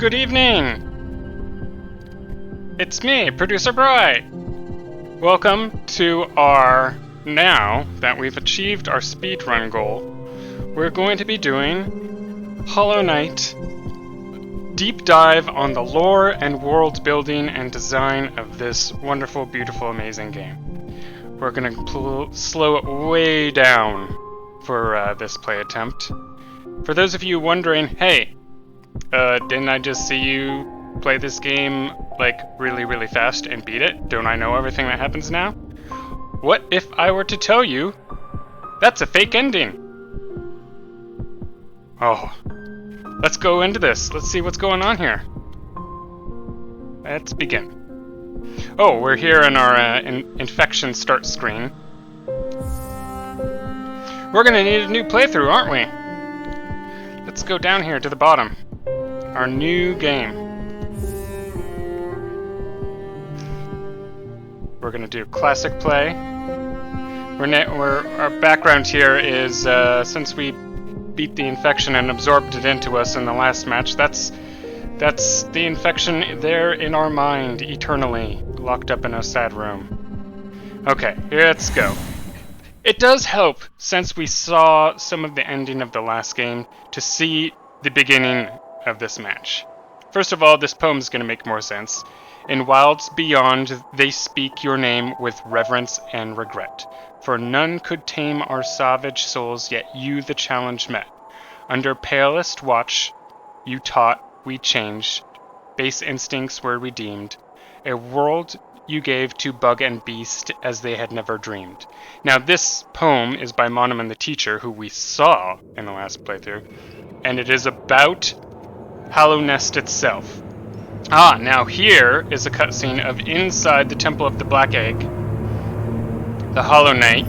Good evening! It's me, producerBry! Welcome to our, now that we've achieved our speedrun goal, we're going to be doing Hollow Knight deep dive on the lore and world building and design of this wonderful, beautiful, amazing game. We're gonna slow it way down for this play attempt. For those of you wondering, hey, didn't I just see you play this game like really fast and beat it? Don't I know everything that happens now? What if I were to tell you that's a fake ending? Oh, let's go into this. Let's see what's going on here. Let's begin. Oh, we're here in our infection start screen. We're gonna need a new playthrough, aren't we? Let's go down here to the bottom. Our new game. We're gonna do classic play. Our background here is since we beat the infection and absorbed it into us in the last match. That's the infection there in our mind eternally, locked up in a sad room. Okay, let's go. It does help, since we saw some of the ending of the last game, to see the beginning of this match. First of all, this poem is going to make more sense. In wilds beyond, they speak your name with reverence and regret. For none could tame our savage souls, yet you the challenge met. Under palest watch, you taught, we changed. Base instincts were redeemed. A world you gave to bug and beast as they had never dreamed. Now this poem is by Monoman the Teacher, who we saw in the last playthrough, and it is about Hollow Nest itself. Now here is a cutscene of inside the Temple of the Black Egg, the Hollow Knight.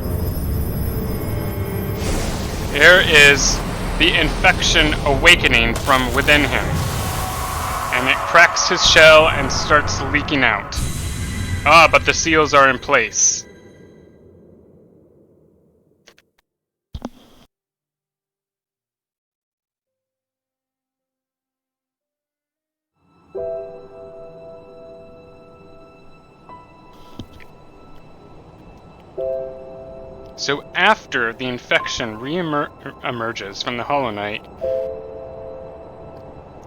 There is the infection awakening from within him, and it cracks his shell and starts leaking out. But the seals are in place. So after the infection emerges from the Hollow Knight,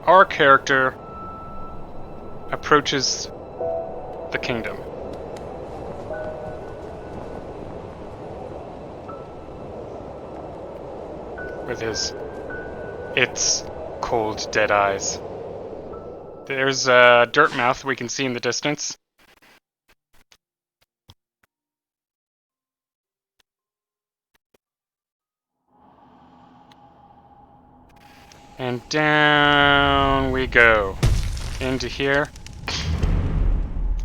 our character approaches the kingdom. With its cold, dead eyes. There's a dirt mouth we can see in the distance. And down we go. Into here.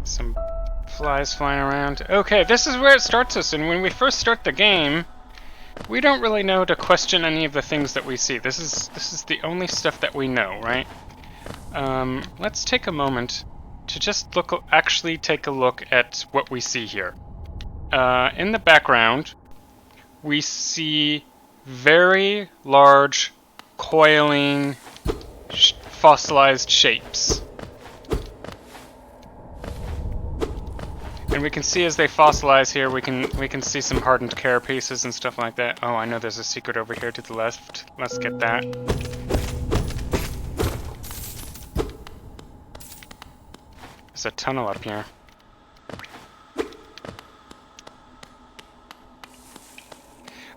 Some flies flying around. Okay, this is where it starts us, and when we first start the game, we don't really know to question any of the things that we see. This is the only stuff that we know, right? Let's take a moment to just actually take a look at what we see here. In the background, we see very large, coiling, fossilized shapes. And we can see as they fossilize here, we can see some hardened carapaces and stuff like that. Oh, I know there's a secret over here to the left. Let's get that. There's a tunnel up here.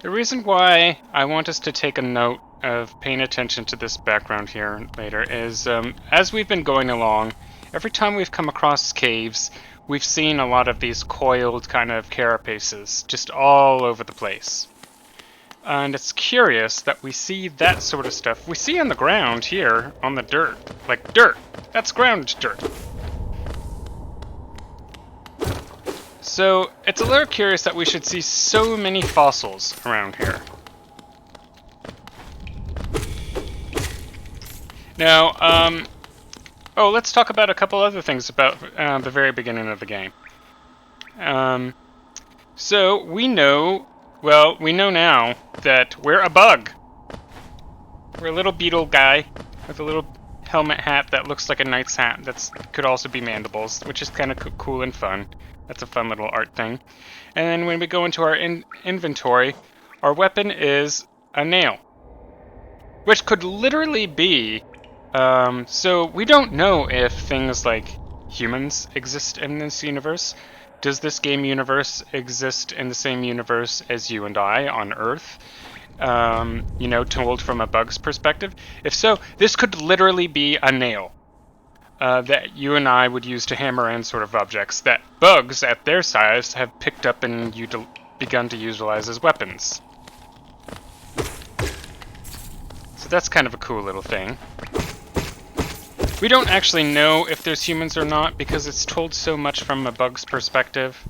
The reason why I want us to take a note of paying attention to this background here later is, as we've been going along, every time we've come across caves, we've seen a lot of these coiled kind of carapaces just all over the place. And it's curious that we see that sort of stuff. We see on the ground here, on the dirt. Like dirt. That's ground dirt. So it's a little curious that we should see so many fossils around here. Now, let's talk about a couple other things about the very beginning of the game. So we know now that we're a bug. We're a little beetle guy with a little helmet hat that looks like a knight's hat. That could also be mandibles, which is kind of cool and fun. That's a fun little art thing. And then when we go into our inventory, our weapon is a nail, which could literally be... so we don't know if things like humans exist in this universe. Does this game universe exist in the same universe as you and I on Earth? You know, told from a bug's perspective? If so, this could literally be a nail that you and I would use to hammer in sort of objects that bugs at their size have picked up and begun to utilize as weapons. So that's kind of a cool little thing. We don't actually know if there's humans or not because it's told so much from a bug's perspective.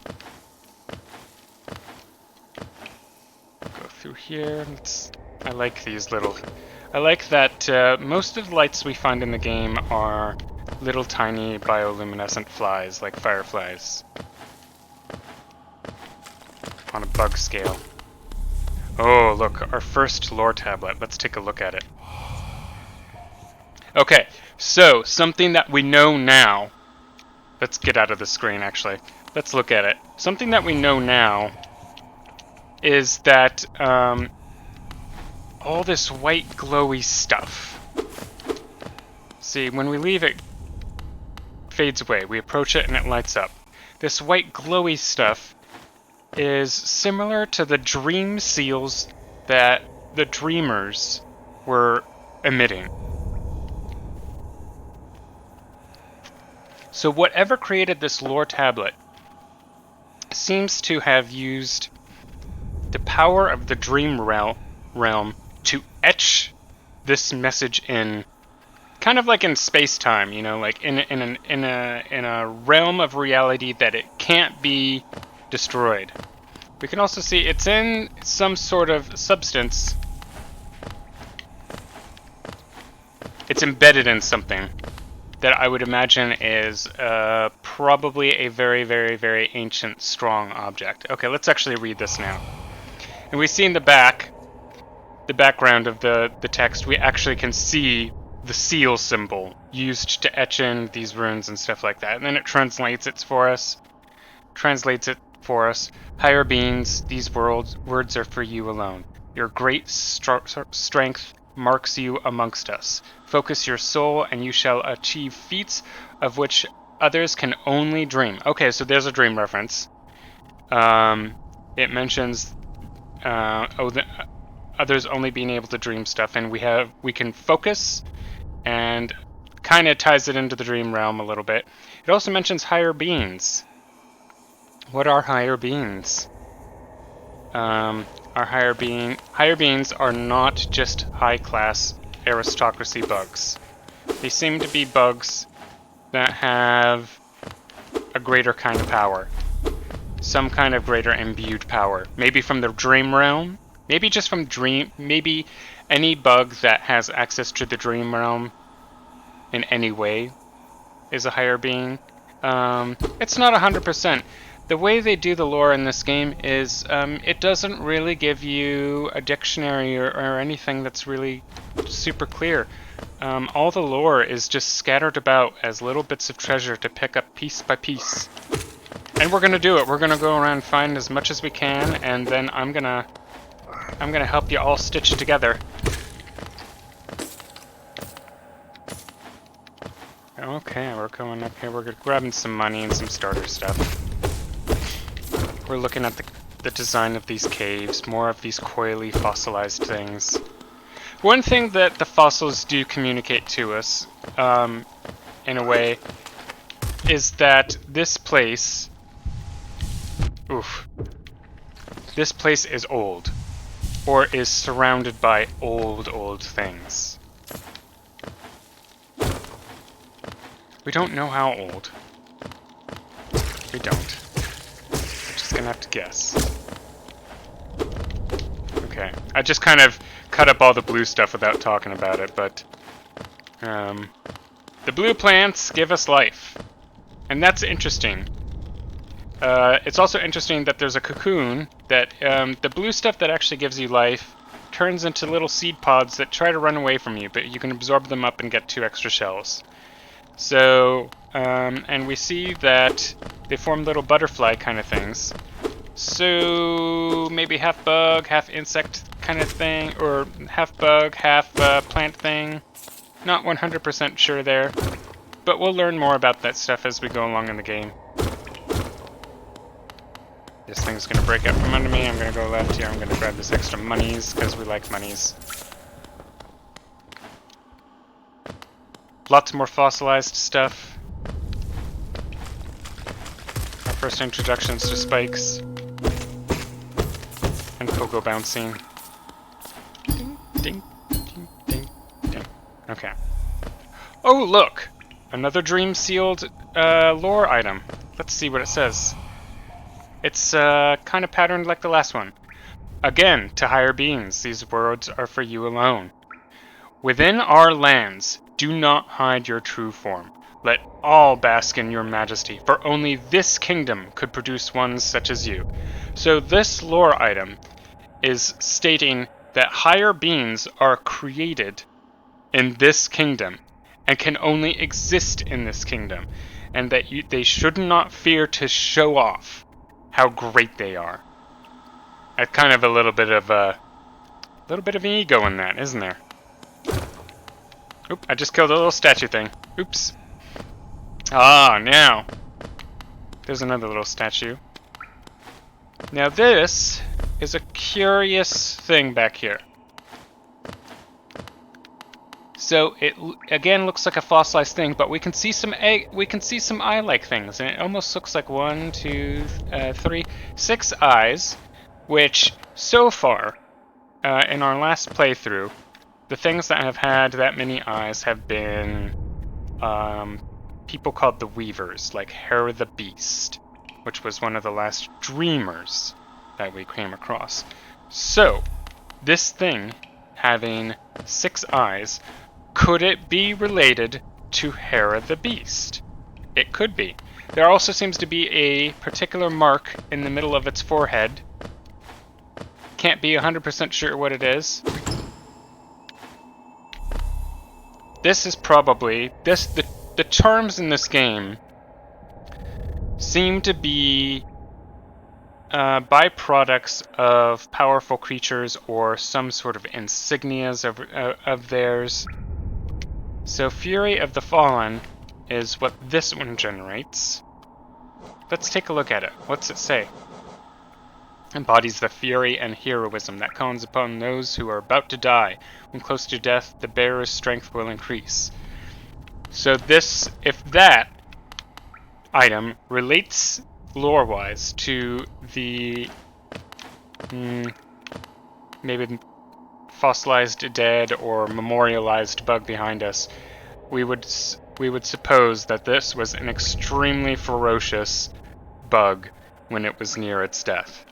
Go through here. I like these little... I like that most of the lights we find in the game are little tiny bioluminescent flies, like fireflies. On a bug scale. Oh, look, our first lore tablet. Let's take a look at it. Okay, so something that we know now. Let's get out of the screen, actually. Let's look at it. Something that we know now is that all this white glowy stuff. See, when we leave it fades away. We approach it and it lights up. This white glowy stuff is similar to the dream seals that the dreamers were emitting. So whatever created this lore tablet seems to have used the power of the dream realm to etch this message in, kind of like in space-time, you know, like in a realm of reality that it can't be destroyed. We can also see it's in some sort of substance. It's embedded in something that I would imagine is probably a very, very, very ancient, strong object. Okay, let's actually read this now. And we see in the background of the text, we actually can see the seal symbol used to etch in these runes and stuff like that. And then it translates it for us. Higher beings, these words are for you alone. Your great strength marks you amongst us. Focus your soul and you shall achieve feats of which others can only dream. Okay, so there's a dream reference. It mentions others only being able to dream stuff, and we can focus, and kind of ties it into the dream realm a little bit. It also mentions higher beings. What are higher beings? Higher beings are not just high-class aristocracy bugs. They seem to be bugs that have a greater kind of power. Some kind of greater imbued power. Maybe from the dream realm. Maybe just from dream. Maybe any bug that has access to the dream realm in any way is a higher being. It's not 100%. The way they do the lore in this game is it doesn't really give you a dictionary or anything that's really super clear. All the lore is just scattered about as little bits of treasure to pick up piece by piece. And we're gonna do it. We're gonna go around and find as much as we can, and then I'm gonna help you all stitch together. Okay, we're going up here. We're grabbing some money and some starter stuff. We're looking at the design of these caves, more of these coily, fossilized things. One thing that the fossils do communicate to us, in a way, is that this place... This place is old. Or is surrounded by old things. We don't know how old. We don't. Gonna have to guess. Okay, I just kind of cut up all the blue stuff without talking about it, but the blue plants give us life, and that's interesting. It's also interesting that there's a cocoon that the blue stuff that actually gives you life turns into little seed pods that try to run away from you, but you can absorb them up and get 2 extra shells. So, and we see that they form little butterfly kind of things. So, maybe half bug, half insect kind of thing, or half bug, half plant thing. Not 100% sure there, but we'll learn more about that stuff as we go along in the game. This thing's gonna break out from under me. I'm gonna go left here. I'm gonna grab this extra monies, because we like monies. Lots more fossilized stuff. Our first introductions to spikes. And pogo bouncing. Ding, ding, ding, ding, ding. Okay. Oh, look! Another dream-sealed lore item. Let's see what it says. It's kind of patterned like the last one. Again, to higher beings, these words are for you alone. Within our lands, do not hide your true form. Let all bask in your majesty, for only this kingdom could produce ones such as you. So this lore item is stating that higher beings are created in this kingdom and can only exist in this kingdom, and that they should not fear to show off how great they are. That's kind of a little bit of an ego in that, isn't there? Oop, I just killed a little statue thing. Oops. Ah, now. There's another little statue. Now this is a curious thing back here. So it again looks like a fossilized thing, but we can see some eye-like things, and it almost looks like 1, 2, 3, 6 eyes, which so far in our last playthrough, the things that have had that many eyes have been people called the Weavers, like Hera the Beast, which was one of the last dreamers that we came across. So this thing having 6 eyes, could it be related to Hera the Beast? It could be. There also seems to be a particular mark in the middle of its forehead. Can't be 100% sure what it is. This is probably... The charms in this game seem to be byproducts of powerful creatures or some sort of insignias of theirs. So Fury of the Fallen is what this one generates. Let's take a look at it. What's it say? Embodies the fury and heroism that comes upon those who are about to die. When close to death, the bearer's strength will increase. So this, if that item relates lore-wise to the maybe fossilized dead or memorialized bug behind us, we would suppose that this was an extremely ferocious bug when it was near its death.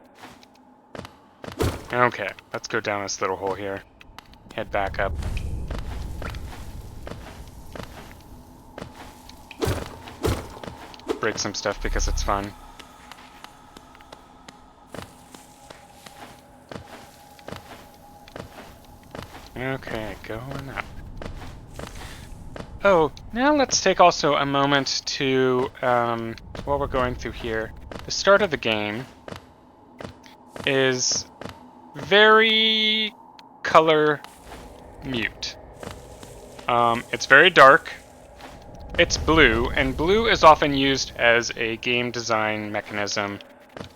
Okay, let's go down this little hole here. Head back up. Break some stuff because it's fun. Okay, going up. Oh, now let's take also a moment to, while we're going through here, the start of the game is very color mute. It's very dark. It's blue, and blue is often used as a game design mechanism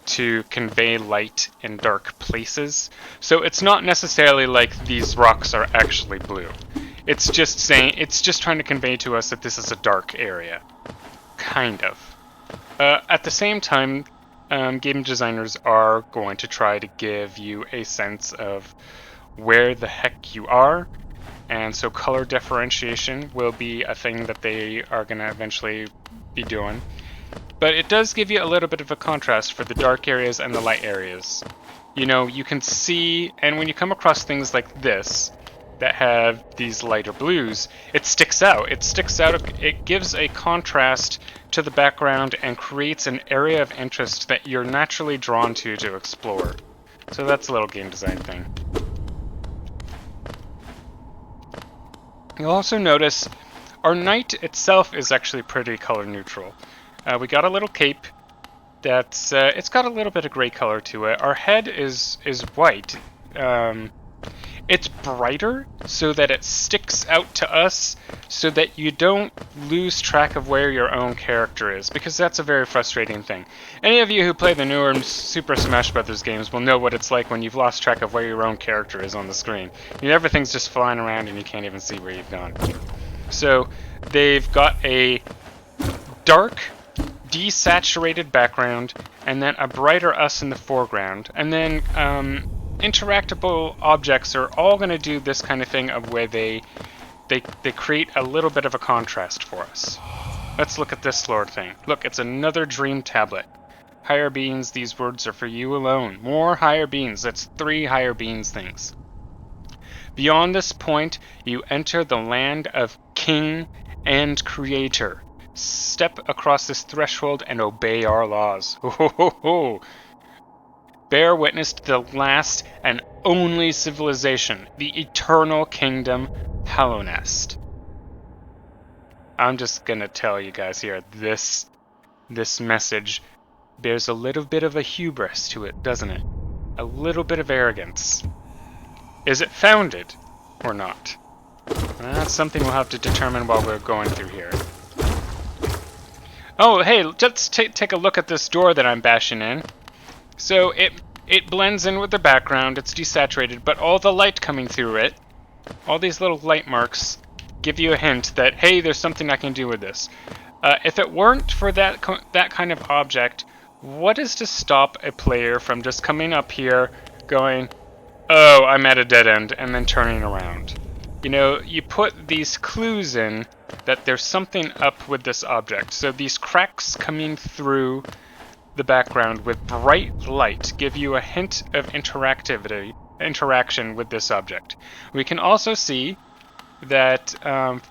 to convey light in dark places. So it's not necessarily like these rocks are actually blue. It's just trying to convey to us that this is a dark area. Kind of. At the same time, game designers are going to try to give you a sense of where the heck you are, and so color differentiation will be a thing that they are going to eventually be doing. But it does give you a little bit of a contrast for the dark areas and the light areas. You know, you can see, and when you come across things like this, that have these lighter blues, it sticks out. It gives a contrast to the background and creates an area of interest that you're naturally drawn to explore. So that's a little game design thing. You'll also notice our knight itself is actually pretty color neutral. We got a little cape that's it's got a little bit of gray color to it. Our head is white. It's brighter so that it sticks out to us, so that you don't lose track of where your own character is, because that's a very frustrating thing. Any of you who play the newer Super Smash Bros. Games will know what it's like when you've lost track of where your own character is on the screen. Everything's just flying around and you can't even see where you've gone. So they've got a dark, desaturated background, and then a brighter us in the foreground, and then interactable objects are all going to do this kind of thing of where they create a little bit of a contrast for us. Let's look at this Lord thing. Look, it's another dream tablet. Higher beings, these words are for you alone. More higher beings. That's 3 higher beings things. Beyond this point, you enter the land of King and Creator. Step across this threshold and obey our laws. Ho ho ho ho! Bear witness to the last and only civilization, the eternal kingdom, Hallownest. I'm just gonna tell you guys here, this message bears a little bit of a hubris to it, doesn't it? A little bit of arrogance. Is it founded or not? That's something we'll have to determine while we're going through here. Oh, hey, let's take a look at this door that I'm bashing in. So it blends in with the background, it's desaturated, but all the light coming through it, all these little light marks, give you a hint that, hey, there's something I can do with this. If it weren't for that kind of object, what is to stop a player from just coming up here, going, oh, I'm at a dead end, and then turning around? You put these clues in that there's something up with this object. So these cracks coming through the background with bright light give you a hint of interaction with this object. We can also see that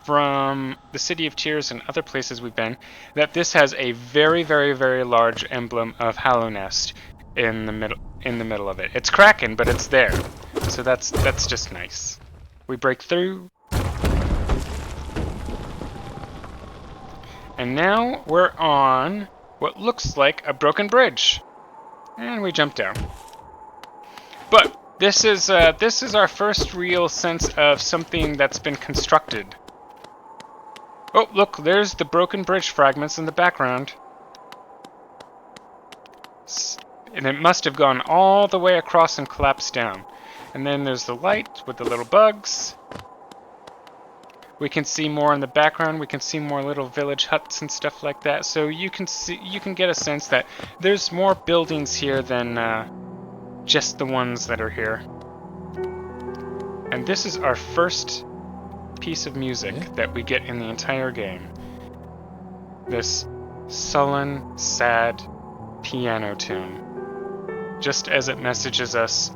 from the City of Tears and other places we've been, that this has a very, very, very large emblem of Hallownest in the middle of it. It's cracking, but it's there. So that's just nice. We break through. And now we're on what looks like a broken bridge. And we jump down. But this is our first real sense of something that's been constructed. Oh, look, there's the broken bridge fragments in the background. And it must have gone all the way across and collapsed down. And then there's the light with the little bugs. We can see more in the background. We can see more little village huts and stuff like that. So you can get a sense that there's more buildings here than just the ones that are here. And this is our first piece of music that we get in the entire game. This sullen, sad piano tune. Just as it messages us,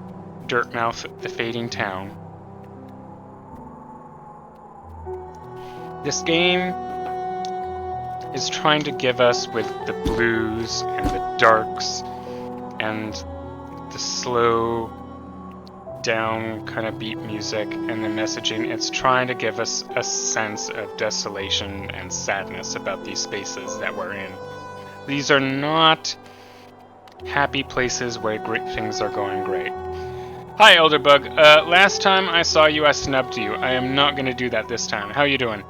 Dirtmouth, the fading town. This game is trying to give us, with the blues and the darks and the slow down kind of beat music and the messaging, it's trying to give us a sense of desolation and sadness about these spaces that we're in. These are not happy places where great things are going great. Hi, Elderbug. Last time I saw you, I snubbed you. I am not going to do that this time. How you doing?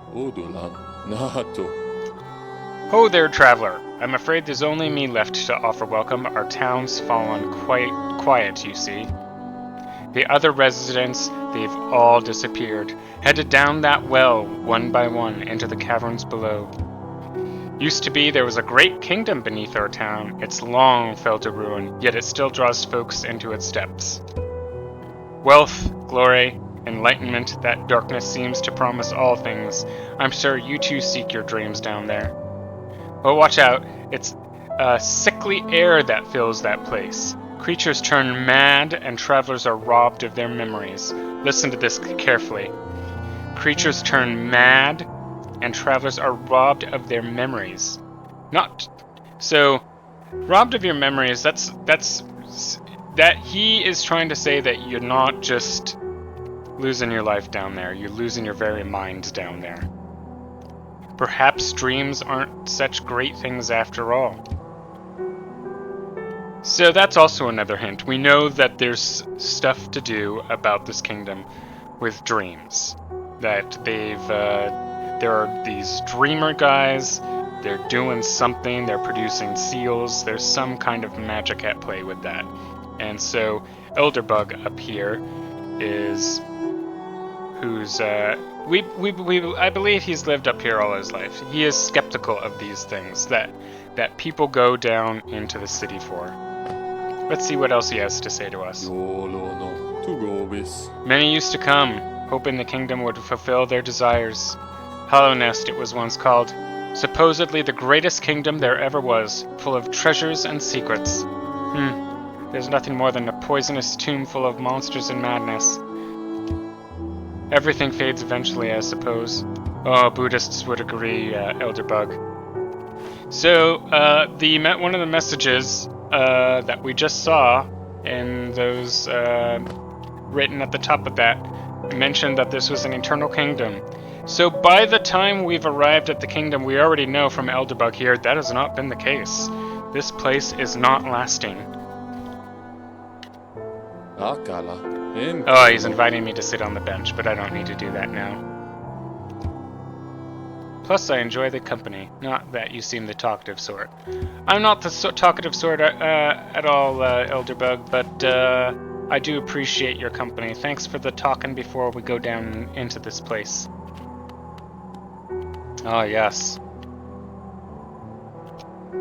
Ho there, traveler. I'm afraid there's only me left to offer welcome. Our town's fallen quite quiet, you see. The other residents, they've all disappeared, headed down that well, one by one, into the caverns below. Used to be there was a great kingdom beneath our town. It's long fell to ruin, yet it still draws folks into its depths. Wealth, glory, enlightenment, that darkness seems to promise all things. I'm sure you too seek your dreams down there. But watch out, it's a sickly air that fills that place. Creatures turn mad and travelers are robbed of their memories. Listen to this carefully. Creatures turn mad and travelers are robbed of their memories. Robbed of your memories, that he is trying to say that you're not just losing your life down there. You're losing your very mind down there. Perhaps dreams aren't such great things after all. So that's also another hint. We know that there's stuff to do about this kingdom with dreams. That there are these dreamer guys, they're doing something, they're producing seals, there's some kind of magic at play with that. And so Elderbug up here is I believe he's lived up here all his life. He is skeptical of these things that people go down into the city for. Let's see what else he has to say to us. Many used to come, hoping the kingdom would fulfill their desires. Hollow Nest it was once called, supposedly the greatest kingdom there ever was, full of treasures and secrets. There's nothing more than a poisonous tomb full of monsters and madness. Everything fades eventually, I suppose. Oh, Buddhists would agree, Elderbug. So, one of the messages that we just saw in those written at the top of that mentioned that this was an eternal kingdom. So by the time we've arrived at the kingdom, we already know from Elderbug here that has not been the case. This place is not lasting. Oh, he's inviting me to sit on the bench, but I don't need to do that now. Plus, I enjoy the company. Not that you seem the talkative sort. I'm not the talkative sort at all, Elderbug, but I do appreciate your company. Thanks for the talking before we go down into this place. Ah, yes.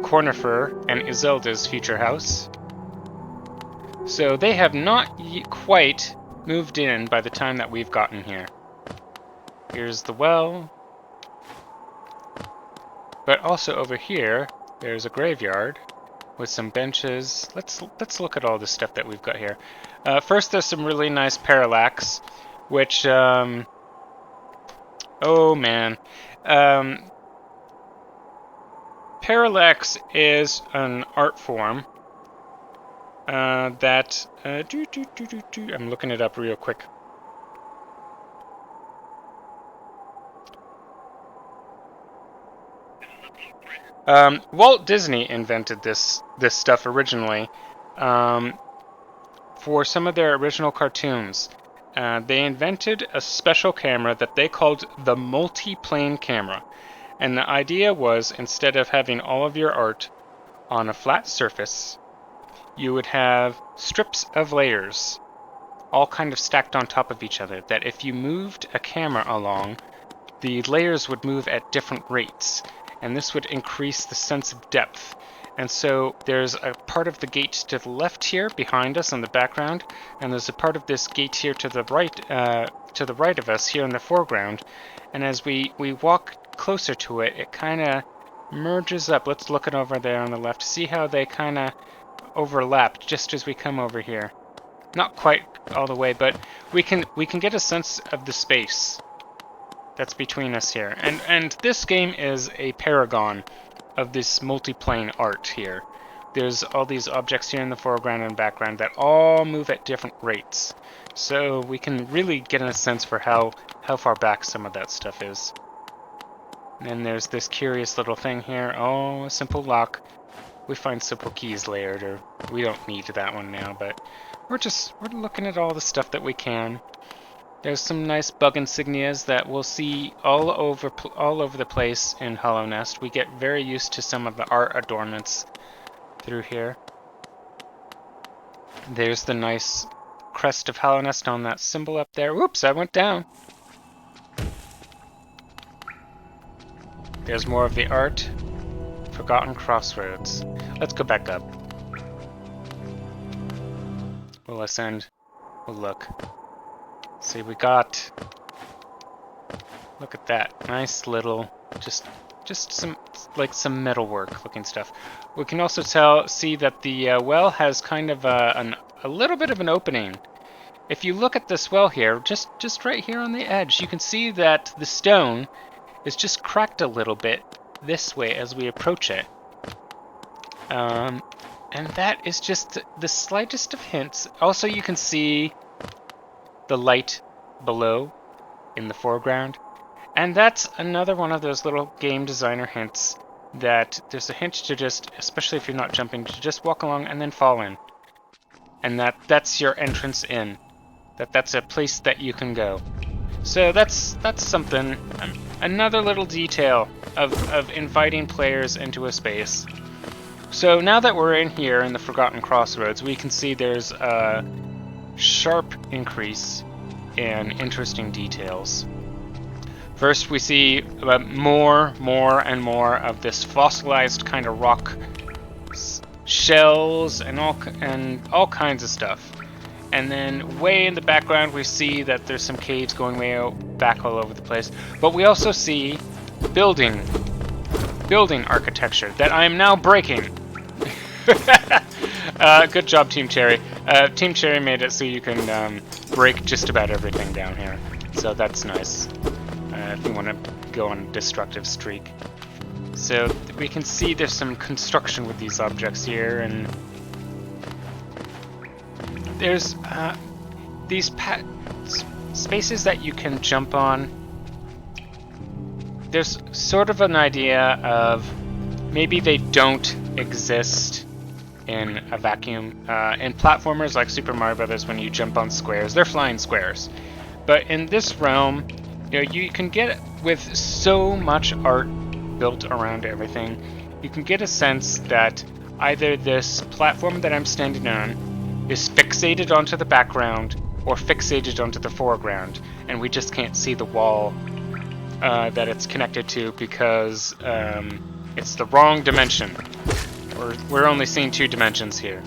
Cornifer and Iselda's future house. So they have not quite moved in by the time that we've gotten here. Here's the well. But also over here, there's a graveyard with some benches. Let's look at all the stuff that we've got here. First, there's some really nice parallax, which oh man, parallax is an art form that I'm looking it up real quick. Walt Disney invented this stuff originally for some of their original cartoons. They invented a special camera that they called the multi-plane camera. And the idea was, instead of having all of your art on a flat surface, you would have strips of layers, all kind of stacked on top of each other, that if you moved a camera along, the layers would move at different rates. And this would increase the sense of depth. And so there's a part of the gate to the left here behind us in the background, and there's a part of this gate here to the right of us here in the foreground. And as we walk closer to it, it kind of merges up. Let's look it over there on the left. See how they kind of overlap just as we come over here. Not quite all the way, but we can get a sense of the space that's between us here. And this game is a paragon of this multi-plane art here. There's all these objects here in the foreground and background that all move at different rates. So we can really get a sense for how far back some of that stuff is. And then there's this curious little thing here. Oh, a simple lock. We find simple keys later. We don't need that one now, but we're looking at all the stuff that we can. There's some nice bug insignias that we'll see all over the place in Hollow Nest. We get very used to some of the art adornments through here. There's the nice crest of Hollow Nest on that symbol up there. Whoops, I went down. There's more of the art. Forgotten Crossroads. Let's go back up. We'll ascend. We'll look. See, we got, look at that, nice little, just some, like some metalwork looking stuff. We can also see that the well has kind of a little bit of an opening. If you look at this well here, just right here on the edge, you can see that the stone is just cracked a little bit this way as we approach it. And that is just the slightest of hints. Also, you can see the light below in the foreground. And that's another one of those little game designer hints that there's a hint to just, especially if you're not jumping, to just walk along and then fall in. And that's your entrance in. That's a place that you can go. So that's something, another little detail of inviting players into a space. So now that we're in here in the Forgotten Crossroads, we can see there's a sharp increase in interesting details. First, we see more and more of this fossilized kind of rock shells and all kinds of stuff. And then way in the background, we see that there's some caves going way out back all over the place. But we also see building architecture that I am now breaking. Good job, Team Cherry. Team Cherry made it so you can break just about everything down here. So that's nice. If you want to go on a destructive streak. So we can see there's some construction with these objects here, and there's these spaces that you can jump on. There's sort of an idea of maybe they don't exist in a vacuum. In platformers like Super Mario Brothers, when you jump on squares, they're flying squares. But in this realm, you can get, with so much art built around everything, you can get a sense that either this platform that I'm standing on is fixated onto the background or fixated onto the foreground, and we just can't see the wall that it's connected to because it's the wrong dimension. We're only seeing 2 dimensions here.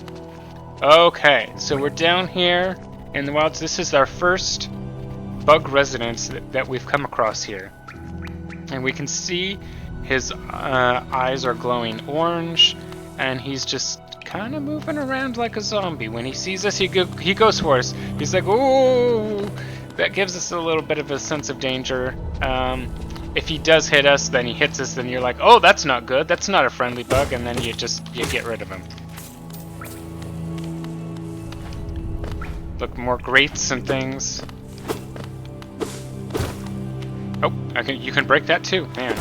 Okay, so we're down here in the wilds. This is our first bug residence that we've come across here. And we can see his eyes are glowing orange, and he's just kind of moving around like a zombie. When he sees us, he goes for us. He's like, ooh! That gives us a little bit of a sense of danger. If he does hit us, then he hits us, then you're like, oh, that's not good. That's not a friendly bug, and then you get rid of him. Look, more grates and things. Oh, you can break that too, man.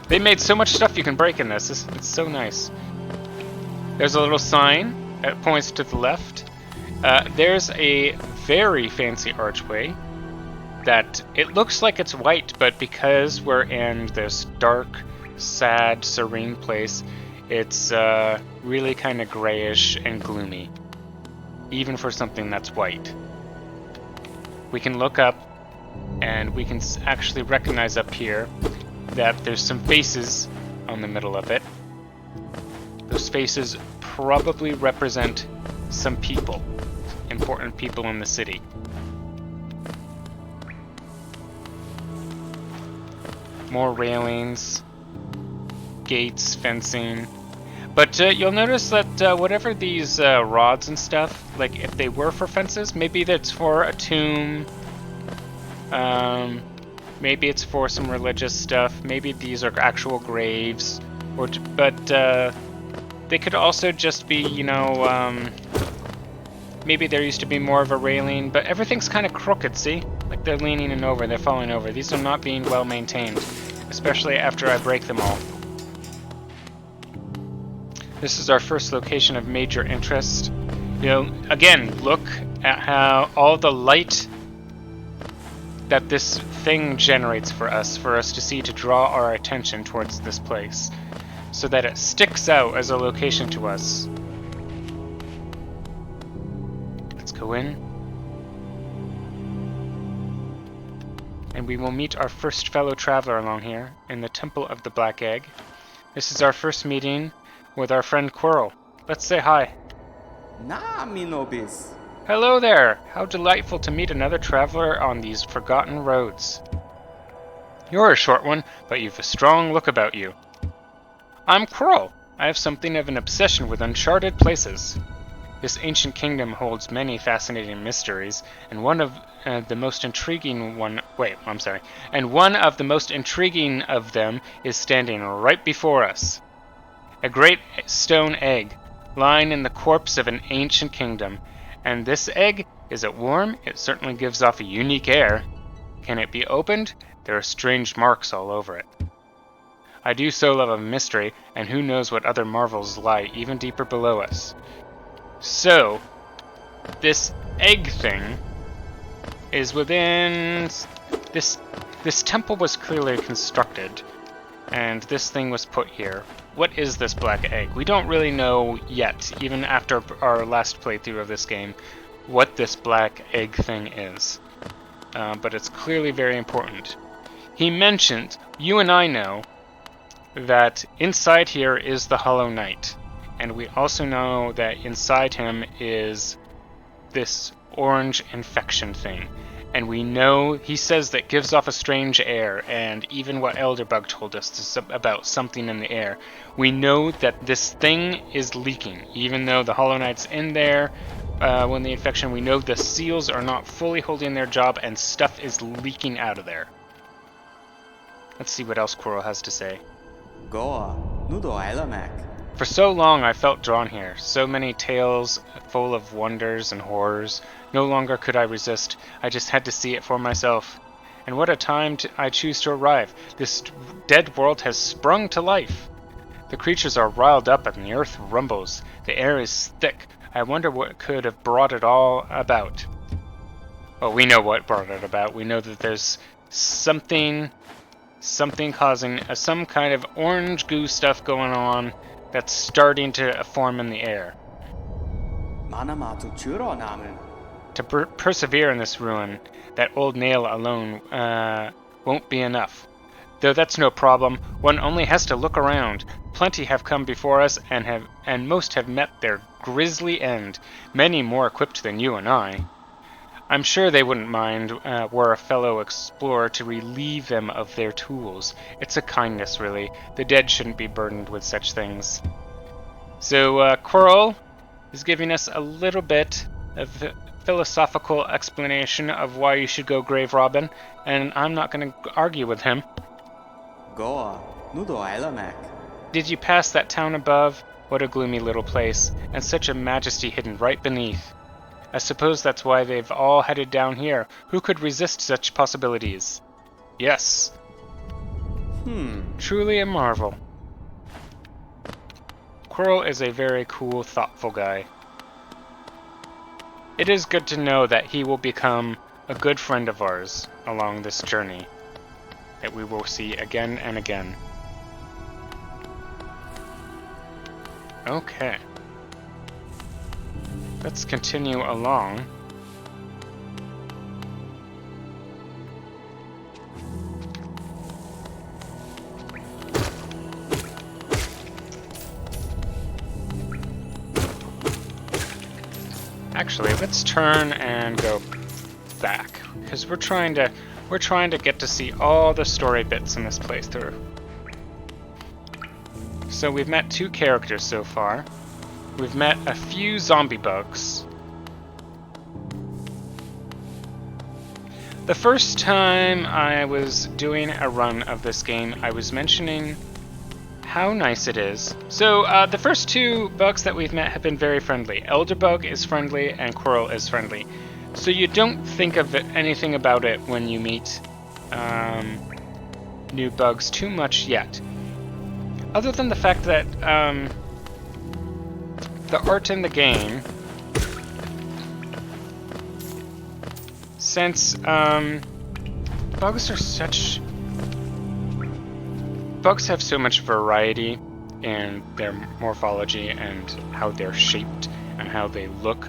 They made so much stuff you can break in this. It's so nice. There's a little sign that points to the left. There's a very fancy archway that it looks like it's white, but because we're in this dark, sad, serene place, it's really kind of grayish and gloomy, even for something that's white. We can look up, and we can actually recognize up here that there's some faces on the middle of it. Those faces probably represent some people, important people in the city. More railings, gates, fencing. But you'll notice that whatever these rods and stuff, like if they were for fences, maybe that's for a tomb. Maybe it's for some religious stuff. Maybe these are actual graves, but they could also just be, maybe there used to be more of a railing. But everything's kind of crooked. See, like they're leaning in over, they're falling over. These are not being well maintained, especially after I break them all. This is our first location of major interest. Again, look at how all the light that this thing generates for us to see, to draw our attention towards this place, so that it sticks out as a location to us. Let's go in. And we will meet our first fellow traveler along here in the Temple of the Black Egg. This is our first meeting with our friend Quirrell. Let's say hi. Nah, me nobis. Hello there! How delightful to meet another traveler on these forgotten roads. You're a short one, but you've a strong look about you. I'm Quirrell. I have something of an obsession with uncharted places. This ancient kingdom holds many fascinating mysteries, and one of the most intriguing of them is standing right before us. A great stone egg, lying in the corpse of an ancient kingdom. And this egg, is it warm? It certainly gives off a unique air. Can it be opened? There are strange marks all over it. I do so love a mystery, and who knows what other marvels lie even deeper below us. So, this egg thing is within... This temple was clearly constructed, and this thing was put here. What is this black egg? We don't really know yet, even after our last playthrough of this game, what this black egg thing is. But it's clearly very important. He mentioned, you and I know, that inside here is the Hollow Knight. And we also know that inside him is this orange infection thing. And we know, he says that gives off a strange air, and even what Elderbug told us is about something in the air. We know that this thing is leaking, even though the Hollow Knight's in there when the infection, we know the seals are not fully holding their job and stuff is leaking out of there. Let's see what else Quirrell has to say. For so long I felt drawn here, so many tales full of wonders and horrors. No longer could I resist, I just had to see it for myself. And what a time I choose to arrive. This dead world has sprung to life. The creatures are riled up and the earth rumbles. The air is thick. I wonder what could have brought it all about. Well, we know what brought it about. We know that there's something causing some kind of orange goo stuff going on that's starting to form in the air. To persevere in this ruin, that old nail alone won't be enough. Though that's no problem, one only has to look around. Plenty have come before us and most have met their grisly end, many more equipped than you and I. I'm sure they wouldn't mind were a fellow explorer to relieve them of their tools. It's a kindness, really. The dead shouldn't be burdened with such things. So, Quirrell is giving us a little bit of philosophical explanation of why you should go grave robbing, and I'm not going to argue with him. Did you pass that town above? What a gloomy little place, and such a majesty hidden right beneath. I suppose that's why they've all headed down here. Who could resist such possibilities? Yes. Truly a marvel. Quirrell is a very cool, thoughtful guy. It is good to know that he will become a good friend of ours along this journey that we will see again and again. Okay. Let's continue along. Actually, let's turn and go back, because we're trying to get to see all the story bits in this playthrough. So we've met 2 characters so far. We've met a few zombie bugs. The first time I was doing a run of this game, I was mentioning how nice it is. So the first 2 bugs that we've met have been very friendly. Elderbug is friendly and Quirrell is friendly. So you don't think of anything about it when you meet new bugs too much yet. Other than the fact that the art in the game, since bugs have so much variety in their morphology and how they're shaped and how they look,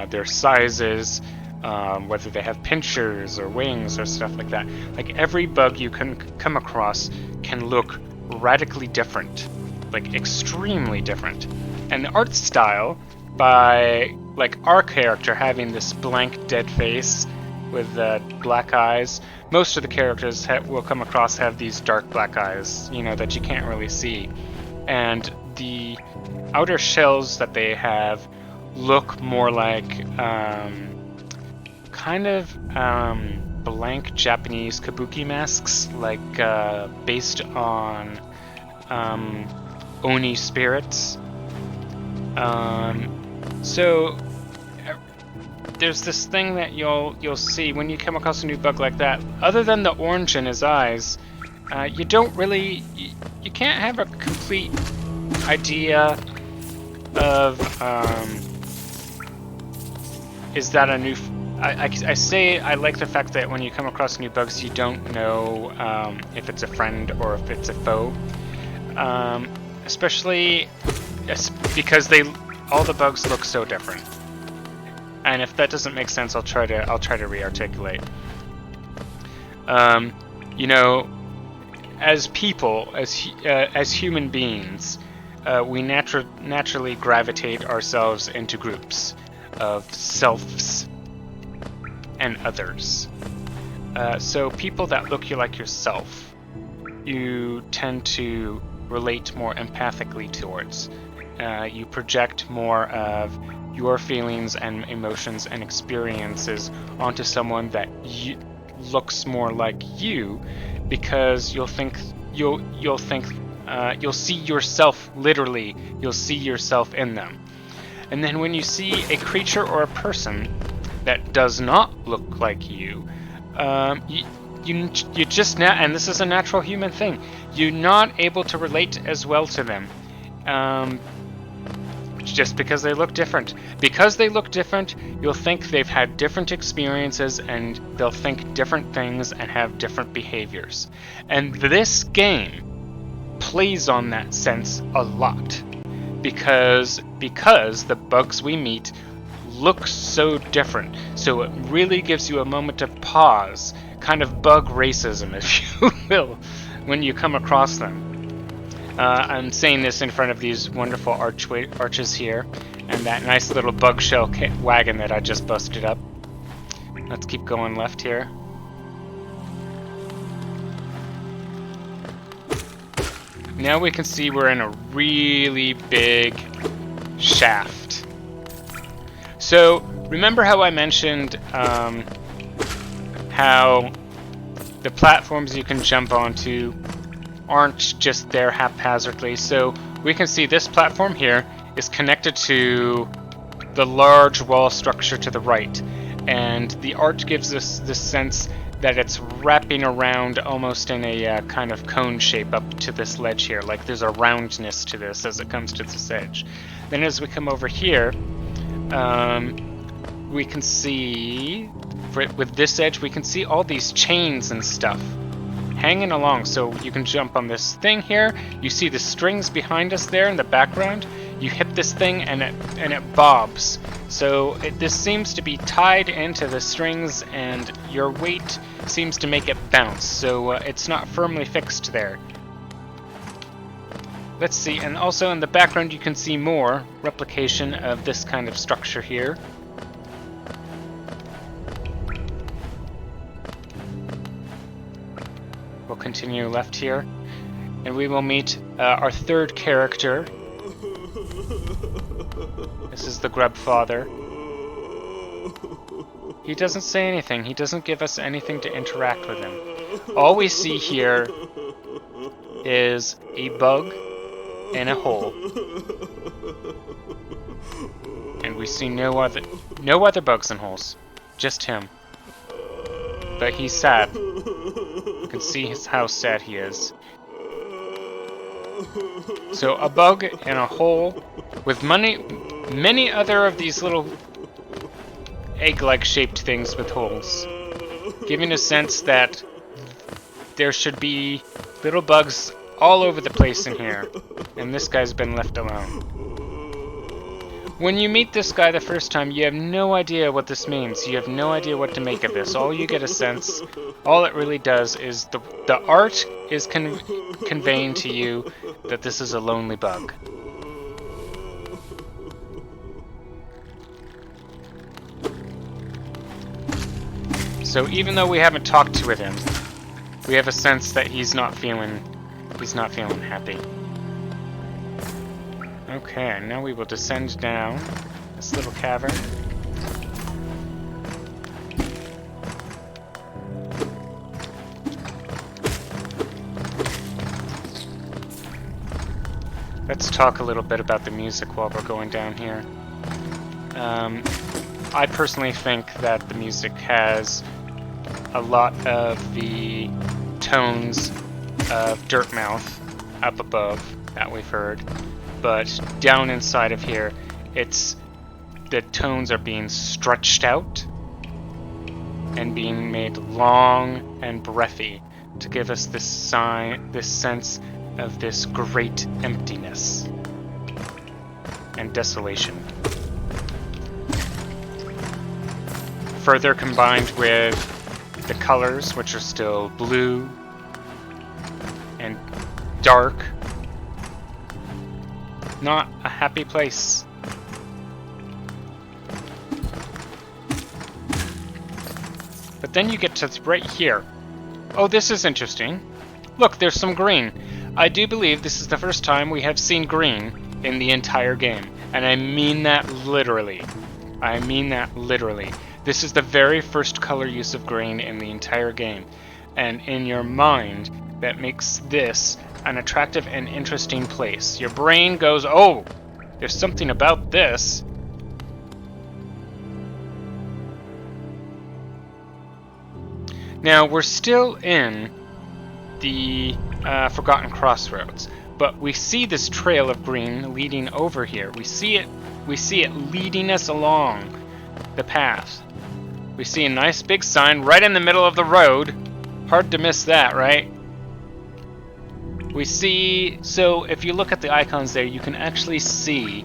their sizes, whether they have pinchers or wings or stuff like that. Like every bug you can come across can look radically different, like extremely different. And the art style, by like our character having this blank dead face with black eyes, most of the characters we'll come across have these dark black eyes, you know, that you can't really see. And the outer shells that they have look more like kind of blank Japanese kabuki masks, like based on Oni spirits. So there's this thing that you'll see when you come across a new bug like that. Other than the orange in his eyes, you don't really, you can't have a complete idea of is that a new. I say I like the fact that when you come across new bugs, you don't know if it's a friend or if it's a foe, especially because all the bugs look so different. And if that doesn't make sense, I'll try to re-articulate. You know, as people, as human beings, we naturally gravitate ourselves into groups of selves and others. So people that look like yourself, you tend to relate more empathically towards. You project more of your feelings and emotions and experiences onto someone that looks more like you, because you'll see yourself, literally, you'll see yourself in them. And then when you see a creature or a person that does not look like you, you just and this is a natural human thing, you're not able to relate as well to them, just because they look different. Because they look different, you'll think they've had different experiences, and they'll think different things and have different behaviors. And this game plays on that sense a lot, because the bugs we meet look so different. So it really gives you a moment of pause, kind of bug racism, if you will, when you come across them. I'm saying this in front of these wonderful arches here, and that nice little bug shell wagon that I just busted up. Let's keep going left here. Now we can see we're in a really big shaft. So remember how I mentioned how the platforms you can jump onto aren't just there haphazardly. So we can see this platform here is connected to the large wall structure to the right, and the art gives us this sense that it's wrapping around almost in a kind of cone shape up to this ledge here, like there's a roundness to this as it comes to this edge. Then as we come over here, we can see, with this edge, we can see all these chains and stuff hanging along. So you can jump on this thing here. You see the strings behind us there in the background. You hit this thing and it bobs. So this seems to be tied into the strings, and your weight seems to make it bounce. So it's not firmly fixed there. Let's see, and also in the background you can see more replication of this kind of structure here. We'll continue left here, and we will meet our third character. This is the Grub Father. He doesn't say anything. He doesn't give us anything to interact with him. All we see here is a bug in a hole, and we see no other bugs in holes, just him. But he's sad. You can see how sad he is. So a bug in a hole with many other of these little egg-like shaped things with holes, giving a sense that there should be little bugs all over the place in here, and this guy's been left alone. When you meet this guy the first time, you have no idea what this means. You have no idea what to make of this. All you get a sense, all it really does is the art is conveying to you that this is a lonely bug. So even though we haven't talked with him, we have a sense that he's not feeling happy. Okay, now we will descend down this little cavern. Let's talk a little bit about the music while we're going down here. I personally think that the music has a lot of the tones of Dirtmouth up above that we've heard, but down inside of here, the tones are being stretched out and being made long and breathy to give us this sense of this great emptiness and desolation. Further combined with the colors, which are still blue and dark. Not a happy place. But then you get to right here. Oh, this is interesting. Look, there's some green. I do believe this is the first time we have seen green in the entire game. And I mean that literally. I mean that literally. This is the very first color use of green in the entire game. And in your mind, that makes this an attractive and interesting place. Your brain goes, oh, there's something about this. Now, we're still in the Forgotten Crossroads, but we see this trail of green leading over here. We see it leading us along the path. We see a nice big sign right in the middle of the road. Hard to miss that, right? We see, so if you look at the icons there, you can actually see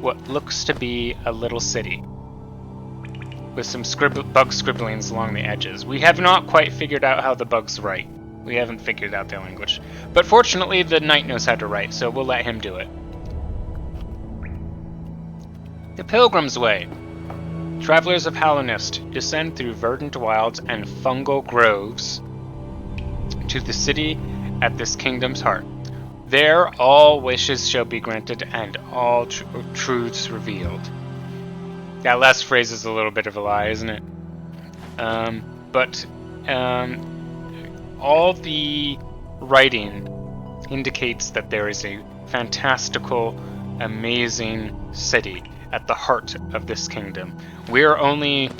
what looks to be a little city with some bug scribblings along the edges. We have not quite figured out how the bugs write. We haven't figured out their language. But fortunately, the knight knows how to write, so we'll let him do it. The Pilgrim's Way. Travelers of Hallownest descend through verdant wilds and fungal groves to the city at this kingdom's heart. There all wishes shall be granted and all truths revealed. That last phrase is a little bit of a lie, isn't it? But all the writing indicates that there is a fantastical, amazing city at the heart of this kingdom. We're only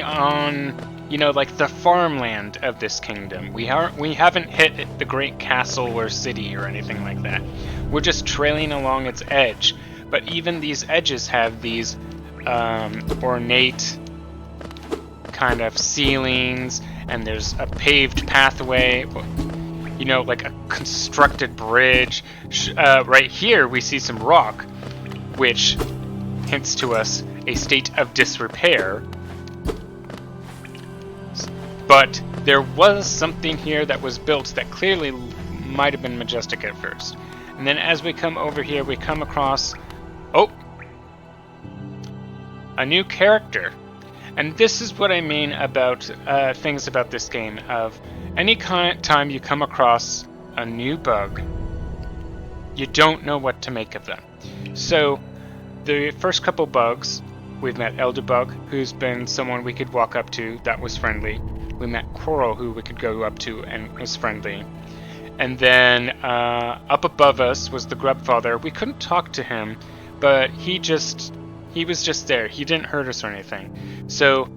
on, you know, like the farmland of this kingdom. We haven't hit the great castle or city or anything like that. We're just trailing along its edge. But even these edges have these ornate kind of ceilings, and there's a paved pathway, you know, like a constructed bridge. Right here we see some rock, which hints to us a state of disrepair. But there was something here that was built that clearly might have been majestic at first. And then as we come over here, we come across, oh, a new character. And this is what I mean about things about this game, of any time you come across a new bug, you don't know what to make of them. So the first couple bugs, we've met Elderbug, who's been someone we could walk up to that was friendly. We met Coral, who we could go up to and was friendly. And then up above us was the Grubfather. We couldn't talk to him, but he was just there. He didn't hurt us or anything. So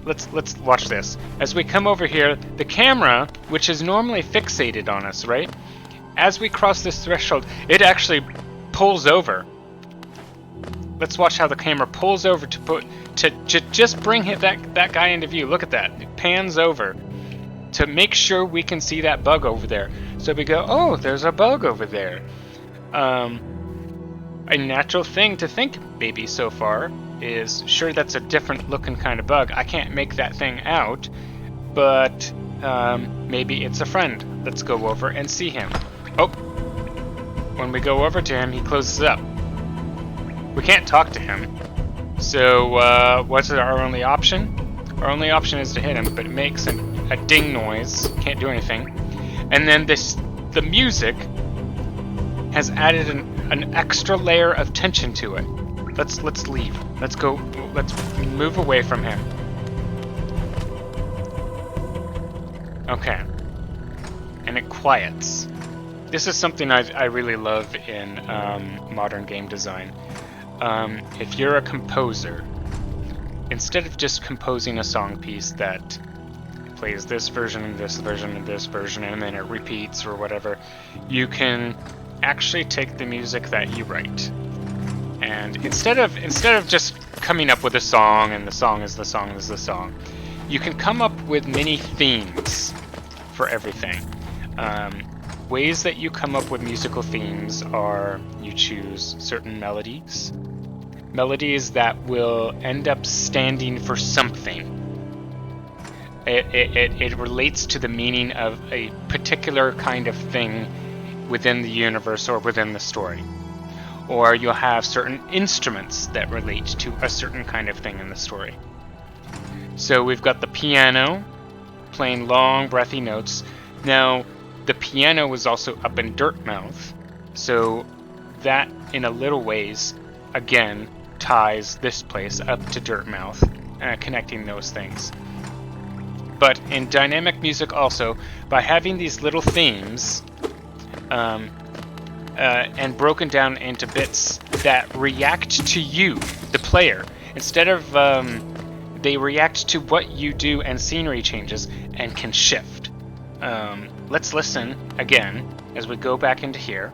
let's watch this. As we come over here, the camera, which is normally fixated on us, right? As we cross this threshold, it actually pulls over. Let's watch how the camera pulls over to just bring that guy into view. Look at that. It pans over to make sure we can see that bug over there. So we go, oh, there's a bug over there. A natural thing to think, maybe, so far, is sure that's a different looking kind of bug. I can't make that thing out, but maybe it's a friend. Let's go over and see him. Oh, when we go over to him, he closes up. We can't talk to him. So what's our only option? Our only option is to hit him, but it makes a ding noise. Can't do anything. And then the music has added an extra layer of tension to it. Let's leave. Let's go. Let's move away from him. Okay. And it quiets. This is something I really love in modern game design. if you're a composer, instead of just composing a song piece that plays this version and this version and this version and then it repeats or whatever, you can actually take the music that you write, and instead of just coming up with a song and the song is the song is the song, you can come up with mini themes for everything. Ways that you come up with musical themes are you choose certain melodies that will end up standing for something. It relates to the meaning of a particular kind of thing within the universe or within the story. Or you'll have certain instruments that relate to a certain kind of thing in the story. So we've got the piano playing long, breathy notes. Now, the piano was also up in Dirtmouth, so that, in a little ways, again, ties this place up to Dirtmouth, connecting those things. But in dynamic music also, by having these little themes, and broken down into bits that react to you, the player, instead of they react to what you do and scenery changes and can shift. Let's listen again as we go back into here.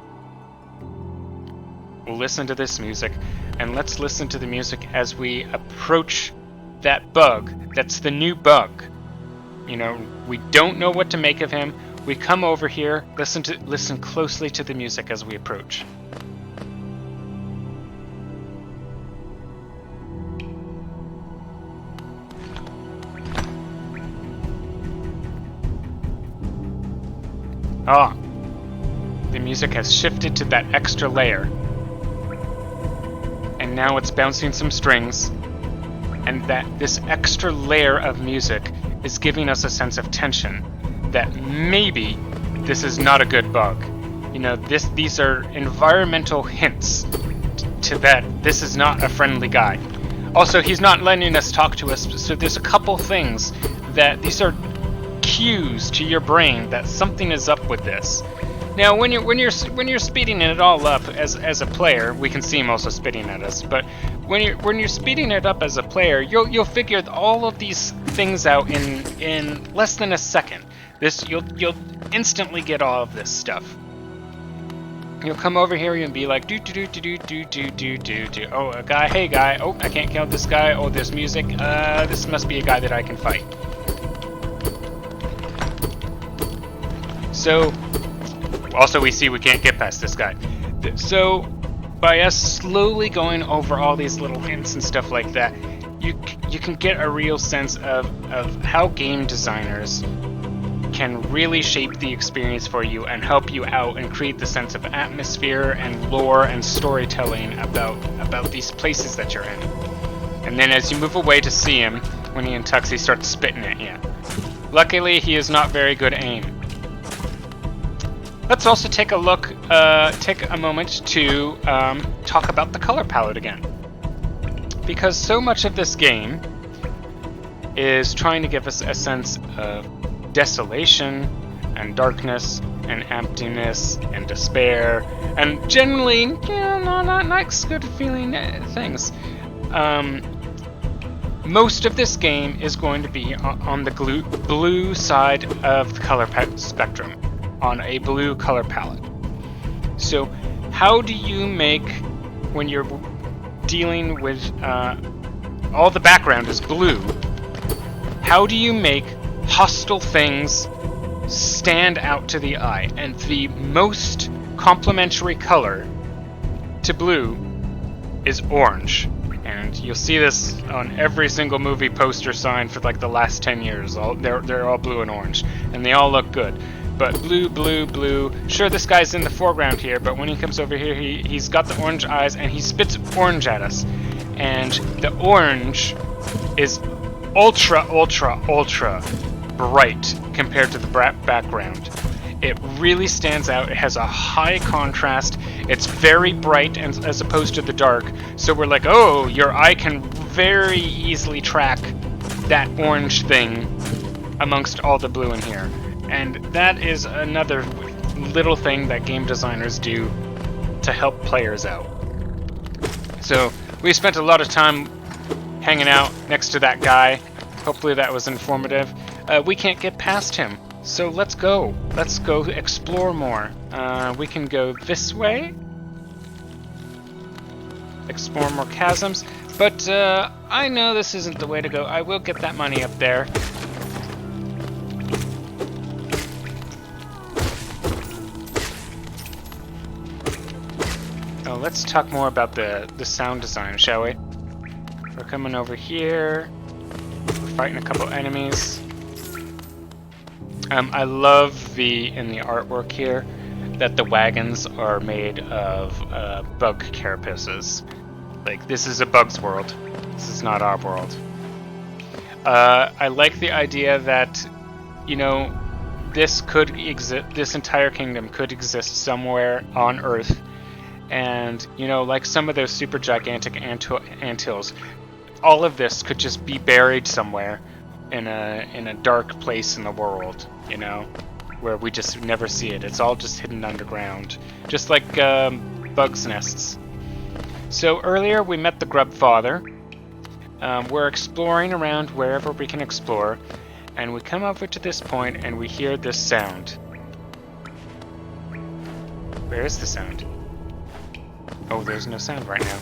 We'll listen to this music, and let's listen to the music as we approach that bug. That's the new bug. You know, we don't know what to make of him. We come over here, listen closely to the music as we approach. Ah, the music has shifted to that extra layer. And now it's bouncing some strings. And this extra layer of music is giving us a sense of tension that maybe this is not a good bug. You know, these are environmental hints to that this is not a friendly guy. Also, he's not letting us talk to us, so there's a couple things that these are cues to your brain that something is up with this. Now, when you're speeding it all up as a player, we can see him also spitting at us. But when you're speeding it up as a player, you'll figure all of these things out in less than a second. You'll instantly get all of this stuff. You'll come over here and be like do do do do do do do do do. Oh, a guy, hey guy. Oh, I can't kill this guy. Oh, there's music. This must be a guy that I can fight. So, also we see we can't get past this guy. So, by us slowly going over all these little hints and stuff like that, you can get a real sense of how game designers can really shape the experience for you and help you out and create the sense of atmosphere and lore and storytelling about these places that you're in. And then as you move away to see him, when he in tux, he starts spitting at you. Luckily, he is not very good aim. Let's also take a moment to talk about the color palette again. Because so much of this game is trying to give us a sense of desolation and darkness and emptiness and despair and generally, not nice, good feeling things. Most of this game is going to be on the blue side of the color spectrum, on a blue color palette. So how do you make, when you're dealing with all the background is blue, how do you make hostile things stand out to the eye? And the most complementary color to blue is orange. And you'll see this on every single movie poster sign for like the last 10 years. They're all blue and orange, and they all look good. But blue, blue, blue. Sure, this guy's in the foreground here, but when he comes over here, he's got the orange eyes, and he spits orange at us. And the orange is ultra, ultra, ultra bright compared to the background. It really stands out. It has a high contrast. It's very bright as opposed to the dark. So we're like, oh, your eye can very easily track that orange thing amongst all the blue in here. And that is another little thing that game designers do to help players out. So we spent a lot of time hanging out next to that guy. Hopefully that was informative. We can't get past him, so let's go. Let's go explore more. We can go this way. Explore more chasms. But I know this isn't the way to go. I will get that money up there. Oh, let's talk more about the sound design, shall we? We're coming over here. We're fighting a couple enemies. I love in the artwork here that the wagons are made of bug carapaces. Like, this is a bug's world. This is not our world. I like the idea that, you know, this entire kingdom could exist somewhere on Earth. And, you know, like some of those super gigantic anthills, all of this could just be buried somewhere in a dark place in the world, you know, where we just never see it. It's all just hidden underground, just like bugs' nests. So earlier we met the Grub Father. We're exploring around wherever we can explore, and we come over to this point and we hear this sound. Where is the sound? Oh, there's no sound right now.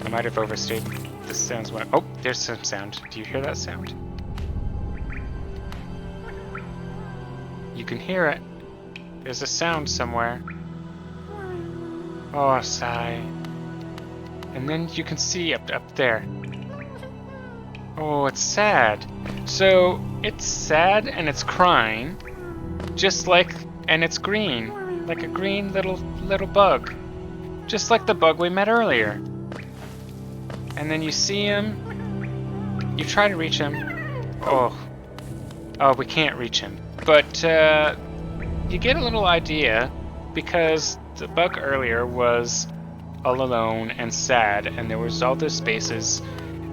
I might have overstayed. This sounds what? Oh, there's some sound. Do you hear that sound? You can hear it. There's a sound somewhere. Oh, sigh. And then you can see up there. Oh, it's sad. So it's sad and it's crying, just like, and it's green, like a green little bug, just like the bug we met earlier. And then you see him. You try to reach him. Oh, we can't reach him. But you get a little idea because the bug earlier was all alone and sad, and there was all those spaces,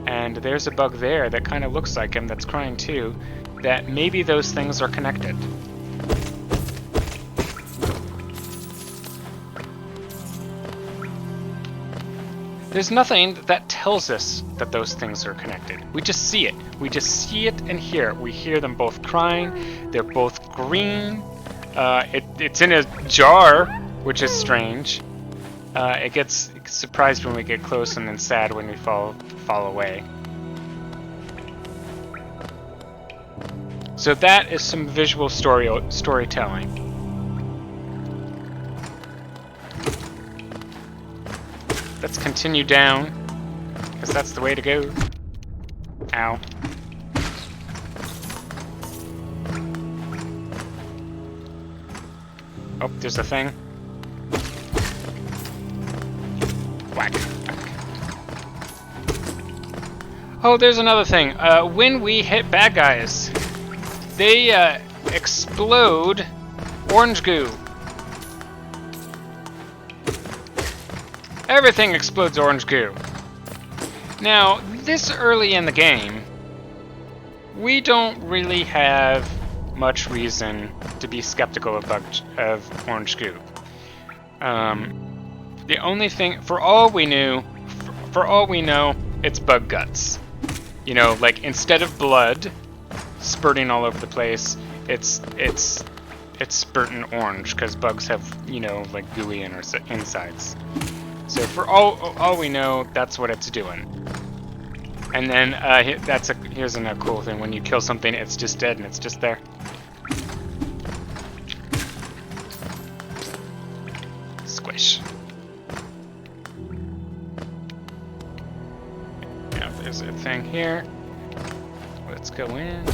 and there's a bug there that kind of looks like him that's crying too, that maybe those things are connected. There's nothing that tells us that those things are connected. We just see it. We just see it and hear it. We hear them both crying. They're both green. It's in a jar, which is strange. It gets surprised when we get close and then sad when we fall away. So that is some visual storytelling. Let's continue down, because that's the way to go. Ow. Oh, there's a thing. Whack. Oh, there's another thing. When we hit bad guys, they explode orange goo. Everything explodes orange goo. Now, this early in the game, we don't really have much reason to be skeptical of orange goo. The only thing, for all we know, it's bug guts. You know, like instead of blood spurting all over the place, it's spurting orange because bugs have, you know, like gooey insides. So for all we know, that's what it's doing. And then here's a cool thing: when you kill something, it's just dead and it's just there. Squish. Now there's a thing here. Let's go in.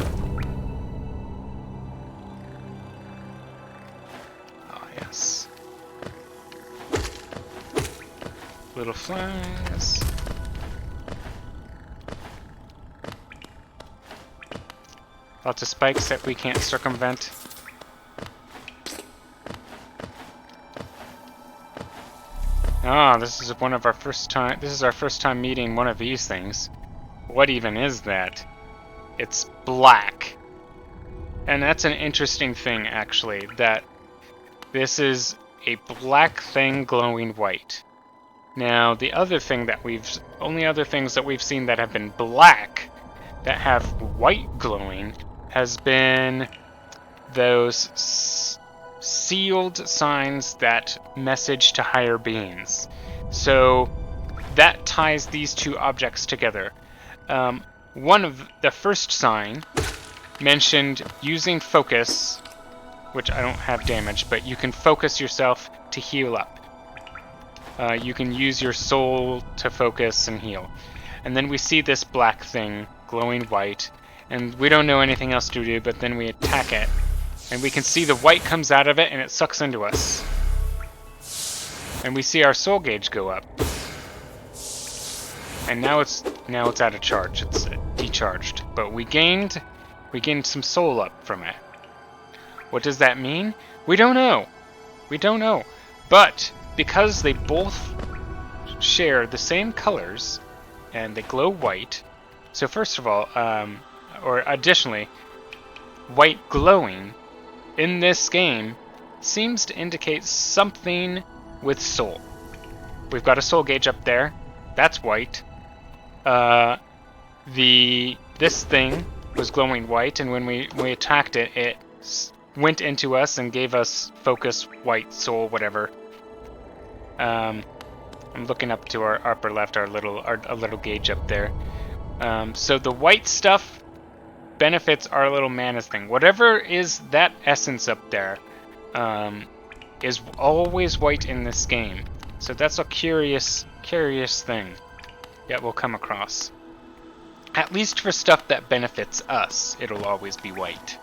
Oh yes. Little flies. Lots of spikes that we can't circumvent. Ah, this is our first time meeting one of these things. What even is that? It's black. And that's an interesting thing, actually, that this is a black thing glowing white. Now, the other thing that only other things that we've seen that have been black, that have white glowing, has been those sealed signs that message to higher beings. So that ties these two objects together. One of the first sign mentioned using focus, which I don't have damage, but you can focus yourself to heal up. You can use your soul to focus and heal. And then we see this black thing glowing white, and we don't know anything else to do, but then we attack it. And we can see the white comes out of it and it sucks into us. And we see our soul gauge go up. And now it's out of charge. It's decharged. But we gained some soul up from it. What does that mean? We don't know. We don't know. But because they both share the same colors and they glow white. So first of all, or additionally, white glowing in this game seems to indicate something with soul. We've got a soul gauge up there. That's white. This thing was glowing white, and when we attacked it, it went into us and gave us focus, white, soul, whatever. I'm looking up to our upper left, our little gauge up there. So the white stuff benefits our little mana thing. Whatever is that essence up there is always white in this game. So that's a curious thing that we'll come across. At least for stuff that benefits us, it'll always be white.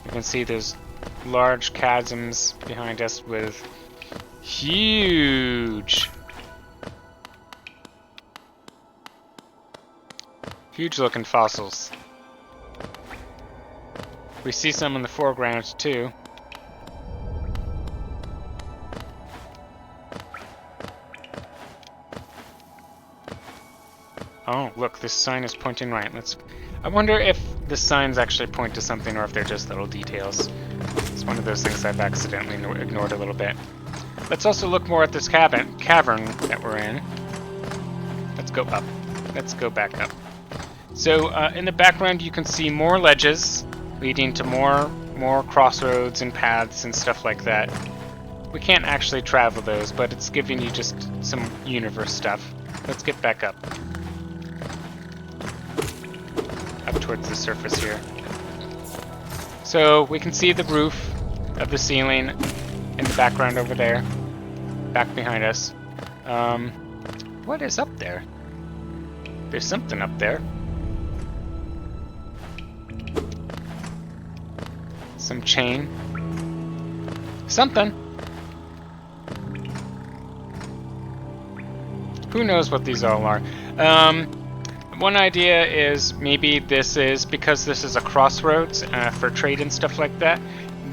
You can see there's large chasms behind us with huge looking fossils. We see some in the foreground too. Oh, look, this sign is pointing right. I wonder if the signs actually point to something or if they're just little details. It's one of those things I've accidentally ignored a little bit. Let's also look more at this cavern that we're in. Let's go up. Let's go back up. So in the background you can see more ledges leading to more crossroads and paths and stuff like that. We can't actually travel those, but it's giving you just some universe stuff. Let's get back up. Up towards the surface here. So we can see the roof of the ceiling in the background over there. Back behind us. What is up there? There's something up there. Some chain. Something. Who knows what these all are? One idea is maybe this is, because this is a crossroads for trade and stuff like that,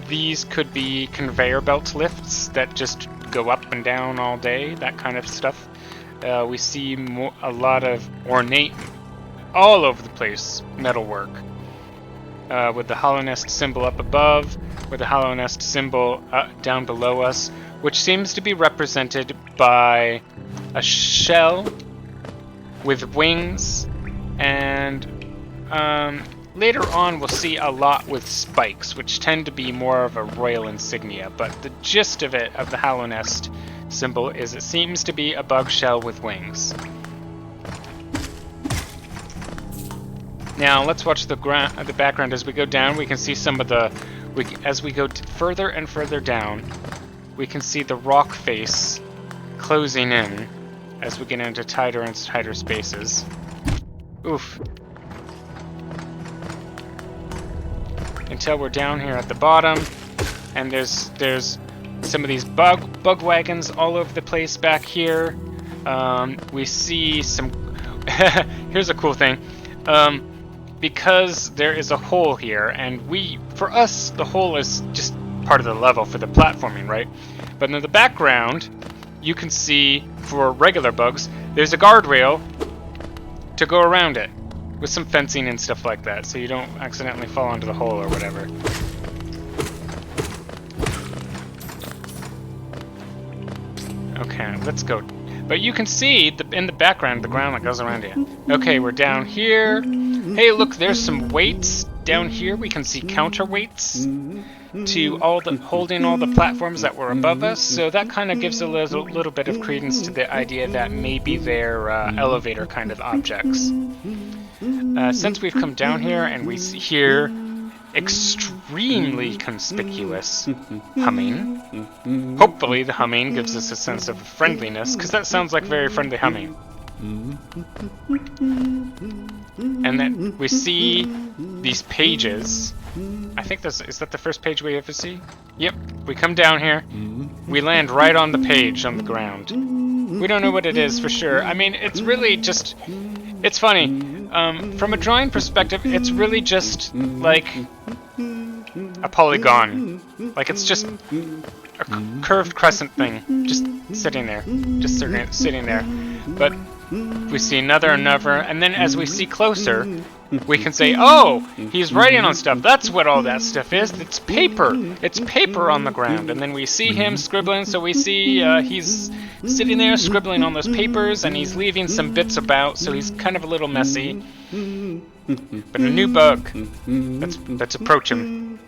these could be conveyor belt lifts that just go up and down all day, that kind of stuff. We see a lot of ornate, all over the place, metalwork. With the Hollow Nest symbol up above, with the Hollow Nest symbol down below us, which seems to be represented by a shell with wings, and later on we'll see a lot with spikes, which tend to be more of a royal insignia, but the gist of it, of the Hollow Nest symbol, is it seems to be a bug shell with wings. Now let's watch the background as we go down. We can see some of the, as we go further and further down, we can see the rock face closing in as we get into tighter and tighter spaces. Oof. Until we're down here at the bottom, and there's some of these bug wagons all over the place back here. We see some. Here's a cool thing. Because there is a hole here, and for us, the hole is just part of the level for the platforming, right? But in the background, you can see, for regular bugs, there's a guardrail to go around it, with some fencing and stuff like that, so you don't accidentally fall into the hole or whatever. Okay, let's go. But you can see in the background the ground that goes around you. Okay, we're down here. Hey, look, there's some weights down here. We can see counterweights to all the holding all the platforms that were above us. So that kind of gives a little bit of credence to the idea that maybe they're elevator kind of objects. Since we've come down here and we hear extremely conspicuous humming. Hopefully the humming gives us a sense of friendliness, because that sounds like very friendly humming. And then we see these pages. I think is that the first page we ever see? Yep, we come down here, we land right on the page on the ground. We don't know what it is for sure. I mean, it's really just, it's funny. From a drawing perspective, it's really just like a polygon. Like it's just a curved crescent thing, just sitting there, sitting there. But we see another, and then as we see closer, we can say, oh, he's writing on stuff. That's what all that stuff is. It's paper. It's paper on the ground. And then we see him scribbling, so we see he's sitting there scribbling on those papers, and he's leaving some bits about, so he's kind of a little messy. But a new bug. Let's approach him.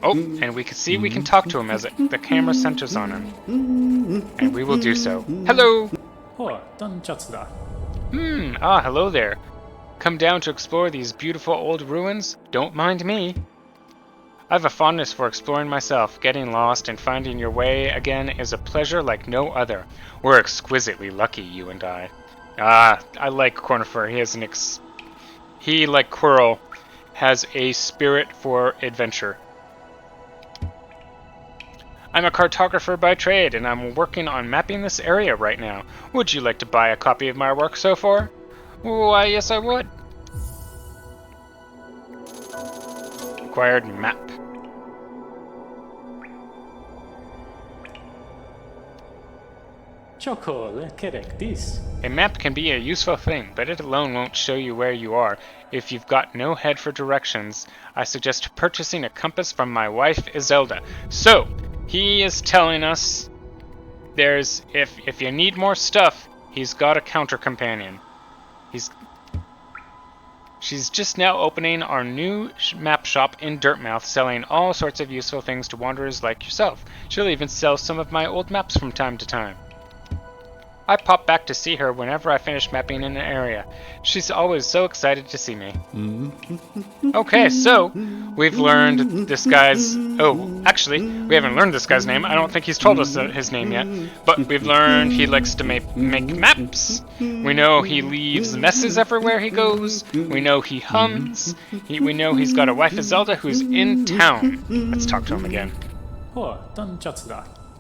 Oh, and we can see we can talk to him as the camera centers on him. And we will do so. Hello! Hello there. Come down to explore these beautiful old ruins? Don't mind me. I have a fondness for exploring myself. Getting lost and finding your way again is a pleasure like no other. We're exquisitely lucky, you and I. I like Cornifer. He, like Quirrell, has a spirit for adventure. I'm a cartographer by trade, and I'm working on mapping this area right now. Would you like to buy a copy of my work so far? Why, yes I would. Acquired map. A map can be a useful thing, but it alone won't show you where you are. If you've got no head for directions, I suggest purchasing a compass from my wife, Iselda. So, he is telling us there's, if you need more stuff, he's got a counter companion. She's just now opening our new map shop in Dirtmouth, selling all sorts of useful things to wanderers like yourself. She'll even sell some of my old maps from time to time. I pop back to see her whenever I finish mapping in an area. She's always so excited to see me. Okay, so we've learned this guy's... Oh, actually, we haven't learned this guy's name. I don't think he's told us his name yet. But we've learned he likes to make maps. We know he leaves messes everywhere he goes. We know he hums. We know he's got a wife, Iselda, who's in town. Let's talk to him again.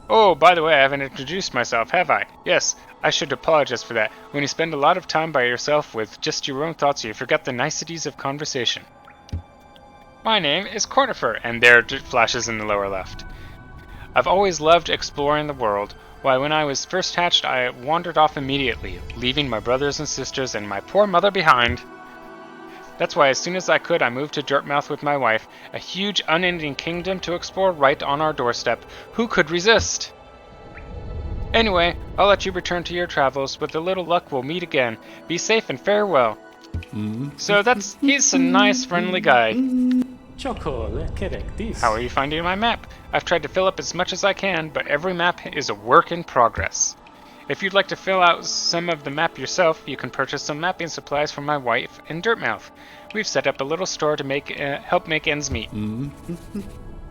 Oh, by the way, I haven't introduced myself, have I? Yes, I should apologize for that. When you spend a lot of time by yourself with just your own thoughts, you forget the niceties of conversation. My name is Cornifer, and there it flashes in the lower left. I've always loved exploring the world. Why, when I was first hatched, I wandered off immediately, leaving my brothers and sisters and my poor mother behind. That's why as soon as I could, I moved to Dirtmouth with my wife, a huge unending kingdom to explore right on our doorstep. Who could resist? Anyway, I'll let you return to your travels. With a little luck, we'll meet again. Be safe and farewell. So he's a nice, friendly guy. How are you finding my map? I've tried to fill up as much as I can, but every map is a work in progress. If you'd like to fill out some of the map yourself, you can purchase some mapping supplies from my wife in Dirtmouth. We've set up a little store to help make ends meet.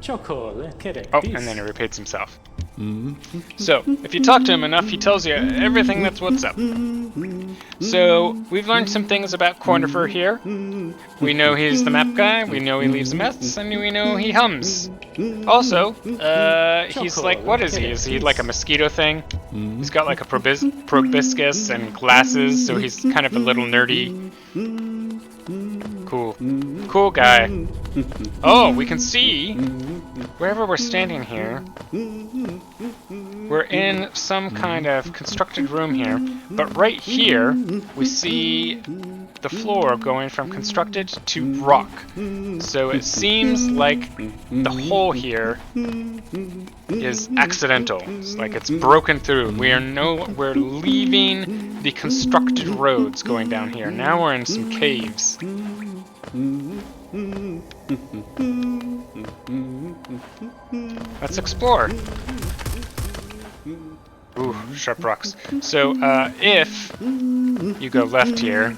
Oh, and then he repeats himself. So, if you talk to him enough, he tells you everything that's what's up. So, we've learned some things about Cornifer here. We know he's the map guy, we know he leaves a mess, and we know he hums. Also, he's like, what is he? Is he like a mosquito thing? He's got like a proboscis and glasses, so he's kind of a little nerdy. Cool guy. Oh, we can see, wherever we're standing here, we're in some kind of constructed room here. But right here, we see the floor going from constructed to rock. So it seems like the hole here is accidental. It's like it's broken through. We're leaving the constructed roads going down here. Now we're in some caves. Let's explore. Ooh, sharp rocks. So, if you go left here,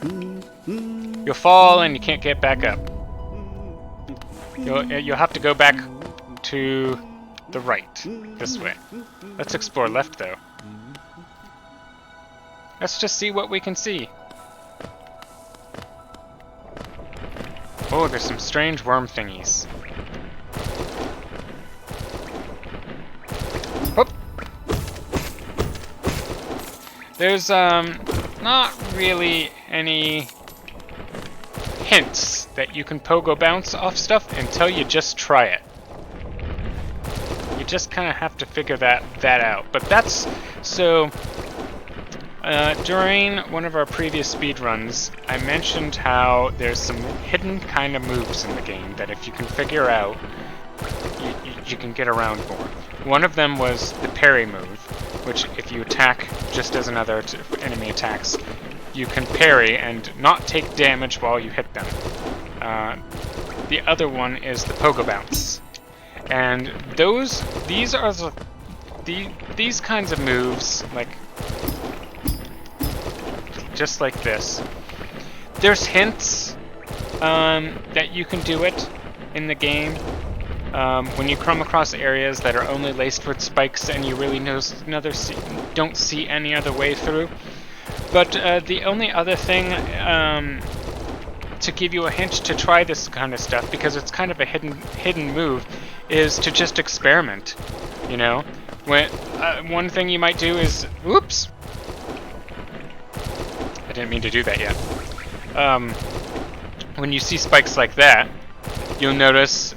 you'll fall and you can't get back up. You'll have to go back to the right, this way. Let's explore left, though. Let's just see what we can see. Oh, there's some strange worm thingies. Whoop! There's, not really any hints that you can pogo bounce off stuff until you just try it. You just kind of have to figure that out. But that's, so, during one of our previous speedruns, I mentioned how there's some hidden kind of moves in the game that if you can figure out, you can get around more. One of them was the parry move, which if you attack just as another enemy attacks, you can parry and not take damage while you hit them. The other one is the pogo bounce. And these are these kinds of moves, like just like this. There's hints that you can do it in the game when you come across areas that are only laced with spikes and you really don't see any other way through. But the only other thing to give you a hint to try this kind of stuff, because it's kind of a hidden move, is to just experiment. You know, one thing you might do is, oops. I didn't mean to do that yet. When you see spikes like that, you'll notice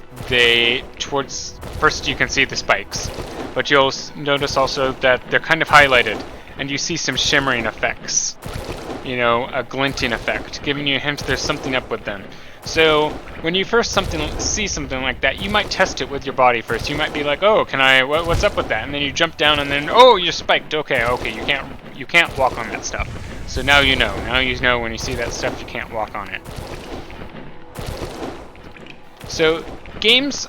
first you can see the spikes, but you'll notice also that they're kind of highlighted, and you see some shimmering effects. You know, a glinting effect, giving you a hint there's something up with them. So when you first see something like that, you might test it with your body first. You might be like, oh, what's up with that? And then you jump down, and then, oh, you're spiked. Okay, you can't walk on that stuff. So now you know. Now you know when you see that stuff, you can't walk on it. So games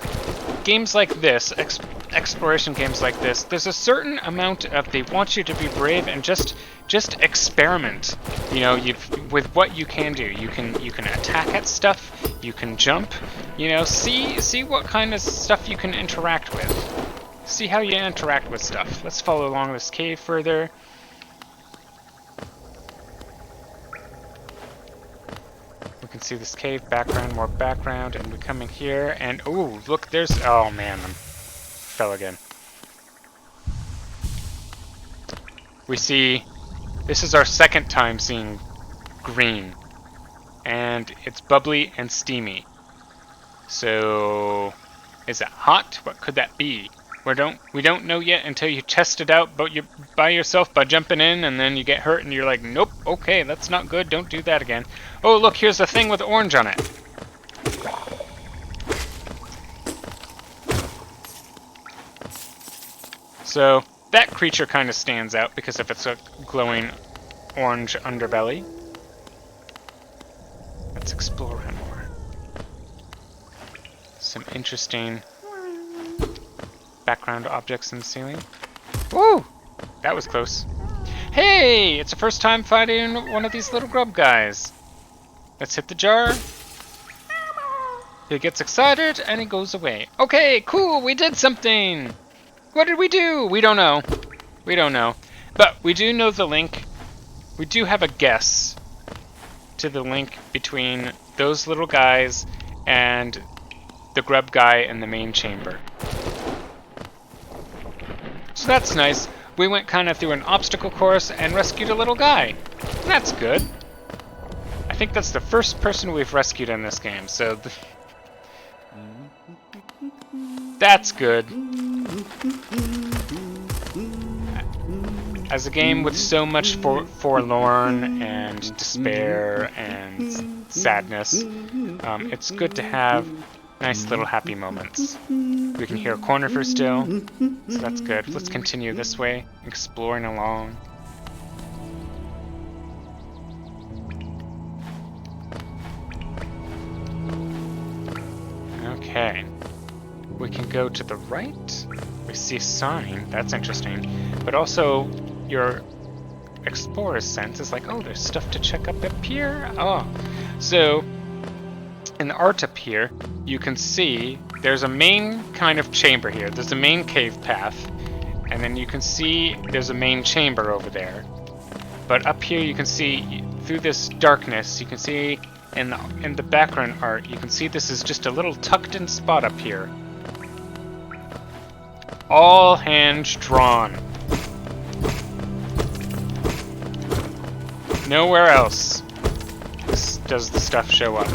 like this, exploration games like this, there's a certain amount of they want you to be brave and just experiment. You know, with what you can do. You can attack at stuff. You can jump. You know, see what kind of stuff you can interact with. See how you interact with stuff. Let's follow along this cave further. We can see this cave, background, more background, and we come in here, and ooh, look, oh man, I fell again. We see, this is our second time seeing green, and it's bubbly and steamy. So, is it hot? What could that be? We don't know yet until you test it out by yourself by jumping in, and then you get hurt and you're like, nope, okay, that's not good, don't do that again. Oh, look, here's a thing with orange on it. So that creature kind of stands out because of its glowing orange underbelly. Let's explore around more. Some interesting background objects in the ceiling. Woo! That was close. Hey! It's the first time fighting one of these little grub guys. Let's hit the jar. He gets excited and he goes away. Okay, cool, we did something! What did we do? We don't know. We don't know. But we do know the link. We do have a guess to the link between those little guys and the grub guy in the main chamber. So that's nice. We went kind of through an obstacle course and rescued a little guy. That's good. I think that's the first person we've rescued in this game, so that's good. As a game with so much forlorn and despair and sadness, it's good to have nice little happy moments. We can hear a cornifer still, so that's good. Let's continue this way, exploring along. Okay. We can go to the right. We see a sign. That's interesting. But also, your explorer's sense is like, oh, there's stuff to check up here. Oh. So, in the art up here, you can see there's a main kind of chamber here. There's a main cave path. And then you can see there's a main chamber over there. But up here you can see, through this darkness, you can see in the background art, you can see this is just a little tucked in spot up here. All hands drawn. Nowhere else does the stuff show up.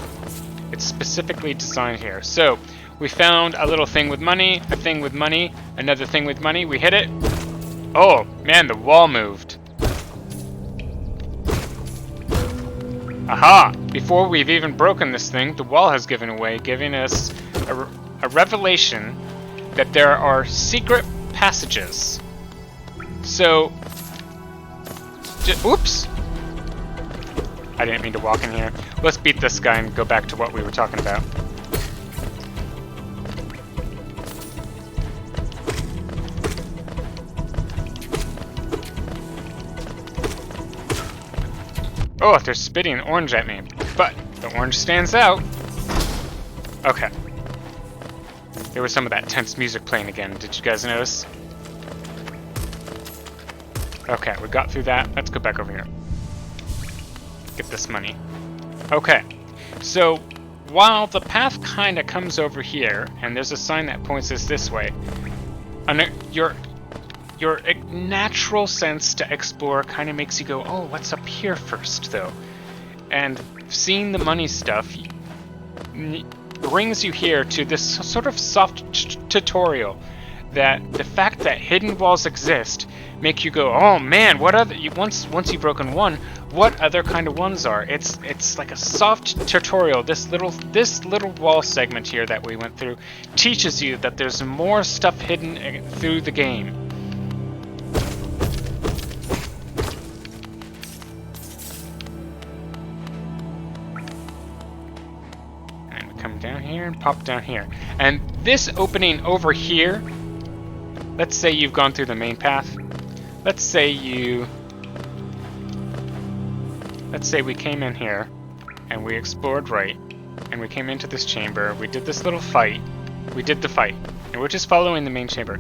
It's specifically designed here. So, we found a little thing with money, a thing with money, another thing with money. We hit it. Oh, man, the wall moved. Aha! Before we've even broken this thing, the wall has given away, giving us a revelation that there are secret passages. So, oops! I didn't mean to walk in here. Let's beat this guy and go back to what we were talking about. Oh, they're spitting orange at me, but the orange stands out. Okay. There was some of that tense music playing again. Did you guys notice? Okay, we got through that. Let's go back over here. Get this money. Okay. So, while the path kind of comes over here, and there's a sign that points us this way, your natural sense to explore kind of makes you go, oh, what's up here first, though? And seeing the money stuff brings you here to this sort of soft tutorial that the fact that hidden walls exist make you go, oh man, what other, once you've broken one, what other kind of ones are? It's like a soft tutorial. This little wall segment here that we went through teaches you that there's more stuff hidden through the game. Down here and pop down here. And this opening over here, let's say you've gone through the main path. Let's say we came in here and we explored right and we came into this chamber. We did this little fight. We did the fight and we're just following the main chamber.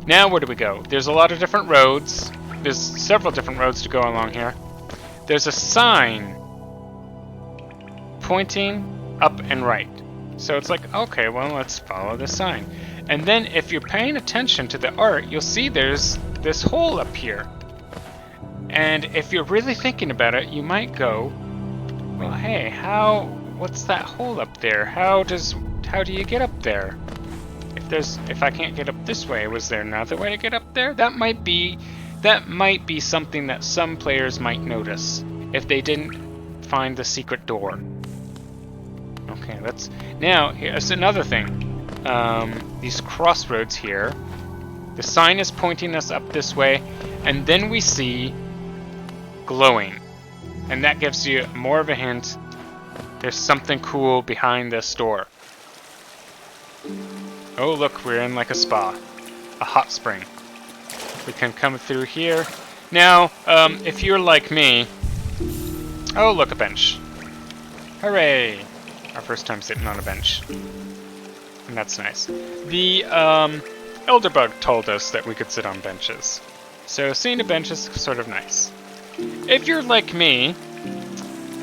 Now where do we go? There's a lot of different roads. There's several different roads to go along here. There's a sign pointing up and right. So it's like, okay, well, let's follow the sign. And then if you're paying attention to the art, you'll see there's this hole up here. And if you're really thinking about it, you might go, well, hey, what's that hole up there? How do you get up there? If I can't get up this way, was there another way to get up there? That might be something that some players might notice if they didn't find the secret door. Okay, now here's another thing. These crossroads here. The sign is pointing us up this way, and then we see glowing. And that gives you more of a hint. There's something cool behind this door. Oh, look, we're in like a spa. A hot spring. We can come through here. Now, if you're like me... Oh, look, a bench. Hooray! Our first time sitting on a bench. And that's nice. The Elderbug told us that we could sit on benches. So seeing a bench is sort of nice. If you're like me,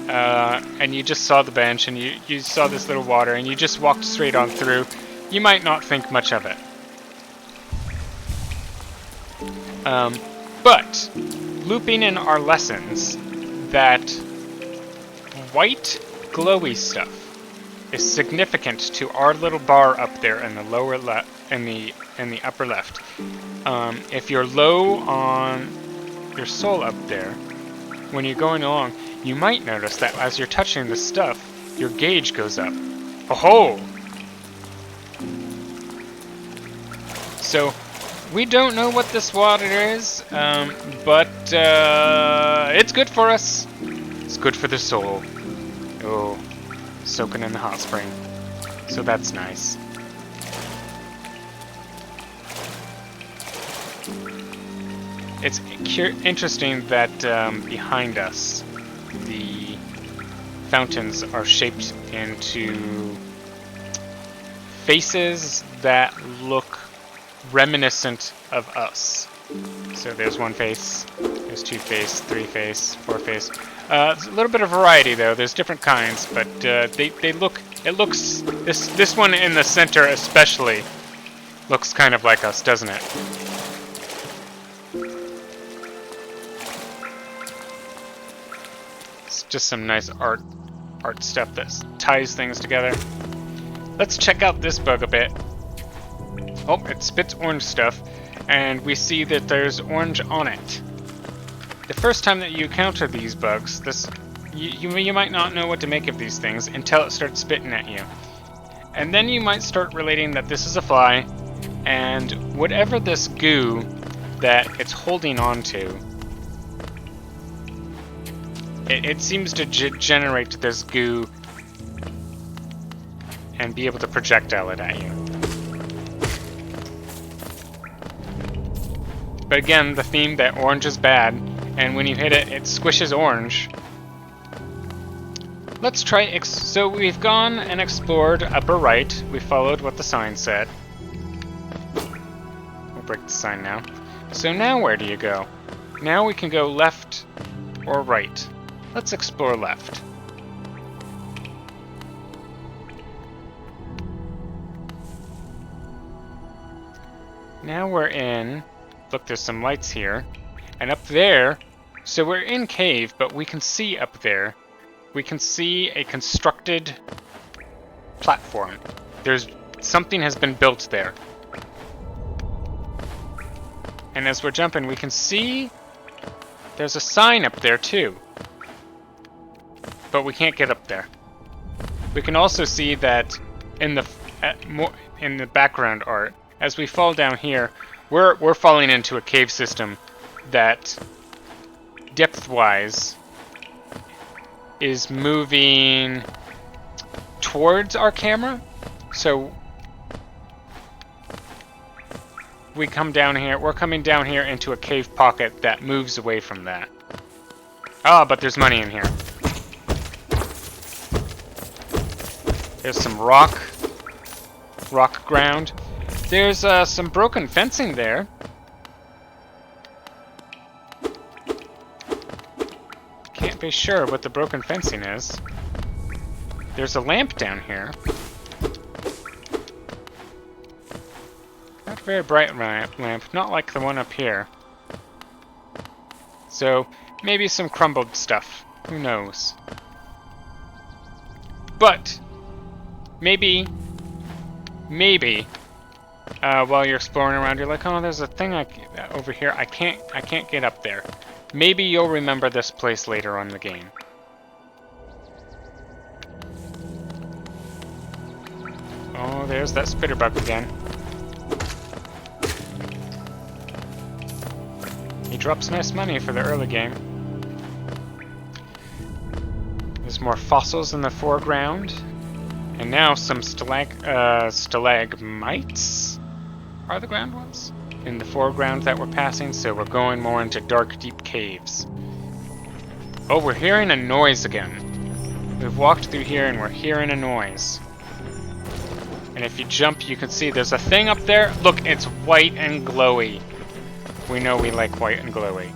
and you just saw the bench and you saw this little water and you just walked straight on through, you might not think much of it. But looping in our lessons, that white glowy stuff is significant to our little bar up there in the lower left, in the upper left. If you're low on your soul up there, when you're going along, you might notice that as you're touching the stuff, your gauge goes up. Oh-ho! So, we don't know what this water is, but it's good for us. It's good for the soul. Oh, soaking in the hot spring. So that's nice. It's interesting that behind us, the fountains are shaped into faces that look reminiscent of us. So there's one face, there's two face, three face, four face. There's a little bit of variety though. There's different kinds, but they look. It looks this one in the center especially looks kind of like us, doesn't it? It's just some nice art stuff that ties things together. Let's check out this bug a bit. Oh, it spits orange stuff, and we see that there's orange on it. The first time that you encounter these bugs, you might not know what to make of these things until it starts spitting at you. And then you might start relating that this is a fly, and whatever this goo that it's holding onto, it seems to generate this goo and be able to projectile it at you. But again, the theme that orange is bad, and when you hit it, it squishes orange. Let's try, so we've gone and explored upper right. We followed what the sign said. We'll break the sign now. So now where do you go? Now we can go left or right. Let's explore left. Now we're in, look, there's some lights here, and up there, so we're in cave, but we can see up there, we can see a constructed platform. Something has been built there. And as we're jumping, we can see there's a sign up there too. But we can't get up there. We can also see that in the background art, as we fall down here, we're falling into a cave system that, depth-wise, is moving towards our camera. So we come down here. We're coming down here into a cave pocket that moves away from that. Ah, but there's money in here. There's some rock ground. There's some broken fencing there. Can't be sure what the broken fencing is. There's a lamp down here. Not a very bright lamp, not like the one up here. So, maybe some crumbled stuff. Who knows? But, maybe, while you're exploring around, you're like, oh, there's a thing over here. I can't get up there. Maybe you'll remember this place later on in the game. Oh, there's that spitter bug again. He drops nice money for the early game. There's more fossils in the foreground. And now some stalagmites are the ground ones in the foreground that we're passing, so we're going more into dark, deep caves. Oh, we're hearing a noise again. We've walked through here and we're hearing a noise. And if you jump, you can see there's a thing up there. Look, it's white and glowy. We know we like white and glowy.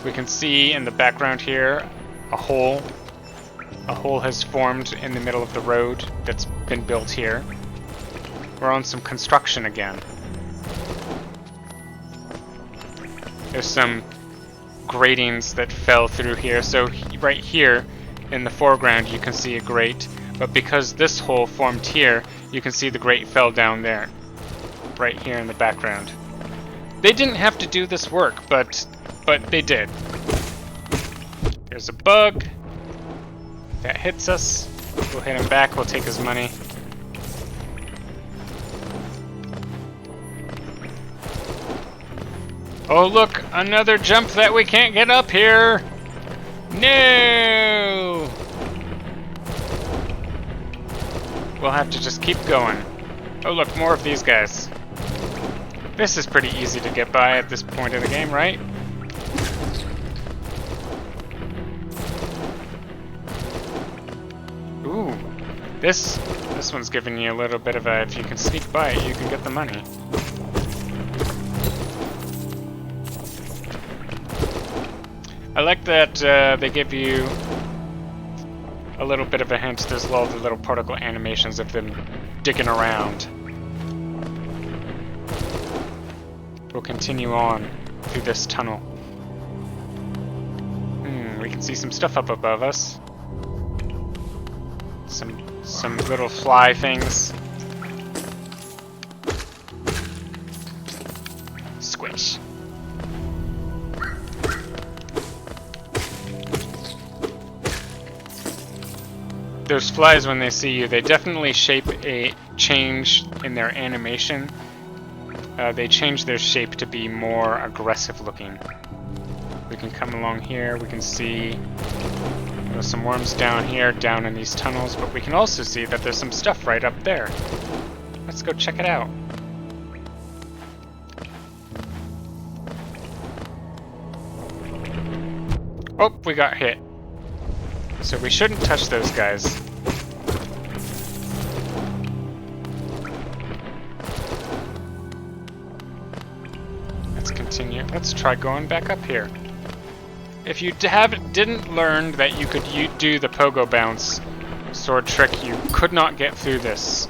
We can see in the background here a hole. A hole has formed in the middle of the road that's been built here. We're on some construction again. There's some gratings that fell through here. So right here in the foreground you can see a grate, but because this hole formed here, you can see the grate fell down there. Right here in the background. They didn't have to do this work, but but they did. There's a bug. That hits us. We'll hit him back, we'll take his money. Oh look, another jump that we can't get up here! No! We'll have to just keep going. Oh look, more of these guys. This is pretty easy to get by at this point in the game, right? Ooh, this one's giving you a little bit of a, if you can sneak by it, you can get the money. I like that they give you a little bit of a hint. There's all the little particle animations of them digging around. We'll continue on through this tunnel. We can see some stuff up above us. Some little fly things. Squish. Those flies, when they see you, they definitely shape a change in their animation. They change their shape to be more aggressive looking. We can come along here, we can see there's some worms down here, down in these tunnels, but we can also see that there's some stuff right up there. Let's go check it out. Oh, we got hit. So we shouldn't touch those guys. Let's continue. Let's try going back up here. If you didn't learn that you could do the pogo bounce sword trick, you could not get through this.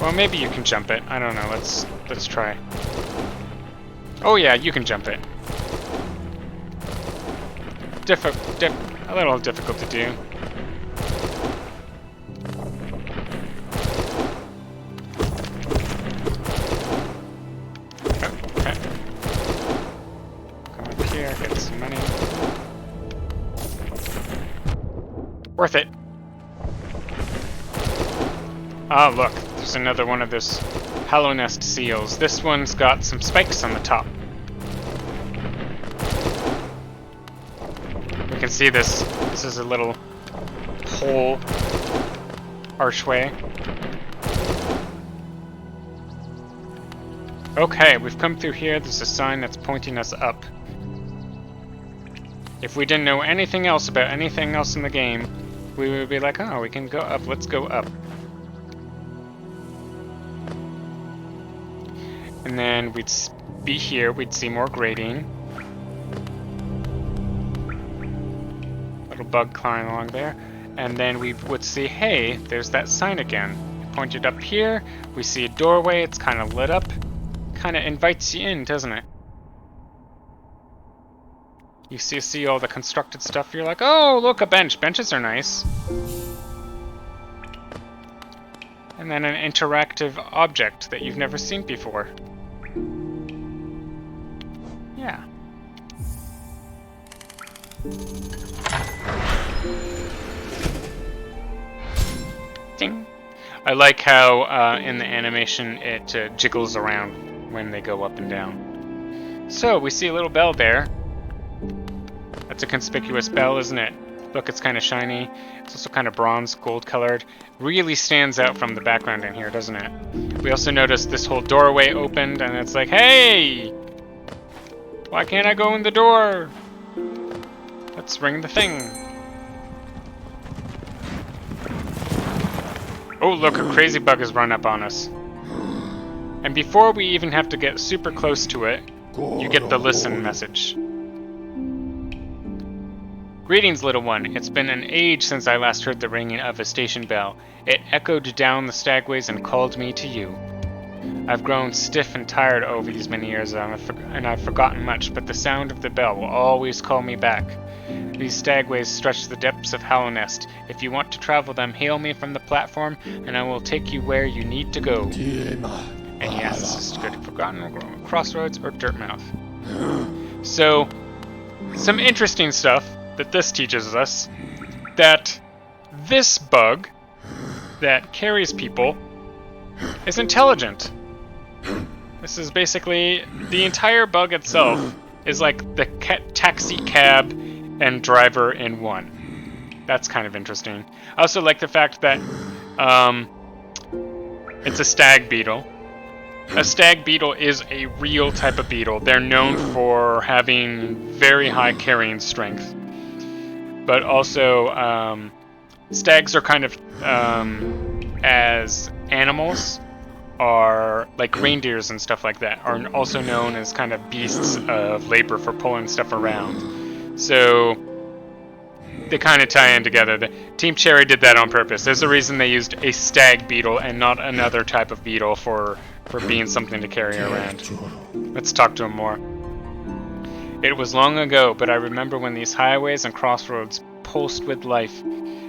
Well, maybe you can jump it. I don't know. Let's try. Oh yeah, you can jump it. A little difficult to do. Okay. Come up here, get some money. Worth it. Ah, look, there's another one of those hollow nest seals. This one's got some spikes on the top. You can see this. This is a little hole archway. Okay, we've come through here. There's a sign that's pointing us up. If we didn't know anything else about anything else in the game, we would be like, oh, we can go up. Let's go up. And then we'd be here. We'd see more grating. Bug climbing along there, and then we would see, hey, there's that sign again. Pointed up here, we see a doorway, it's kind of lit up, kind of invites you in, doesn't it? You see all the constructed stuff, you're like, oh, look, a bench. Benches are nice. And then an interactive object that you've never seen before. Yeah. Ding. I like how in the animation it jiggles around when they go up and down. So we see a little bell there. That's a conspicuous bell, isn't it? Look, it's kind of shiny. It's also kind of bronze, gold colored. Really stands out from the background in here, doesn't it? We also noticed this whole doorway opened, and it's like, hey! Why can't I go in the door? Let's ring the thing. Oh, look, a crazy bug has run up on us. And before we even have to get super close to it, you get the listen message. Greetings, little one. It's been an age since I last heard the ringing of a station bell. It echoed down the stagways and called me to you. I've grown stiff and tired over these many years, and I've forgotten much, but the sound of the bell will always call me back. These stagways stretch the depths of Hallownest. If you want to travel them, hail me from the platform, and I will take you where you need to go. And yes, this is to go to Forgotten Crossroads or Dirtmouth. So, some interesting stuff that this teaches us, that this bug that carries people is intelligent. This is basically, the entire bug itself is like the taxi cab and driver in one. That's kind of interesting. I also like the fact that it's a stag beetle. A stag beetle is a real type of beetle. They're known for having very high carrying strength. But also, stags are kind of, as animals, are like reindeers and stuff like that, are also known as kind of beasts of labor for pulling stuff around. So they kind of tie in together. Team Cherry did that on purpose. There's a reason they used a stag beetle and not another type of beetle for being something to carry around. Let's talk to him more. It was long ago, but I remember when these highways and crossroads pulsed with life.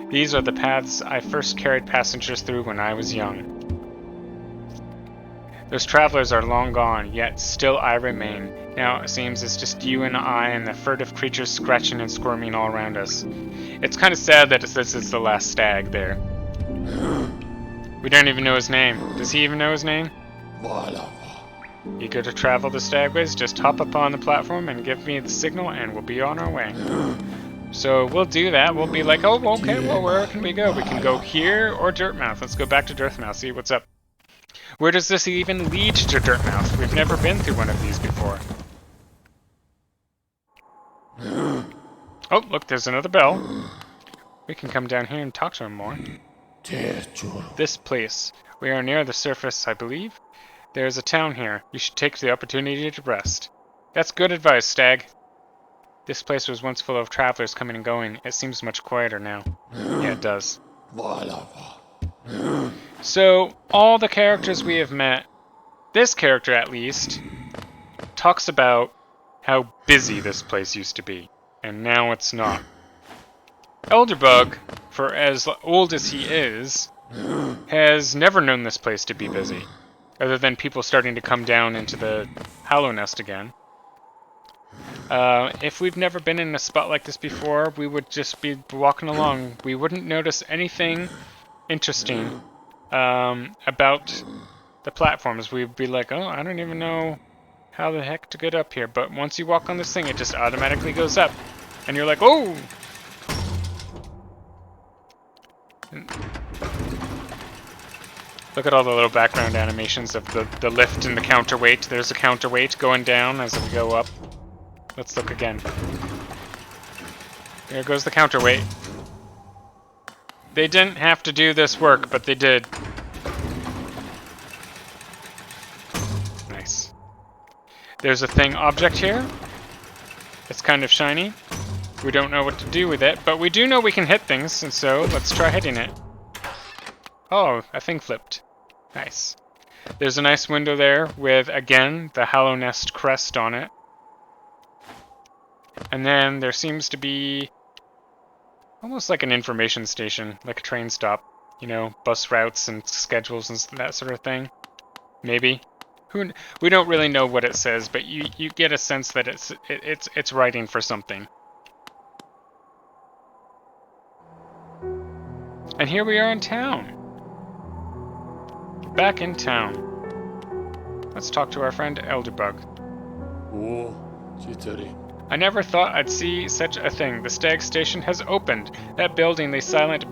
These are the paths I first carried passengers through when I was young. Those travelers are long gone, yet still I remain. Now it seems it's just you and I and the furtive creatures scratching and squirming all around us. It's kind of sad that this is the last stag there. We don't even know his name. Does he even know his name? Eager to travel the stagways? Just hop up on the platform and give me the signal and we'll be on our way. So we'll do that. We'll be like, oh, okay, well, where can we go? We can go here or Dirtmouth. Let's go back to Dirtmouth, see what's up. Where does this even lead to Dirtmouth? We've never been through one of these before. Oh, look, there's another bell. We can come down here and talk to him more. This place. We are near the surface, I believe. There is a town here. You should take the opportunity to rest. That's good advice, Stag. This place was once full of travelers coming and going. It seems much quieter now. Yeah, it does. So, all the characters we have met, this character at least, talks about how busy this place used to be, and now it's not. Elderbug, for as old as he is, has never known this place to be busy, other than people starting to come down into the Hollow Nest again. If we've never been in a spot like this before, we would just be walking along. We wouldn't notice anything interesting about the platforms. We'd be like, oh, I don't even know how the heck to get up here. But once you walk on this thing, it just automatically goes up. And you're like, oh! Look at all the little background animations of the lift and the counterweight. There's a counterweight going down as we go up. Let's look again. There goes the counterweight. They didn't have to do this work, but they did. Nice. There's a thing object here. It's kind of shiny. We don't know what to do with it, but we do know we can hit things, and so let's try hitting it. Oh, a thing flipped. Nice. There's a nice window there with, again, the Hollow Nest crest on it. And then there seems to be almost like an information station, like a train stop. You know, bus routes and schedules and that sort of thing. Maybe. We don't really know what it says, but you get a sense that it's writing for something. And here we are in town. Back in town. Let's talk to our friend Elderbug. I never thought I'd see such a thing. The Stag Station has opened. That building lay silent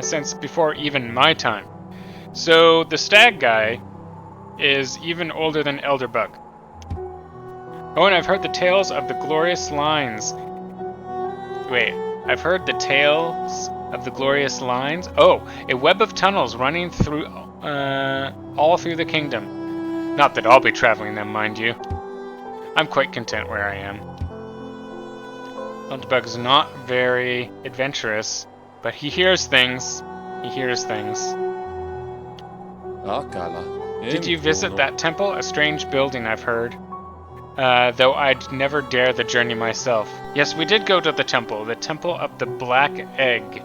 since before even my time. So the Stag guy is even older than Elderbug. Oh, and I've heard the tales of the glorious lines. Wait, I've heard the tales of the glorious lines? Oh, a web of tunnels running through, all through the kingdom. Not that I'll be traveling them, mind you. I'm quite content where I am. Elderbug's not very adventurous, but he hears things. He hears things. Did you visit that temple? A strange building, I've heard. Though I'd never dare the journey myself. Yes, we did go to the temple of the Black Egg.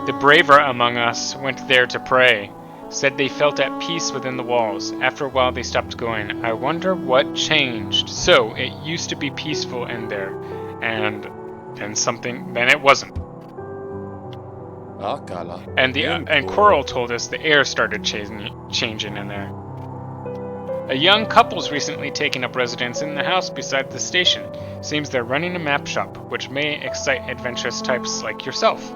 The braver among us went there to pray. Said they felt at peace within the walls. After a while they stopped going. I wonder what changed. So, it used to be peaceful in there, and then it wasn't. And Coral told us the air started changing in there. A young couple's recently taken up residence in the house beside the station. Seems they're running a map shop, which may excite adventurous types like yourself.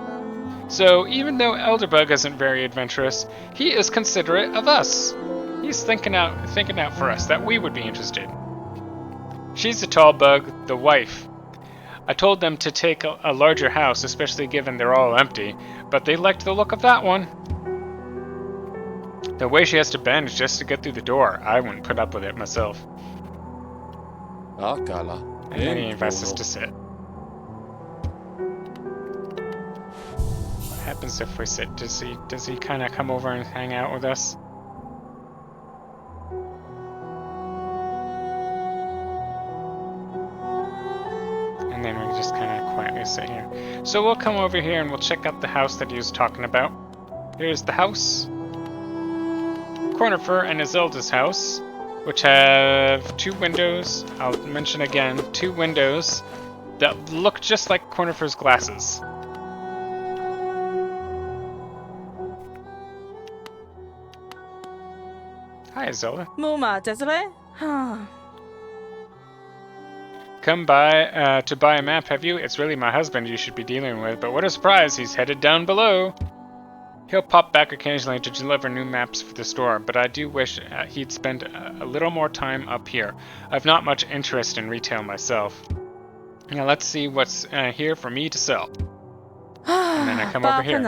So, even though Elderbug isn't very adventurous, he is considerate of us. He's thinking out for us that we would be interested. She's a tall bug, the wife. I told them to take a larger house, especially given they're all empty, but they liked the look of that one. The way she has to bend just to get through the door, I wouldn't put up with it myself. And then he invites us to sit. What happens if we sit? Does he kind of come over and hang out with us? And then we just kind of quietly sit here. So we'll come over here and we'll check out the house that he was talking about. Here's the house. Cornifer and Iselda's house, which have 2 windows. I'll mention again, 2 windows that look just like Cornifer's glasses. Hi, Iselda. Come by to buy a map, have you? It's really my husband you should be dealing with, but what a surprise, he's headed down below. He'll pop back occasionally to deliver new maps for the store, but I do wish he'd spend a little more time up here. I've not much interest in retail myself. Now let's see what's here for me to sell. And then I come over here.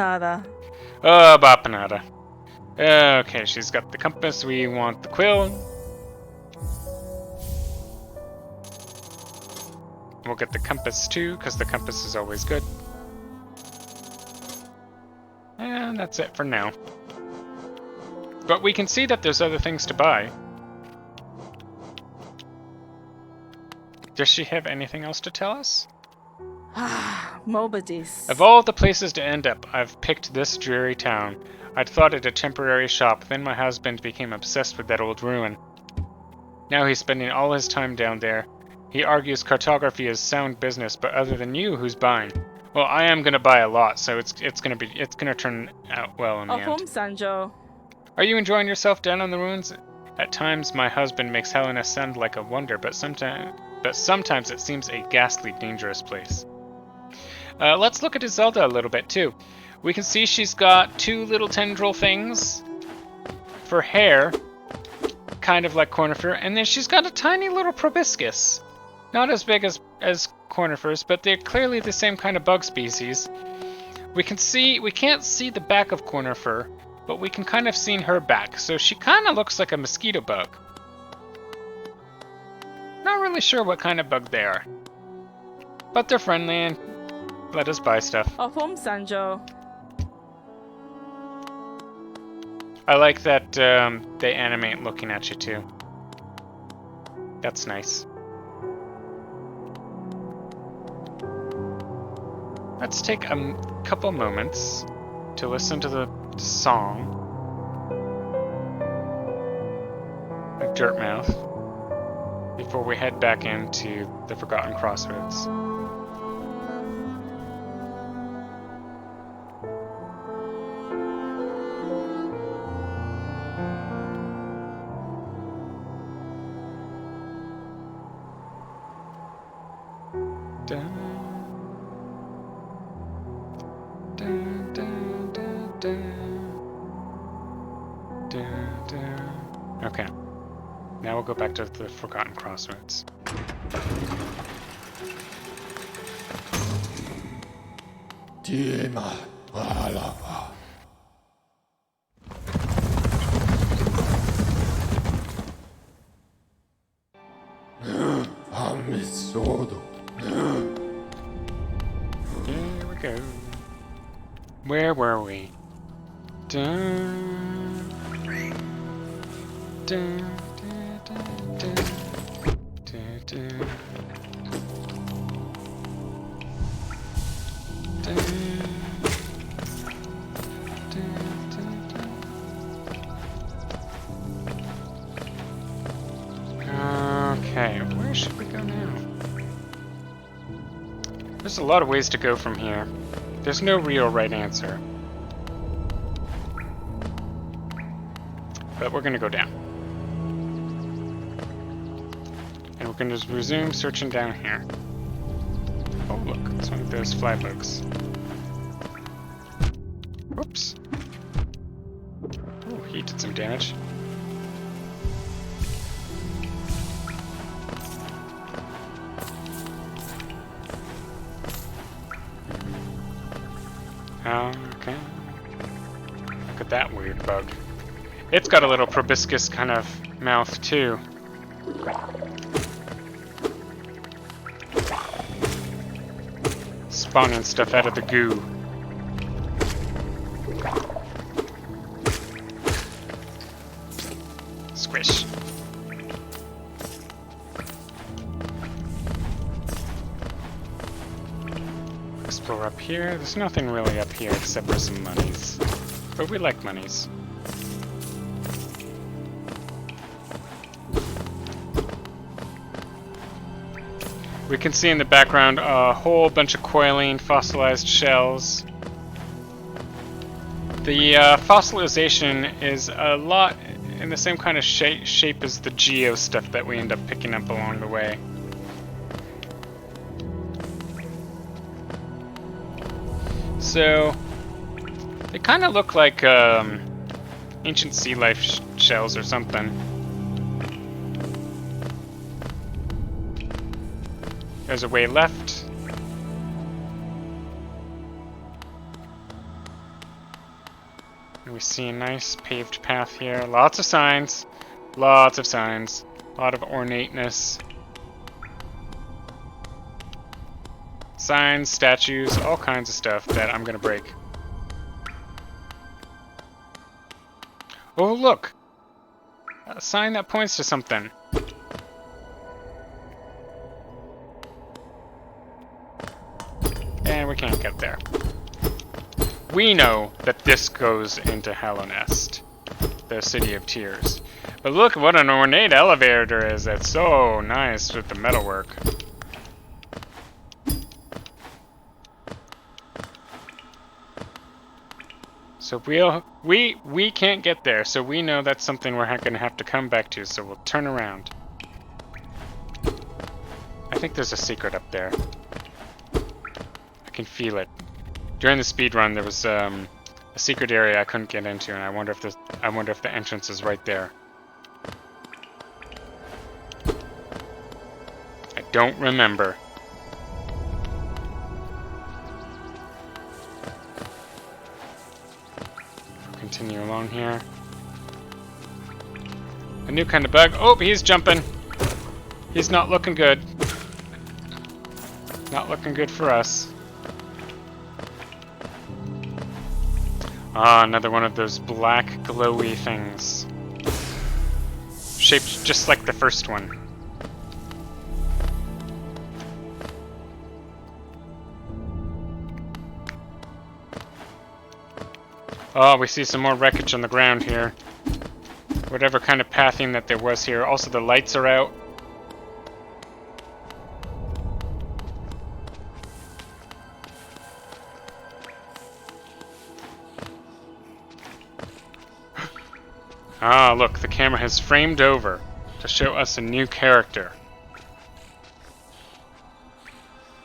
Oh, Bapanada. Okay, she's got the compass. We want the quill. We'll get the compass too, because the compass is always good. And that's it for now. But we can see that there's other things to buy. Does she have anything else to tell us? Of all the places to end up, I've picked this dreary town. I'd thought it a temporary shop, then my husband became obsessed with that old ruin. Now he's spending all his time down there. He argues cartography is sound business, but other than you, who's buying? Well, I am gonna buy a lot, so it's gonna turn out well in the end. Are you enjoying yourself down on the ruins? At times, my husband makes Helena sound like a wonder, but sometimes it seems a ghastly, dangerous place. Let's look at Iselda a little bit too. We can see she's got 2 little tendril things for hair, kind of like Cornifer, and then she's got a tiny little proboscis. Not as big as Cornifers, but they're clearly the same kind of bug species. We can't see the back of Cornifer, but we can kind of see her back, so she kind of looks like a mosquito bug. Not really sure what kind of bug they are, but they're friendly and let us buy stuff. I like that they animate looking at you too. That's nice. Let's take a couple moments to listen to the song of Dirtmouth before we head back into the Forgotten Crossroads. Okay, now we'll go back to the Forgotten Crossroads. Here we go. Where were we? Dun, dun, dun, dun, dun, dun, dun. Dun, dun, dun, dun. There's a lot of ways to go from here. There's no real right answer. But we're gonna go down. And we're gonna just resume searching down here. Oh look, it's one of those flybugs. Whoops. Oh, he did some damage. Okay. Look at that weird bug. It's got a little proboscis kind of mouth too. Spawning stuff out of the goo. Squish. Explore up here. There's nothing really up here except for some monies. But we like monies. We can see in the background a whole bunch of coiling fossilized shells. The fossilization is a lot in the same kind of shape as the geo stuff that we end up picking up along the way. So they kind of look like ancient sea life shells or something. There's a way left. And we see a nice paved path here. Lots of signs. Lots of signs. A lot of ornateness. Signs, statues, all kinds of stuff that I'm gonna break. Oh, look! A sign that points to something. And we can't get there. We know that this goes into Hallownest, the City of Tears. But look what an ornate elevator there is. That's so nice with the metalwork. So we can't get there, so we know that's something we're gonna have to come back to, so we'll turn around. I think there's a secret up there. I can feel it. During the speed run, there was a secret area I couldn't get into, and I wonder if the entrance is right there. I don't remember. Continue along here. A new kind of bug. Oh, he's jumping. He's not looking good. Not looking good for us. Ah, another one of those black glowy things. Shaped just like the first one. Oh, we see some more wreckage on the ground here. Whatever kind of pathing that there was here. Also, the lights are out. Ah, look, the camera has framed over to show us a new character.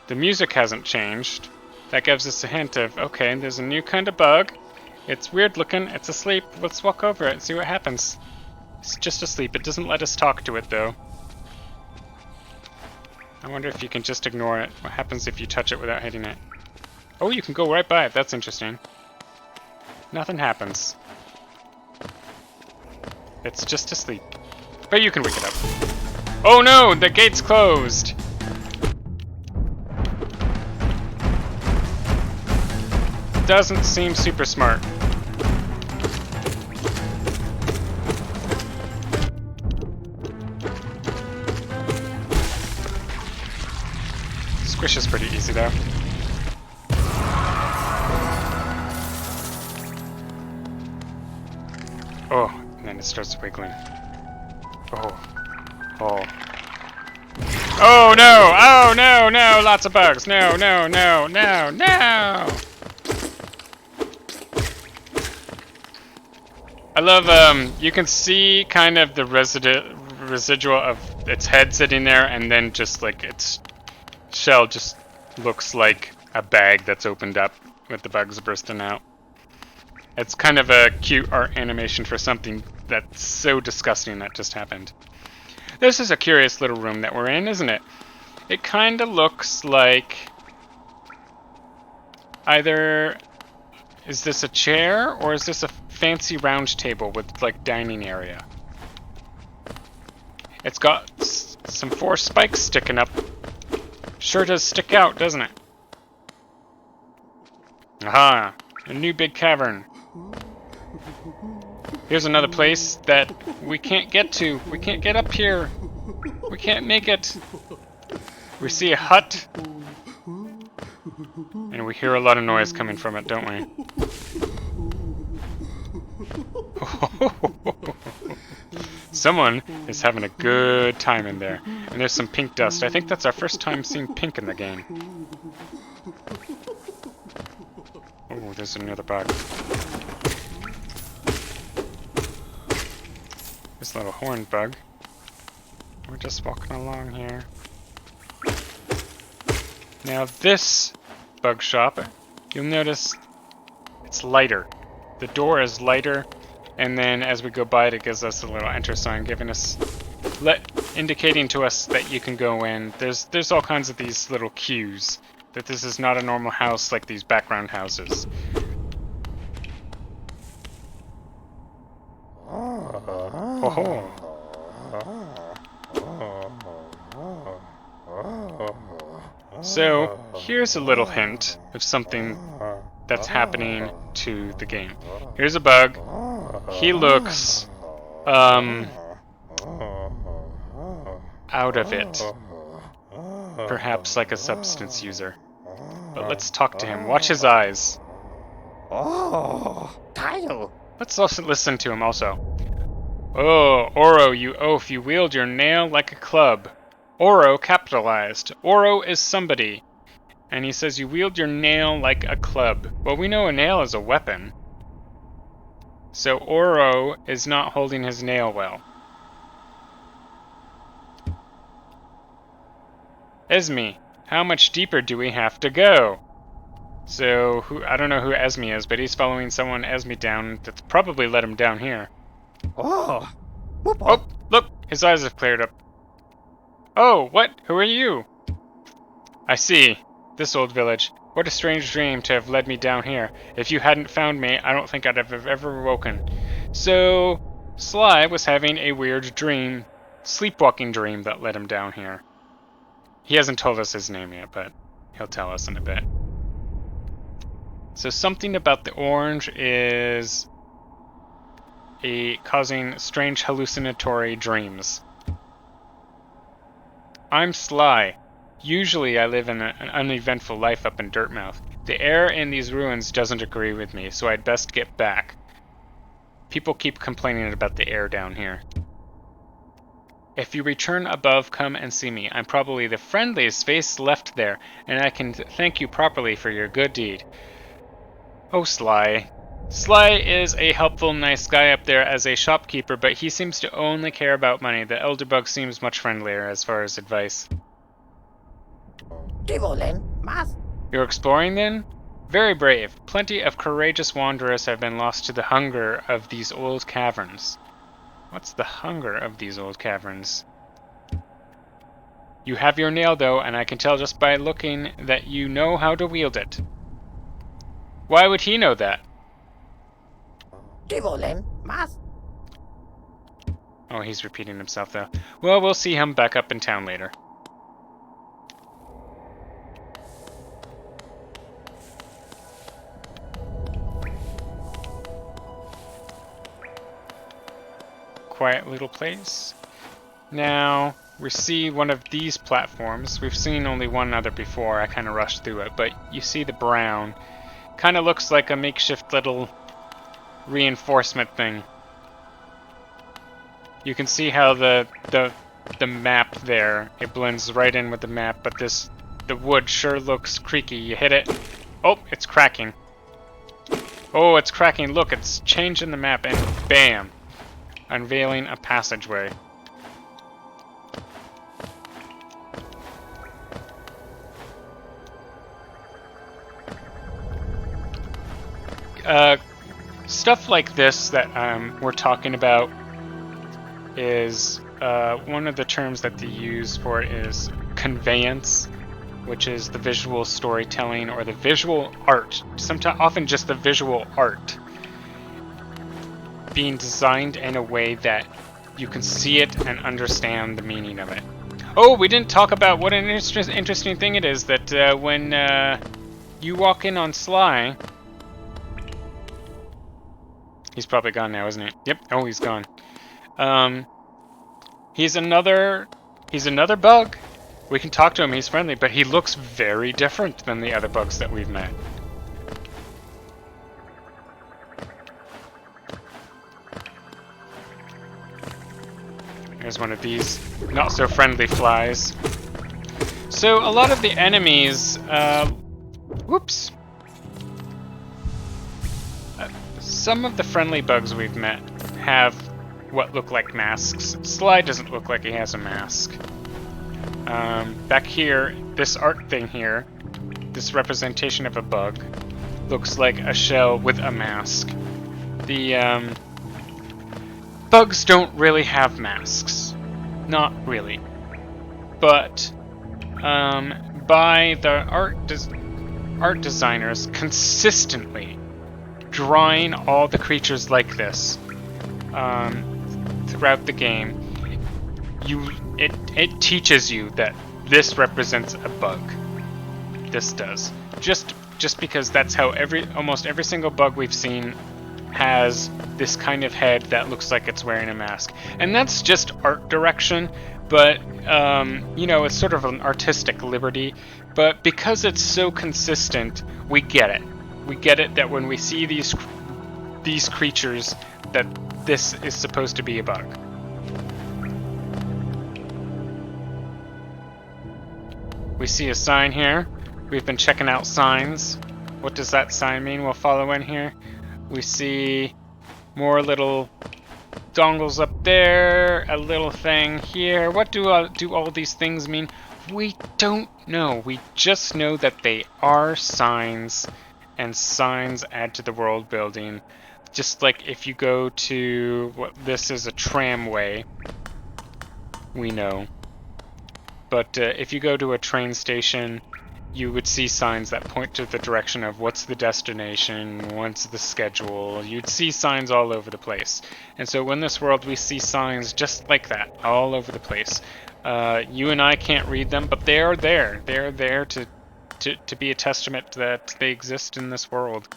The music hasn't changed. That gives us a hint of, okay, there's a new kind of bug. It's weird looking, it's asleep. Let's walk over it and see what happens. It's just asleep. It doesn't let us talk to it, though. I wonder if you can just ignore it. What happens if you touch it without hitting it? Oh, you can go right by it. That's interesting. Nothing happens. It's just asleep. But you can wake it up. Oh no! The gate's closed! Doesn't seem super smart. Squish is pretty easy though. Oh, and then it starts wiggling. Oh. Oh. Oh no! Oh no! No! Lots of bugs! No! No! No! No! No! I love, you can see kind of the residual of its head sitting there, and then just like its shell just looks like a bag that's opened up with the bugs bursting out. It's kind of a cute art animation for something that's so disgusting that just happened. This is a curious little room that we're in, isn't it? It kind of looks like either... Is this a chair, or is this a fancy round table with, like, dining area? It's got some 4 spikes sticking up. Sure does stick out, doesn't it? Aha! A new big cavern. Here's another place that we can't get to. We can't get up here. We can't make it. We see a hut. And we hear a lot of noise coming from it, don't we? Someone is having a good time in there. And there's some pink dust. I think that's our first time seeing pink in the game. Oh, there's another bug. This little horned bug. We're just walking along here. Now this bug shop, you'll notice it's lighter. The door is lighter, and then as we go by it gives us a little enter sign giving us, indicating to us that you can go in. There's all kinds of these little cues, that this is not a normal house like these background houses. Oh. So, here's a little hint of something that's happening to the game. Here's a bug. He looks, out of it. Perhaps like a substance user. But let's talk to him. Watch his eyes. Oh, Kyle. Let's also listen to him also. Oh, Oro, you oaf, you wield your nail like a club. Oro capitalized. Oro is somebody. And he says you wield your nail like a club. Well, we know a nail is a weapon. So Oro is not holding his nail well. Esme, how much deeper do we have to go? So, I don't know who Esme is, but he's following someone Esme down that's probably let him down here. Oh. Oh, look! His eyes have cleared up. Oh, what? Who are you? I see. This old village. What a strange dream to have led me down here. If you hadn't found me, I don't think I'd have ever woken. So, Sly was having a weird dream. Sleepwalking dream that led him down here. He hasn't told us his name yet, but he'll tell us in a bit. So something about the orange is causing strange hallucinatory dreams. I'm Sly. Usually I live in an uneventful life up in Dirtmouth. The air in these ruins doesn't agree with me, so I'd best get back. People keep complaining about the air down here. If you return above, come and see me. I'm probably the friendliest face left there, and I can thank you properly for your good deed. Oh, Sly. Sly is a helpful, nice guy up there as a shopkeeper, but he seems to only care about money. The Elderbug seems much friendlier as far as advice. You're exploring then? Very brave. Plenty of courageous wanderers have been lost to the hunger of these old caverns. What's the hunger of these old caverns? You have your nail though, and I can tell just by looking that you know how to wield it. Why would he know that? Oh, he's repeating himself though. Well, we'll see him back up in town later. Quiet little place. Now, we see one of these platforms. We've seen only one other before. I kind of rushed through it, but you see the brown. Kind of looks like a makeshift little reinforcement thing. You can see how the the map there. It blends right in with the map, but the wood sure looks creaky. You hit it. Oh, it's cracking. Oh, it's cracking. Look, it's changing the map, and bam! Unveiling a passageway. Stuff like this that we're talking about is one of the terms that they use for it is conveyance, which is the visual storytelling or the visual art. Sometimes, often just the visual art being designed in a way that you can see it and understand the meaning of it. Oh, we didn't talk about what an interesting thing it is that when you walk in on Sly. He's probably gone now, isn't he? Yep. Oh, he's gone. He's another bug. We can talk to him. He's friendly, but he looks very different than the other bugs that we've met. Here's one of these not so friendly flies. So a lot of the enemies, whoops. Some of the friendly bugs we've met have what look like masks. Sly doesn't look like he has a mask. Back here, this art thing here, this representation of a bug, looks like a shell with a mask. The bugs don't really have masks. Not really. But by the art designers consistently drawing all the creatures like this throughout the game, it teaches you that this represents a bug. This does. Just because that's how almost every single bug we've seen has this kind of head that looks like it's wearing a mask. And that's just art direction, but you know, it's sort of an artistic liberty. But because it's so consistent, we get it. We get it that when we see these creatures, that this is supposed to be a bug. We see a sign here. We've been checking out signs. What does that sign mean? We'll follow in here. We see more little dongles up there, a little thing here. What do all these things mean? We don't know. We just know that they are signs, and signs add to the world building. Just like if you go to what this is a tramway, we know. But if you go to a train station, you would see signs that point to the direction of what's the destination, what's the schedule. You'd see signs all over the place. And so in this world, we see signs just like that, all over the place. You and I can't read them, but they are there. They're there to be a testament that they exist in this world.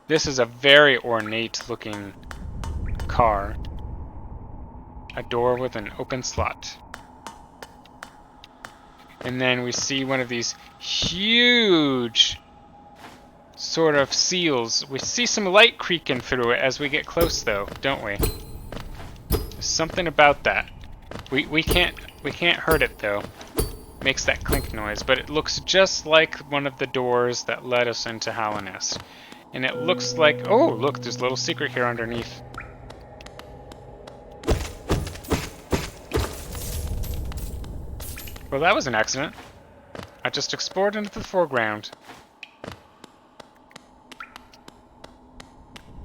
This is a very ornate looking car. A door with an open slot. And then we see one of these huge sort of seals. We see some light creaking through it as we get close though, don't we? There's something about that. We can't hurt it though. Makes that clink noise, but it looks just like one of the doors that led us into Hallownest. And it looks like, oh look, there's a little secret here underneath. Well, that was an accident. I just explored into the foreground.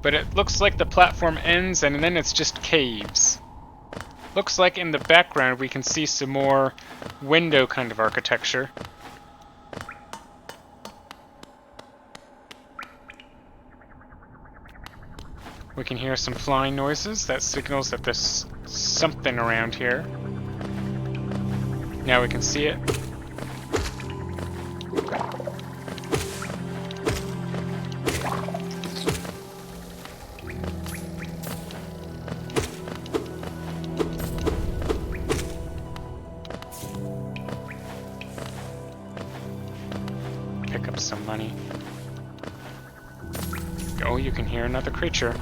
But it looks like the platform ends and then it's just caves. Looks like in the background we can see some more window kind of architecture. We can hear some flying noises. That signals that there's something around here. Now we can see it. Pick up some money. Oh, you can hear another creature.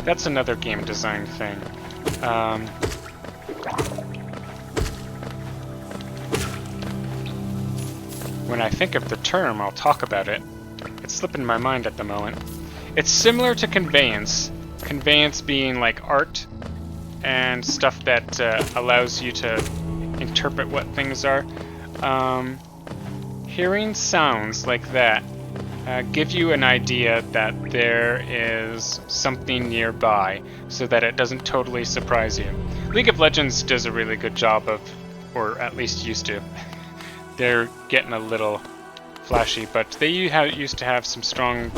That's another game design thing. when I think of the term, I'll talk about it. It's slipping my mind at the moment. It's similar to conveyance. Conveyance being like art and stuff that allows you to interpret what things are. Hearing sounds like that give you an idea that there is something nearby, so that it doesn't totally surprise you. League of Legends does a really good job of, or at least used to. They're getting a little flashy, but they used to have some strong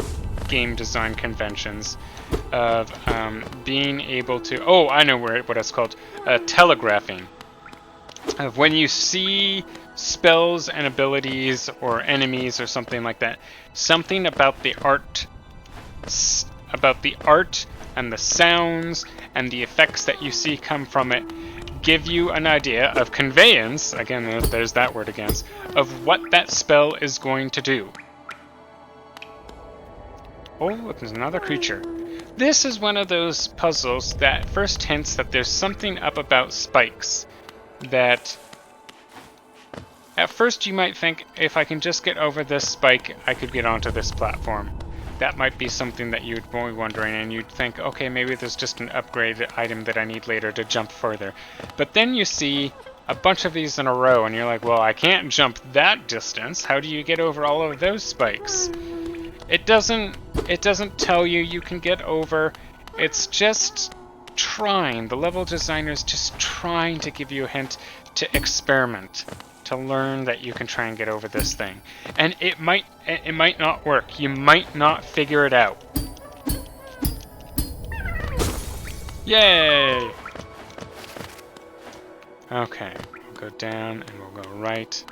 game design conventions of being able to... Oh, I know what it's called. Telegraphing. Of when you see spells and abilities or enemies or something like that, something about the art and the sounds and the effects that you see come from it give you an idea of conveyance, again there's that word again, of what that spell is going to do. Oh, look, there's another creature. This is one of those puzzles that first hints that there's something up about spikes that at first you might think, if I can just get over this spike, I could get onto this platform. That might be something that you'd be wondering, and you'd think, okay, maybe there's just an upgrade item that I need later to jump further. But then you see a bunch of these in a row, and you're like, well, I can't jump that distance. How do you get over all of those spikes? It doesn't tell you you can get over. It's just trying. The level designer's just trying to give you a hint to experiment, to learn that you can try and get over this thing. And it might not work. You might not figure it out. Yay! Okay, we'll go down and we'll go right.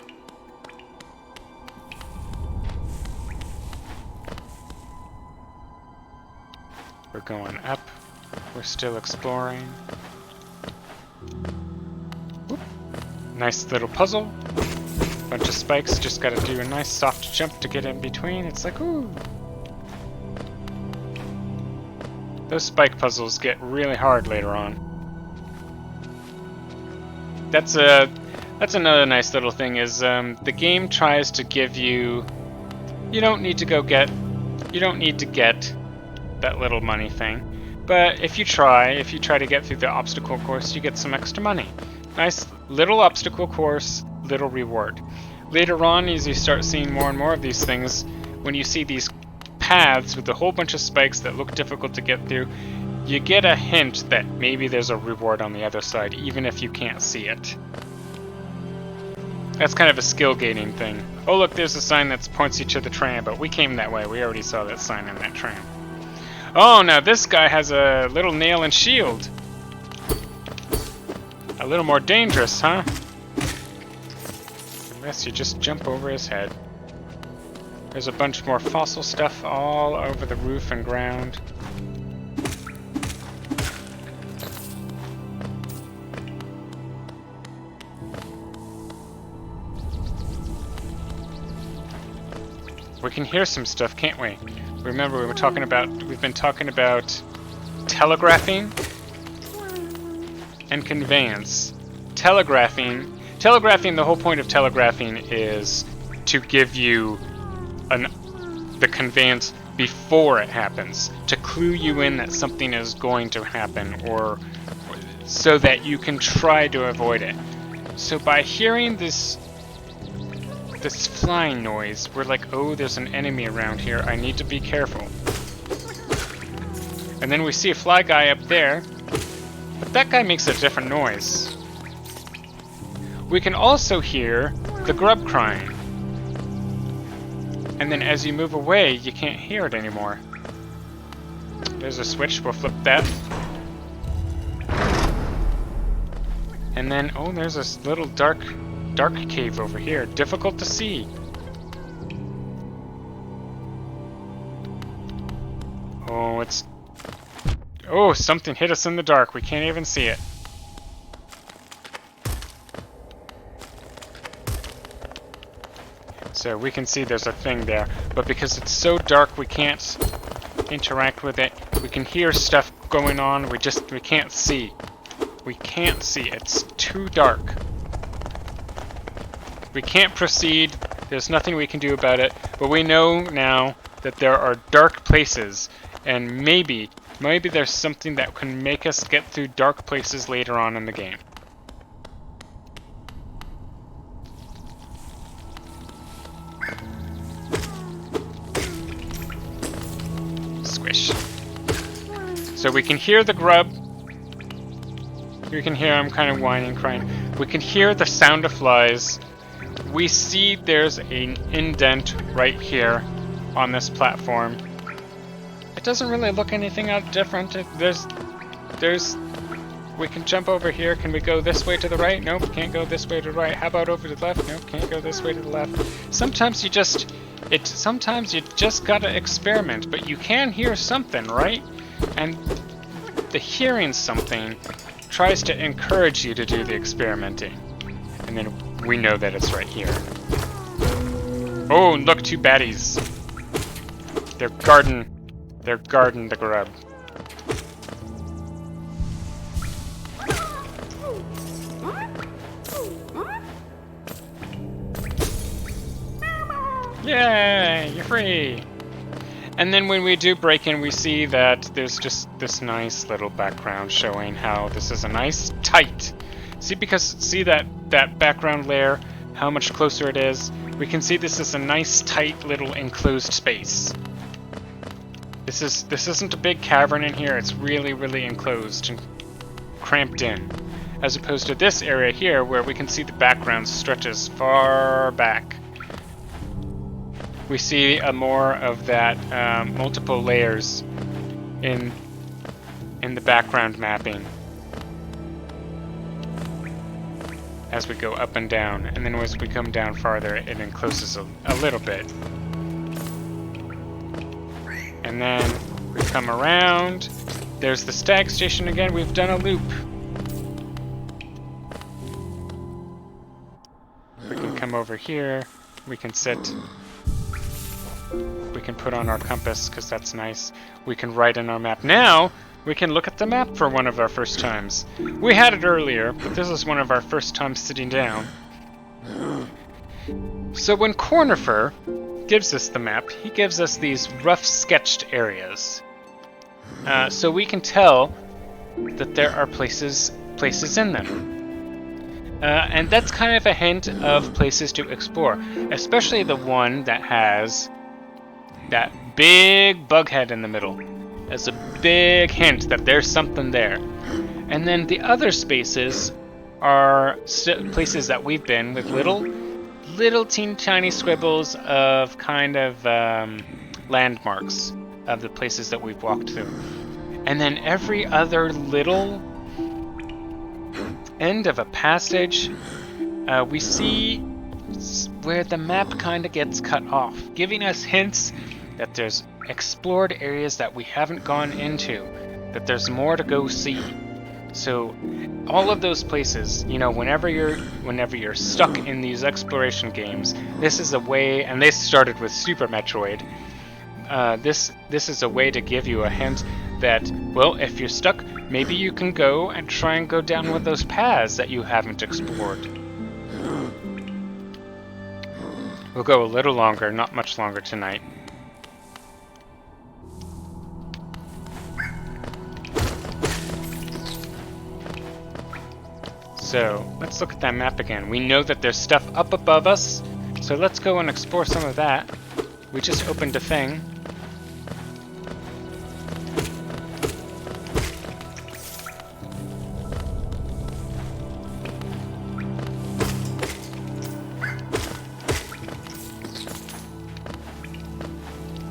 We're going up. We're still exploring. Whoop. Nice little puzzle. Bunch of spikes. Just gotta do a nice soft jump to get in between. It's like, ooh. Those spike puzzles get really hard later on. That's another nice little thing is the game tries to give you. You don't need to get that little money thing, but if you try to get through the obstacle course, you get some extra money. Nice little obstacle course, little reward. Later on, as you start seeing more and more of these things, when you see these paths with a whole bunch of spikes that look difficult to get through, you get a hint that maybe there's a reward on the other side, even if you can't see it. That's kind of a skill gaining thing. Oh look, there's a sign that points you to the tram, but we came that way. We already saw that sign in that tram. Oh, now this guy has a little nail and shield. A little more dangerous, huh? Unless you just jump over his head. There's a bunch more fossil stuff all over the roof and ground. We can hear some stuff, can't we? Remember, we've been talking about telegraphing and conveyance. Telegraphing, the whole point of telegraphing is to give you the conveyance before it happens, to clue you in that something is going to happen, or so that you can try to avoid it. So by hearing this flying noise, we're like, oh, there's an enemy around here, I need to be careful. And then we see a fly guy up there, but that guy makes a different noise. We can also hear the grub crying. And then as you move away, you can't hear it anymore. There's a switch, we'll flip that. And then, oh, there's this little dark cave over here. Difficult to see. Oh, oh, something hit us in the dark. We can't even see it. So we can see there's a thing there, but because it's so dark we can't interact with it. We can hear stuff going on, we can't see. We can't see, it's too dark. We can't proceed, There's nothing we can do about it, but we know now that there are dark places, and maybe there's something that can make us get through dark places later on in the game. Squish. So we can hear the grub. You can hear him kind of whining, crying. We can hear the sound of flies. We see there's an indent right here on this platform. It doesn't really look anything out different. We can jump over here. Can we go this way to the right? Nope, can't go this way to the right. How about over to the left? Nope, can't go this way to the left. Sometimes you just gotta experiment, but you can hear something, right? And the hearing something tries to encourage you to do the experimenting. And then we know that it's right here. Oh, look, two baddies. They're guarding the grub. Yay, you're free. And then when we do break in, we see that there's just this nice little background showing how this is a nice tight. See that background layer, how much closer it is? We can see this is a nice tight little enclosed space. This isn't a big cavern in here, it's really, really enclosed and cramped in. As opposed to this area here where we can see the background stretches far back. We see more of that multiple layers in the background mapping as we go up and down, and then as we come down farther, it encloses a little bit. And then we come around. There's the stag station again. We've done a loop. We can come over here. We can sit. We can put on our compass, because that's nice. We can write in our map. Now, we can look at the map for one of our first times. We had it earlier, but this is one of our first times sitting down. So when Cornifer gives us the map, he gives us these rough sketched areas. So we can tell that there are places in them. And that's kind of a hint of places to explore, especially the one that has that big bug head in the middle. That's a big hint that there's something there. And then the other spaces are places that we've been with little teeny tiny scribbles of kind of landmarks of the places that we've walked through. And then every other little end of a passage, we see where the map kind of gets cut off, giving us hints that there's explored areas that we haven't gone into, that there's more to go see. So all of those places, you know, whenever you're stuck in these exploration games, this is a way, and they started with Super Metroid. This is a way to give you a hint that, well, if you're stuck, maybe you can go and try and go down one of those paths that you haven't explored. We'll go a little longer, not much longer tonight. So, let's look at that map again. We know that there's stuff up above us, so let's go and explore some of that. We just opened a thing.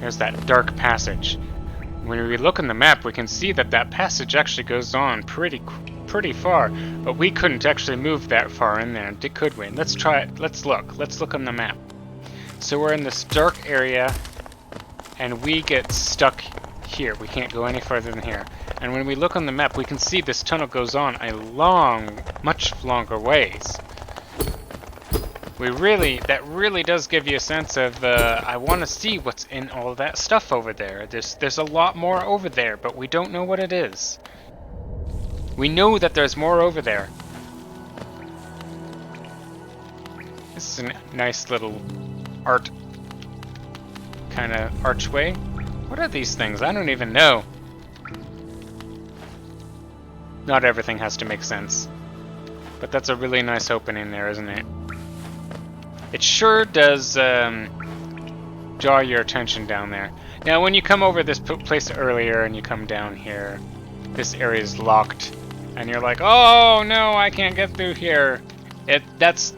There's that dark passage. When we look on the map, we can see that that passage actually goes on pretty far, but we couldn't actually move that far in there, could we? Let's try it. Let's look on the map. So we're in this dark area, and we get stuck here. We can't go any further than here. And when we look on the map, we can see this tunnel goes on a much longer ways. That really does give you a sense of, I want to see what's in all that stuff over there. There's a lot more over there, but we don't know what it is. We know that there's more over there. This is a nice little art kind of archway. What are these things? I don't even know. Not everything has to make sense. But that's a really nice opening there, isn't it? It sure does draw your attention down there. Now, when you come over this place earlier and you come down here, this area is locked, and you're like, "Oh no, I can't get through here." That's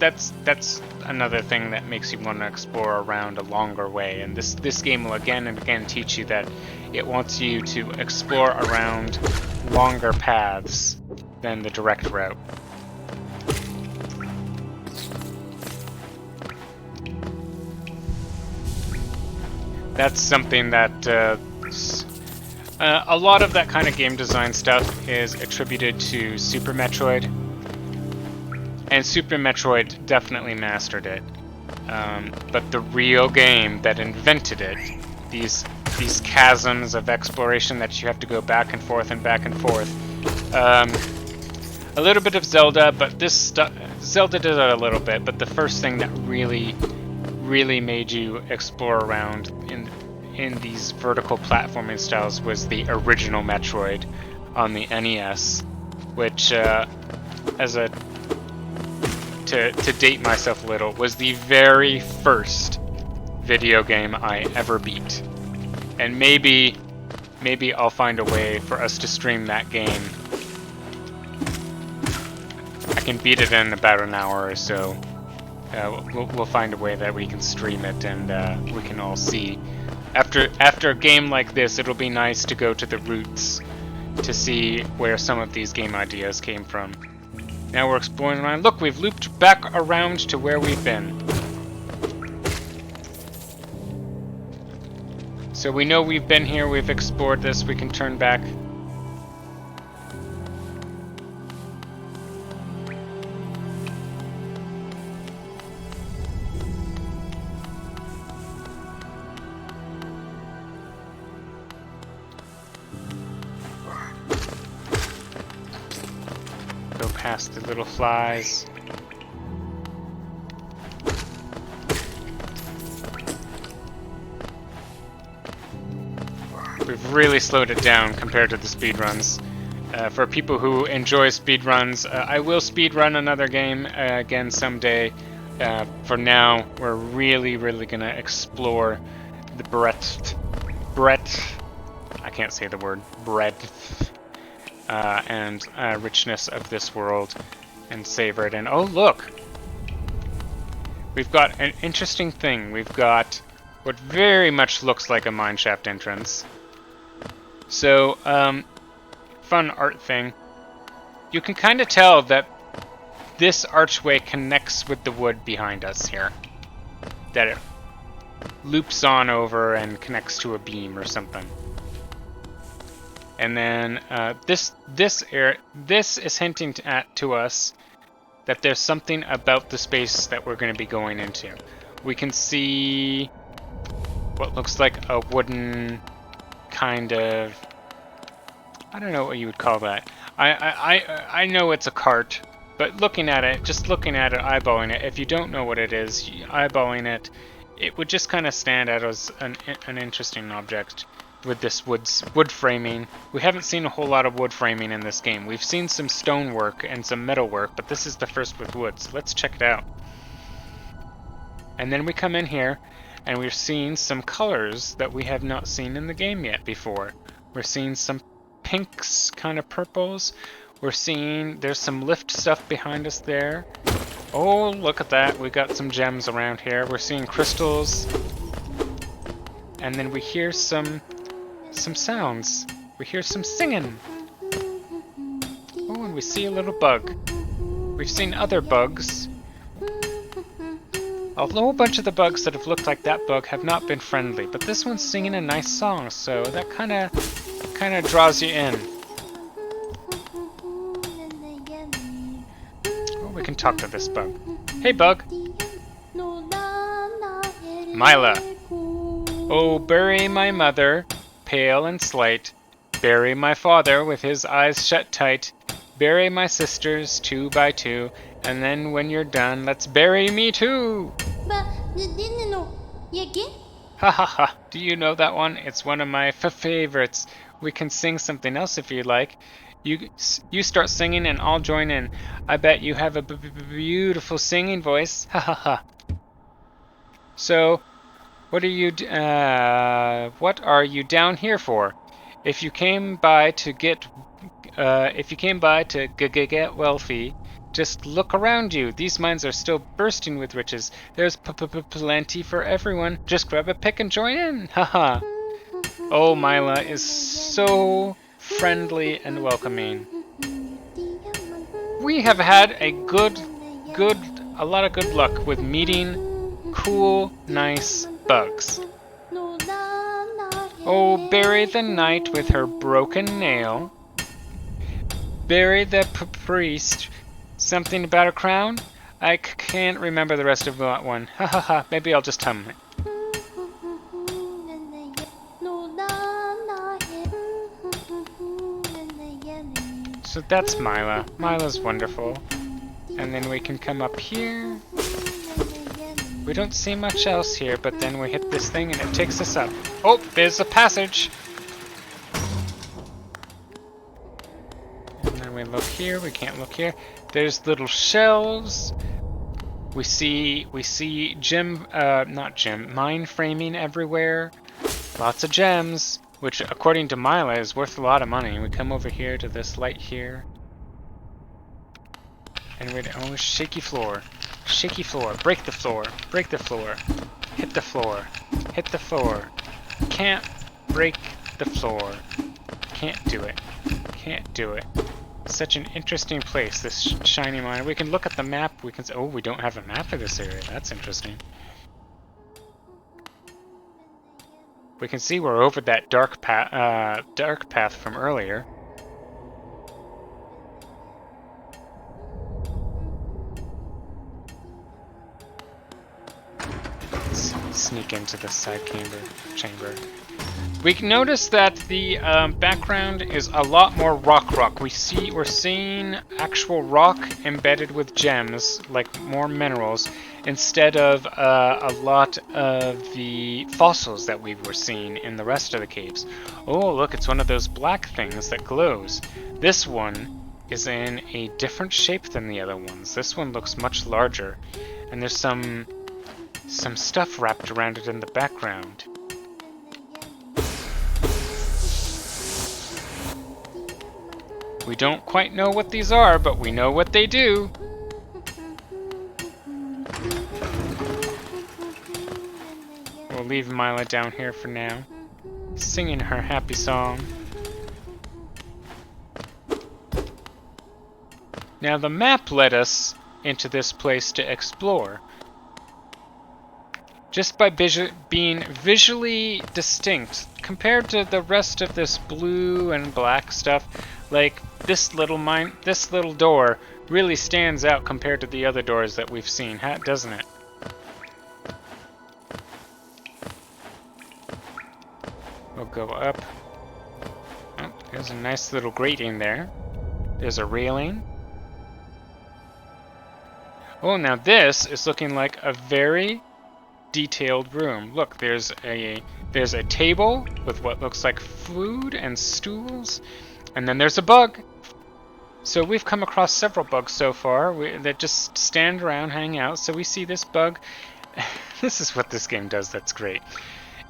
another thing that makes you want to explore around a longer way. And this game will again and again teach you that it wants you to explore around longer paths than the direct route. That's something that a lot of that kind of game design stuff is attributed to Super Metroid, and Super Metroid definitely mastered it. But the real game that invented it, these chasms of exploration that you have to go back and forth and back and forth. A little bit of Zelda, but Zelda did it a little bit. But the first thing that really made you explore around in these vertical platforming styles was the original Metroid on the NES, which to date myself a little, was the very first video game I ever beat. And maybe I'll find a way for us to stream that game. I can beat it in about an hour or so. We'll find a way that we can stream it, and we can all see. After a game like this, it'll be nice to go to the roots to see where some of these game ideas came from. Now we're exploring around. Look, we've looped back around to where we've been. So we know we've been here, we've explored this, we can turn back. Go past the little flies. We've really slowed it down compared to the speedruns. For people who enjoy speedruns, I will speedrun another game again someday. For now, we're really gonna explore the breadth, I can't say the word, breadth, and richness of this world, and savor it. And oh look! We've got an interesting thing. We've got what very much looks like a mineshaft entrance. So, fun art thing. You can kind of tell that this archway connects with the wood behind us here. That it loops on over and connects to a beam or something. And then this is hinting to us that there's something about the space that we're going to be going into. We can see what looks like a wooden kind of, I don't know what you would call that. I know it's a cart, but looking at it, eyeballing it, if you don't know what it is, eyeballing it, it would just kind of stand out as an interesting object with this wood framing. We haven't seen a whole lot of wood framing in this game. We've seen some stone work and some metal work, but this is the first with wood, so let's check it out. And then we come in here, and we're seeing some colors that we have not seen in the game yet before. We're seeing some pinks, kind of purples. We're seeing there's some lift stuff behind us there. Oh, look at that. We got some gems around here. We're seeing crystals. And then we hear some sounds. We hear some singing. Oh, and we see a little bug. We've seen other bugs. A whole bunch of the bugs that have looked like that bug have not been friendly, but this one's singing a nice song, so that kind of draws you in. Oh, we can talk to this bug. Hey, bug. Mila. Oh, bury my mother, pale and slight. Bury my father with his eyes shut tight. Bury my sisters 2 by 2. And then when you're done, let's bury me too! Ha ha ha. Do you know that one? It's one of my favorites. We can sing something else if you like. You start singing and I'll join in. I bet you have a beautiful singing voice. Ha ha ha. So, what are you down here for? If you came by to get get wealthy, just look around you. These mines are still bursting with riches. There's plenty for everyone. Just grab a pick and join in. Haha. Oh, Mila is so friendly and welcoming. We have had a lot of good luck with meeting cool, nice bugs. Oh, bury the knight with her broken nail. Bury the priest. Something about a crown? I can't remember the rest of that one. Ha ha ha. Maybe I'll just hum it. So that's Mila. Mila's wonderful. And then we can come up here. We don't see much else here, but then we hit this thing and it takes us up. Oh, there's a passage. And then we look here. We can't look here. There's little shelves. We see mine framing everywhere. Lots of gems, which according to Mila is worth a lot of money. We come over here to this light here. And oh, shaky floor. Shaky floor. Break the floor. Break the floor. Hit the floor. Hit the floor. Can't break the floor. Can't do it. Can't do it. Such an interesting place, this shiny mine. We can look at the map. We can say, oh, we don't have a map of this area. That's interesting. We can see we're over that dark path from earlier. Let's sneak into the side chamber. We can notice that the background is a lot more rock. We're seeing actual rock embedded with gems, like more minerals, instead of a lot of the fossils that we were seeing in the rest of the caves. Oh, look, it's one of those black things that glows. This one is in a different shape than the other ones. This one looks much larger, and there's some stuff wrapped around it in the background. We don't quite know what these are, but we know what they do. We'll leave Mila down here for now, singing her happy song. Now the map led us into this place to explore. Just by being visually distinct compared to the rest of this blue and black stuff, like this little door really stands out compared to the other doors that we've seen, doesn't it? We'll go up. Oh, there's a nice little grating there. There's a railing. Oh, now this is looking like a very detailed room. Look, there's a table with what looks like food and stools, and then there's a bug. So we've come across several bugs so far that just stand around, hang out. So we see this bug. This is what this game does. That's great.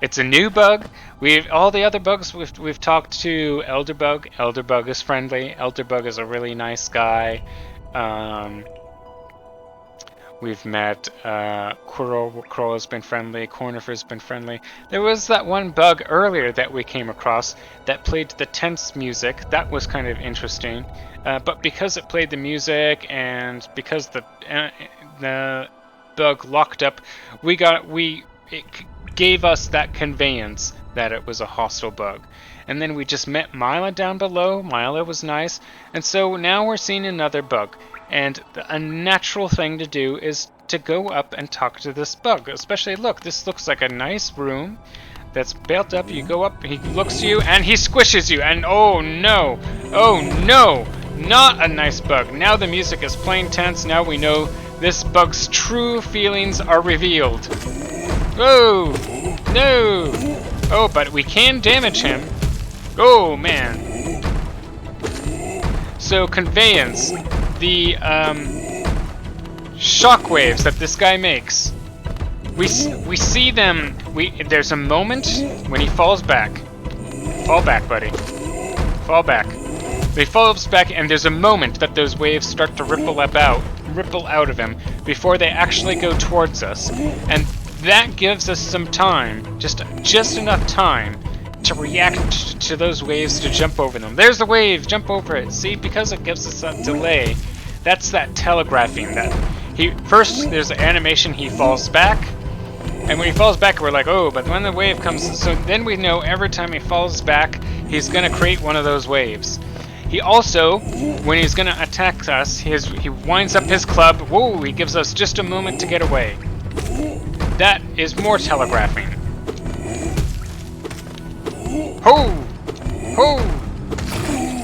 It's a new bug. All the other bugs we've talked to Elderbug. Elderbug is friendly. Elderbug is a really nice guy. We've met Quirrell has been friendly, Cornifer's been friendly. There was that one bug earlier that we came across that played the tense music. That was kind of interesting. But because it played the music and because the bug locked up, it gave us that conveyance that it was a hostile bug. And then we just met Mila down below. Mila was nice. And so now we're seeing another bug. And a natural thing to do is to go up and talk to this bug. Especially, look, this looks like a nice room that's built up. You go up, he looks at you, and he squishes you. And oh no, not a nice bug. Now the music is playing tense. Now we know this bug's true feelings are revealed. Whoa! No! Oh, but we can damage him. Oh, man. So, conveyance. The, shockwaves that this guy makes. We see them. There's a moment when he falls back. Fall back, buddy. Fall back. He falls back, and there's a moment that those waves start to ripple out of him before they actually go towards us, and that gives us some time, just enough time, to react to those waves, to jump over them. There's the wave. Jump over it. See, because it gives us that delay. That's that telegraphing. That first there's the animation. He falls back. And when he falls back, we're like, oh, but when the wave comes, so then we know every time he falls back, he's going to create one of those waves. He also, when he's going to attack us, he winds up his club. Whoa, he gives us just a moment to get away. That is more telegraphing. Ho! Ho!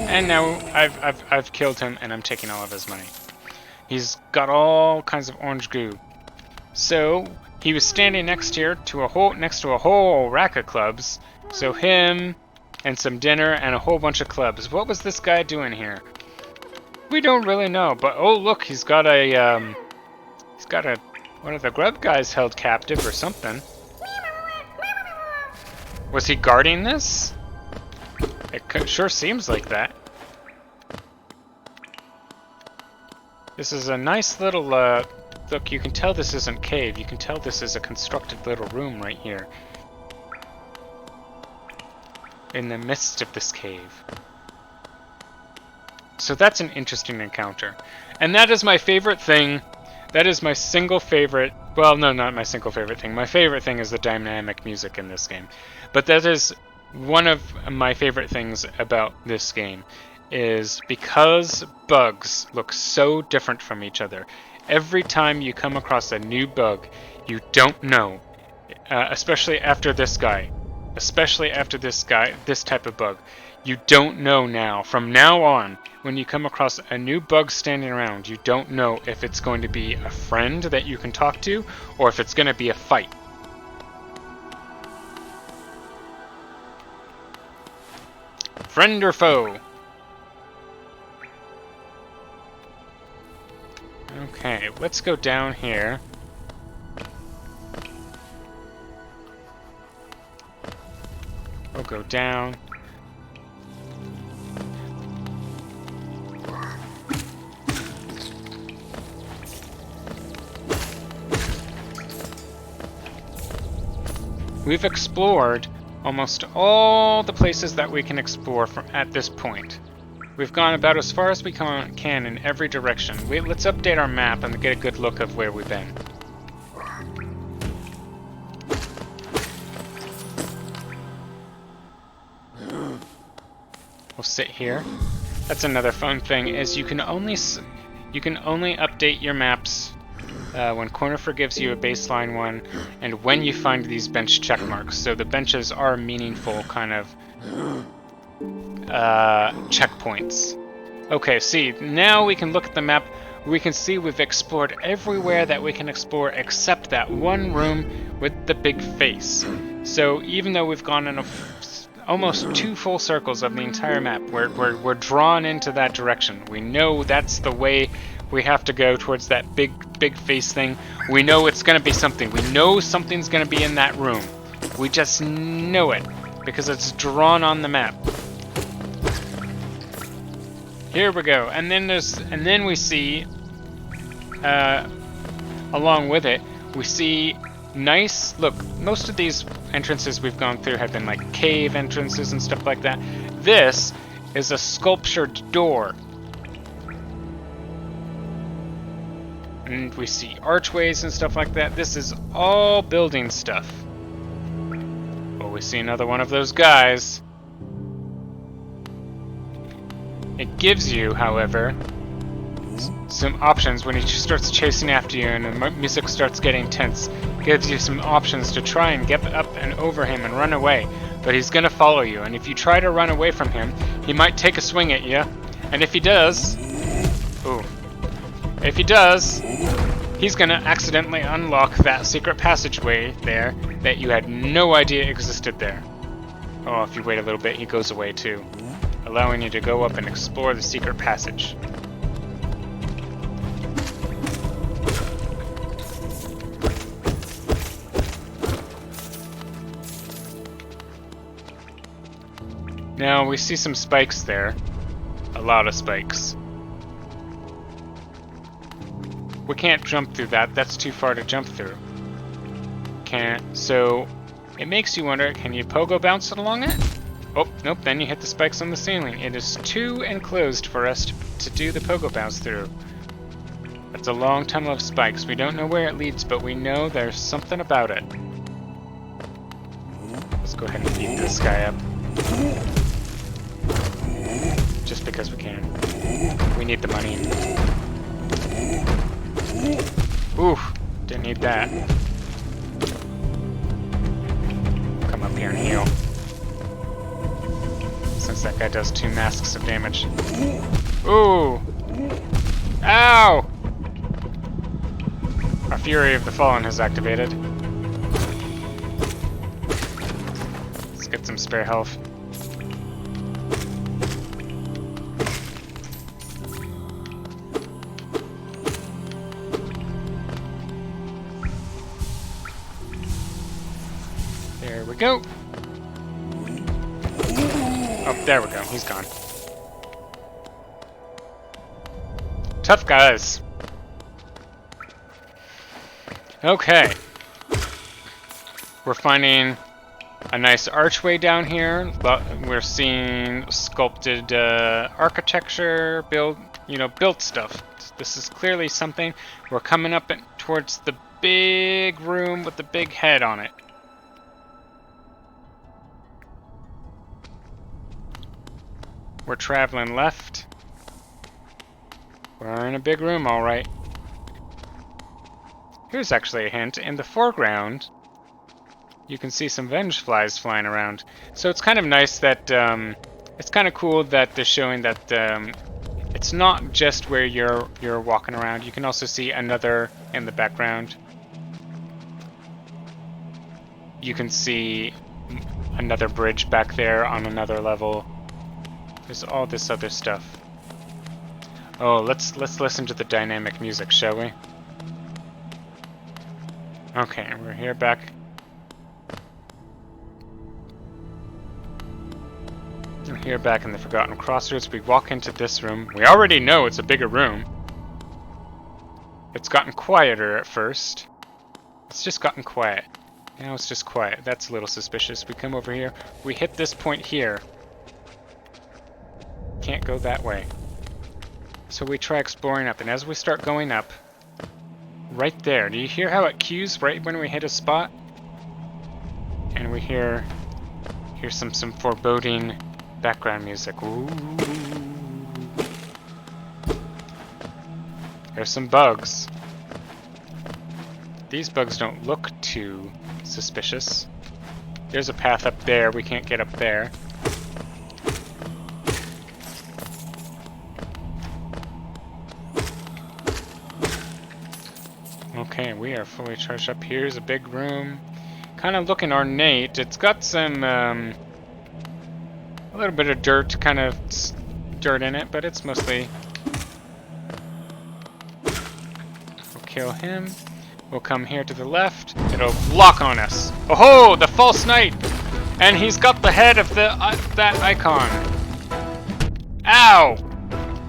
And now I've killed him, and I'm taking all of his money. He's got all kinds of orange goo. So he was standing next to a whole rack of clubs. So him and some dinner and a whole bunch of clubs. What was this guy doing here? We don't really know. But oh look, he's got one of the grub guys held captive or something. Was he guarding this? It sure seems like that. This is a nice little look, you can tell this isn't cave. You can tell this is a constructed little room right here. In the midst of this cave. So that's an interesting encounter. And that is my favorite thing. That is my single favorite. Well, no, not my single favorite thing. My favorite thing is the dynamic music in this game. But that is one of my favorite things about this game. Is because bugs look so different from each other. Every time you come across a new bug, you don't know, especially after this guy, this type of bug, you don't know now. From now on, when you come across a new bug standing around, you don't know if it's going to be a friend that you can talk to, or if it's going to be a fight. Friend or foe? Okay, let's go down here. We'll go down. We've explored almost all the places that we can explore from at this point. We've gone about as far as we can in every direction. Let's update our map and get a good look of where we've been. We'll sit here. That's another fun thing, is you can only update your maps when Cornifer gives you a baseline one, and when you find these bench check marks. So the benches are meaningful kind of checkpoints. Okay, see, now we can look at the map. We can see we've explored everywhere that we can explore except that one room with the big face. So even though we've gone in almost 2 full circles of the entire map, we're drawn into that direction. We know that's the way we have to go, towards that big face thing. We know it's going to be something. We know something's going to be in that room. We just know it because it's drawn on the map. Here we go, and then we see, along with it, we see nice. Look, most of these entrances we've gone through have been like cave entrances and stuff like that. This is a sculptured door, and we see archways and stuff like that. This is all building stuff. Oh, we see another one of those guys. It gives you, however, some options when he starts chasing after you and the music starts getting tense. It gives you some options to try and get up and over him and run away. But he's going to follow you, and if you try to run away from him, he might take a swing at you. And if he does... Ooh. If he does... he's gonna accidentally unlock that secret passageway there that you had no idea existed there. Oh, if you wait a little bit, he goes away too, allowing you to go up and explore the secret passage. Now, we see some spikes there. A lot of spikes. We can't jump through that. That's too far to jump through. Can't. So, it makes you wonder, can you pogo bounce it along it? Oh, nope, then you hit the spikes on the ceiling. It is too enclosed for us to do the pogo bounce through. That's a long tunnel of spikes. We don't know where it leads, but we know there's something about it. Let's go ahead and beat this guy up. Just because we can. We need the money. Oof, didn't need that. Come up here and heal. Since that guy does 2 masks of damage. Ooh! Ow! Our Fury of the Fallen has activated. Let's get some spare health. There we go. Oh, there we go. He's gone. Tough guys. Okay. We're finding a nice archway down here. We're seeing sculpted architecture, built stuff. This is clearly something. We're coming up towards the big room with the big head on it. We're traveling left. We're in a big room, all right. Here's actually a hint. In the foreground, you can see some venge flies flying around. So it's kind of nice that, it's kind of cool that they're showing that it's not just where you're walking around. You can also see another in the background. You can see another bridge back there on another level. There's all this other stuff. Oh, let's listen to the dynamic music, shall we? Okay, we're here back. We're here back in the Forgotten Crossroads. We walk into this room. We already know it's a bigger room. It's gotten quieter at first. It's just gotten quiet. Now it's just quiet. That's a little suspicious. We come over here. We hit this point here. Can't go that way. So we try exploring up, and as we start going up, right there, do you hear how it cues right when we hit a spot? And we hear some foreboding background music. Ooh. There's some bugs. These bugs don't look too suspicious. There's a path up there. We can't get up there. Okay, we are fully charged up. Here's a big room. Kind of looking ornate. It's got some, a little bit of dirt, kind of dirt in it, but it's mostly... We'll kill him. We'll come here to the left. It'll lock on us. Oh-ho! The false knight! And he's got the head of the that icon. Ow!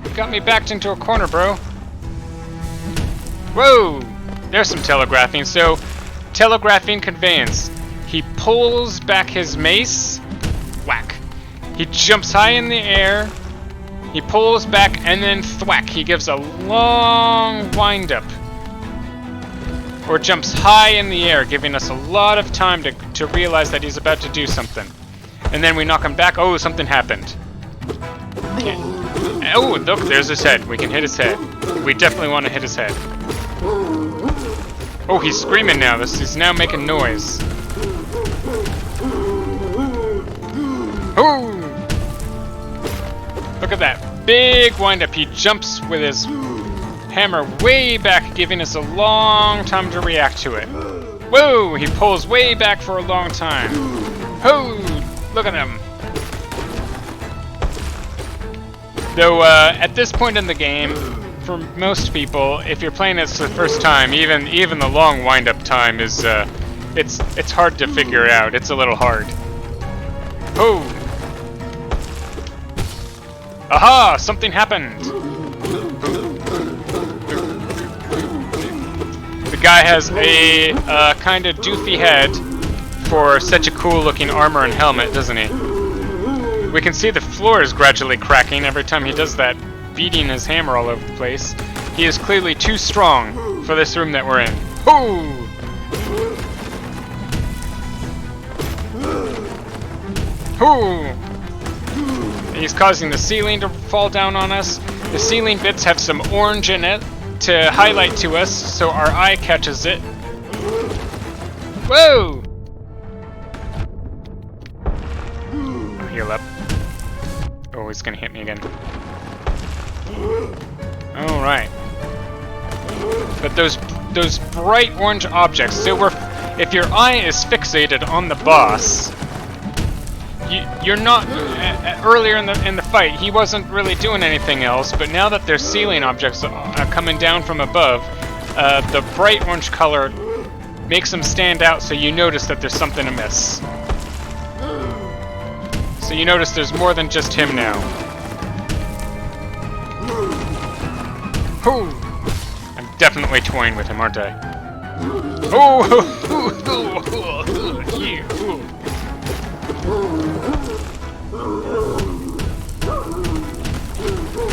You got me backed into a corner, bro. Whoa! There's some telegraphing. So, telegraphing conveyance. He pulls back his mace. Whack. He jumps high in the air. He pulls back and then thwack. He gives a long wind-up. Or jumps high in the air, giving us a lot of time to realize that he's about to do something. And then we knock him back. Oh, something happened. Oh, look, there's his head. We can hit his head. We definitely want to hit his head. Oh, he's screaming now. He's now making noise. Oh! Look at that. Big wind-up. He jumps with his hammer way back, giving us a long time to react to it. Whoa! He pulls way back for a long time. Ho! Look at him. Though, at this point in the game, for most people, if you're playing this for the first time, even the long wind-up time is, it's hard to figure out. It's a little hard. Oh! Aha! Something happened! The guy has a kind of doofy head for such a cool-looking armor and helmet, doesn't he? We can see the floor is gradually cracking every time he does that, beating his hammer all over the place. He is clearly too strong for this room that we're in. Hoo! Hoo! He's causing the ceiling to fall down on us. The ceiling bits have some orange in it to highlight to us so our eye catches it. Whoa! I'll heal up. Oh, he's gonna hit me again. Alright. But those bright orange objects, so if your eye is fixated on the boss, you're not earlier in the fight. He wasn't really doing anything else, but now that there's ceiling objects coming down from above, the bright orange color makes them stand out. So you notice that there's something amiss. So you notice there's more than just him now. Hoo! I'm definitely toying with him, aren't I? Oh!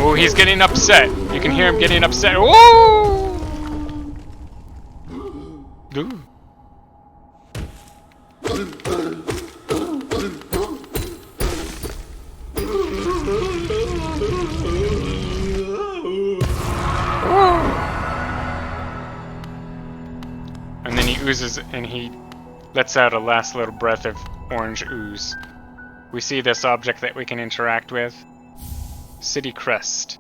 Oh, he's getting upset. You can hear him getting upset. Oh! Ooh. And then he oozes and he lets out a last little breath of orange ooze. We see this object that we can interact with. City Crest.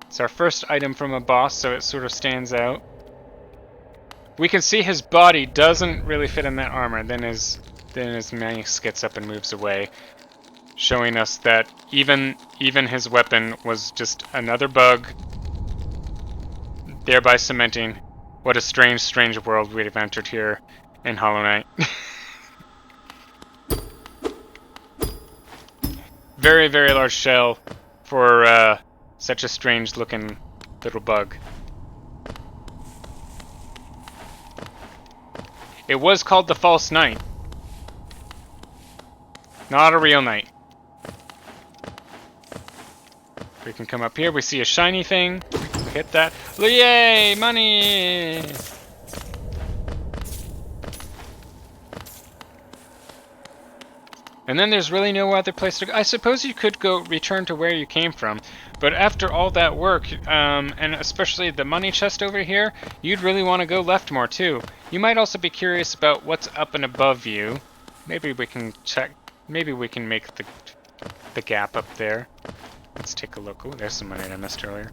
It's our first item from a boss, so it sort of stands out. We can see his body doesn't really fit in that armor. Then his mace gets up and moves away, showing us that even his weapon was just another bug, thereby cementing what a strange world we've entered here in Hollow Knight. Very, very large shell for such a strange looking little bug. It was called the False Knight. Not a real knight. We can come up here, we see a shiny thing. We hit that. Yay! Money! And then there's really no other place to go. I suppose you could go return to where you came from, but after all that work, and especially the money chest over here, you'd really want to go left more too. You might also be curious about what's up and above you. Maybe we can check. Maybe we can make the gap up there. Let's take a look. Oh, there's some money I missed earlier.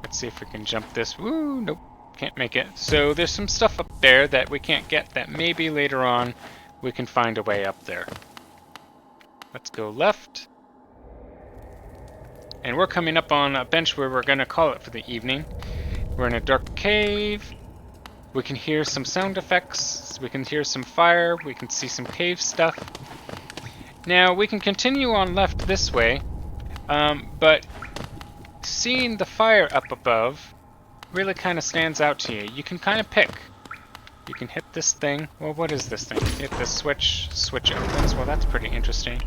Let's see if we can jump this. Woo! Nope, can't make it. So there's some stuff up there that we can't get that maybe later on we can find a way up there. Let's go left. And we're coming up on a bench where we're gonna call it for the evening. We're in a dark cave. We can hear some sound effects. We can hear some fire. We can see some cave stuff. Now we can continue on left this way, but seeing the fire up above really kind of stands out to you. You can kind of pick. You can hit this thing. Well, what is this thing? Hit this switch opens. Well, that's pretty interesting.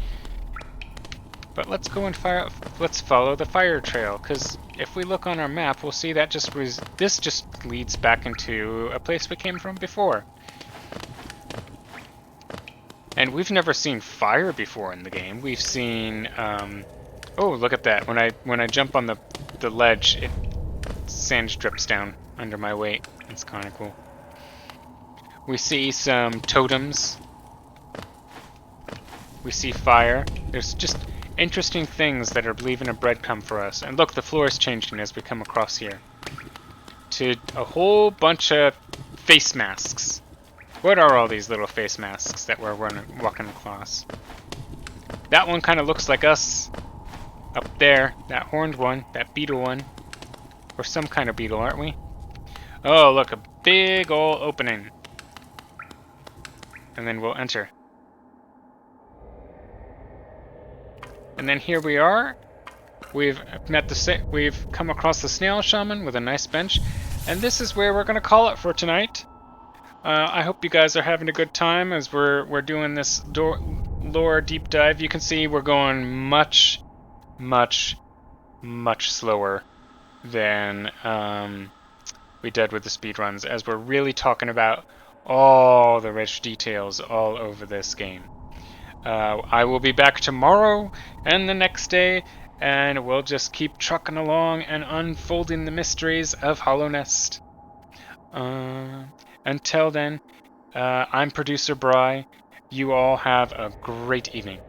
But let's go and fire. Let's follow the fire trail, because if we look on our map, we'll see that this just leads back into a place we came from before. And we've never seen fire before in the game. We've seen. Oh, look at that! When I jump on the ledge, sand drips down under my weight. It's kind of cool. We see some totems. We see fire. There's just interesting things that are leaving a breadcrumb for us. And look, the floor is changing as we come across here to a whole bunch of face masks. What are all these little face masks that we're walking across? That one kind of looks like us. Up there, that horned one, that beetle one. We're some kind of beetle, aren't we? Oh, look, a big ol' opening. And then we'll enter. And then here we are. We've come across the snail shaman with a nice bench, and this is where we're gonna call it for tonight. I hope you guys are having a good time as we're doing this lore deep dive. You can see we're going much slower than we did with the speedruns, as we're really talking about all the rich details all over this game. I will be back tomorrow and the next day, and we'll just keep trucking along and unfolding the mysteries of Hollow Nest. Until then, I'm producer Bry. You all have a great evening.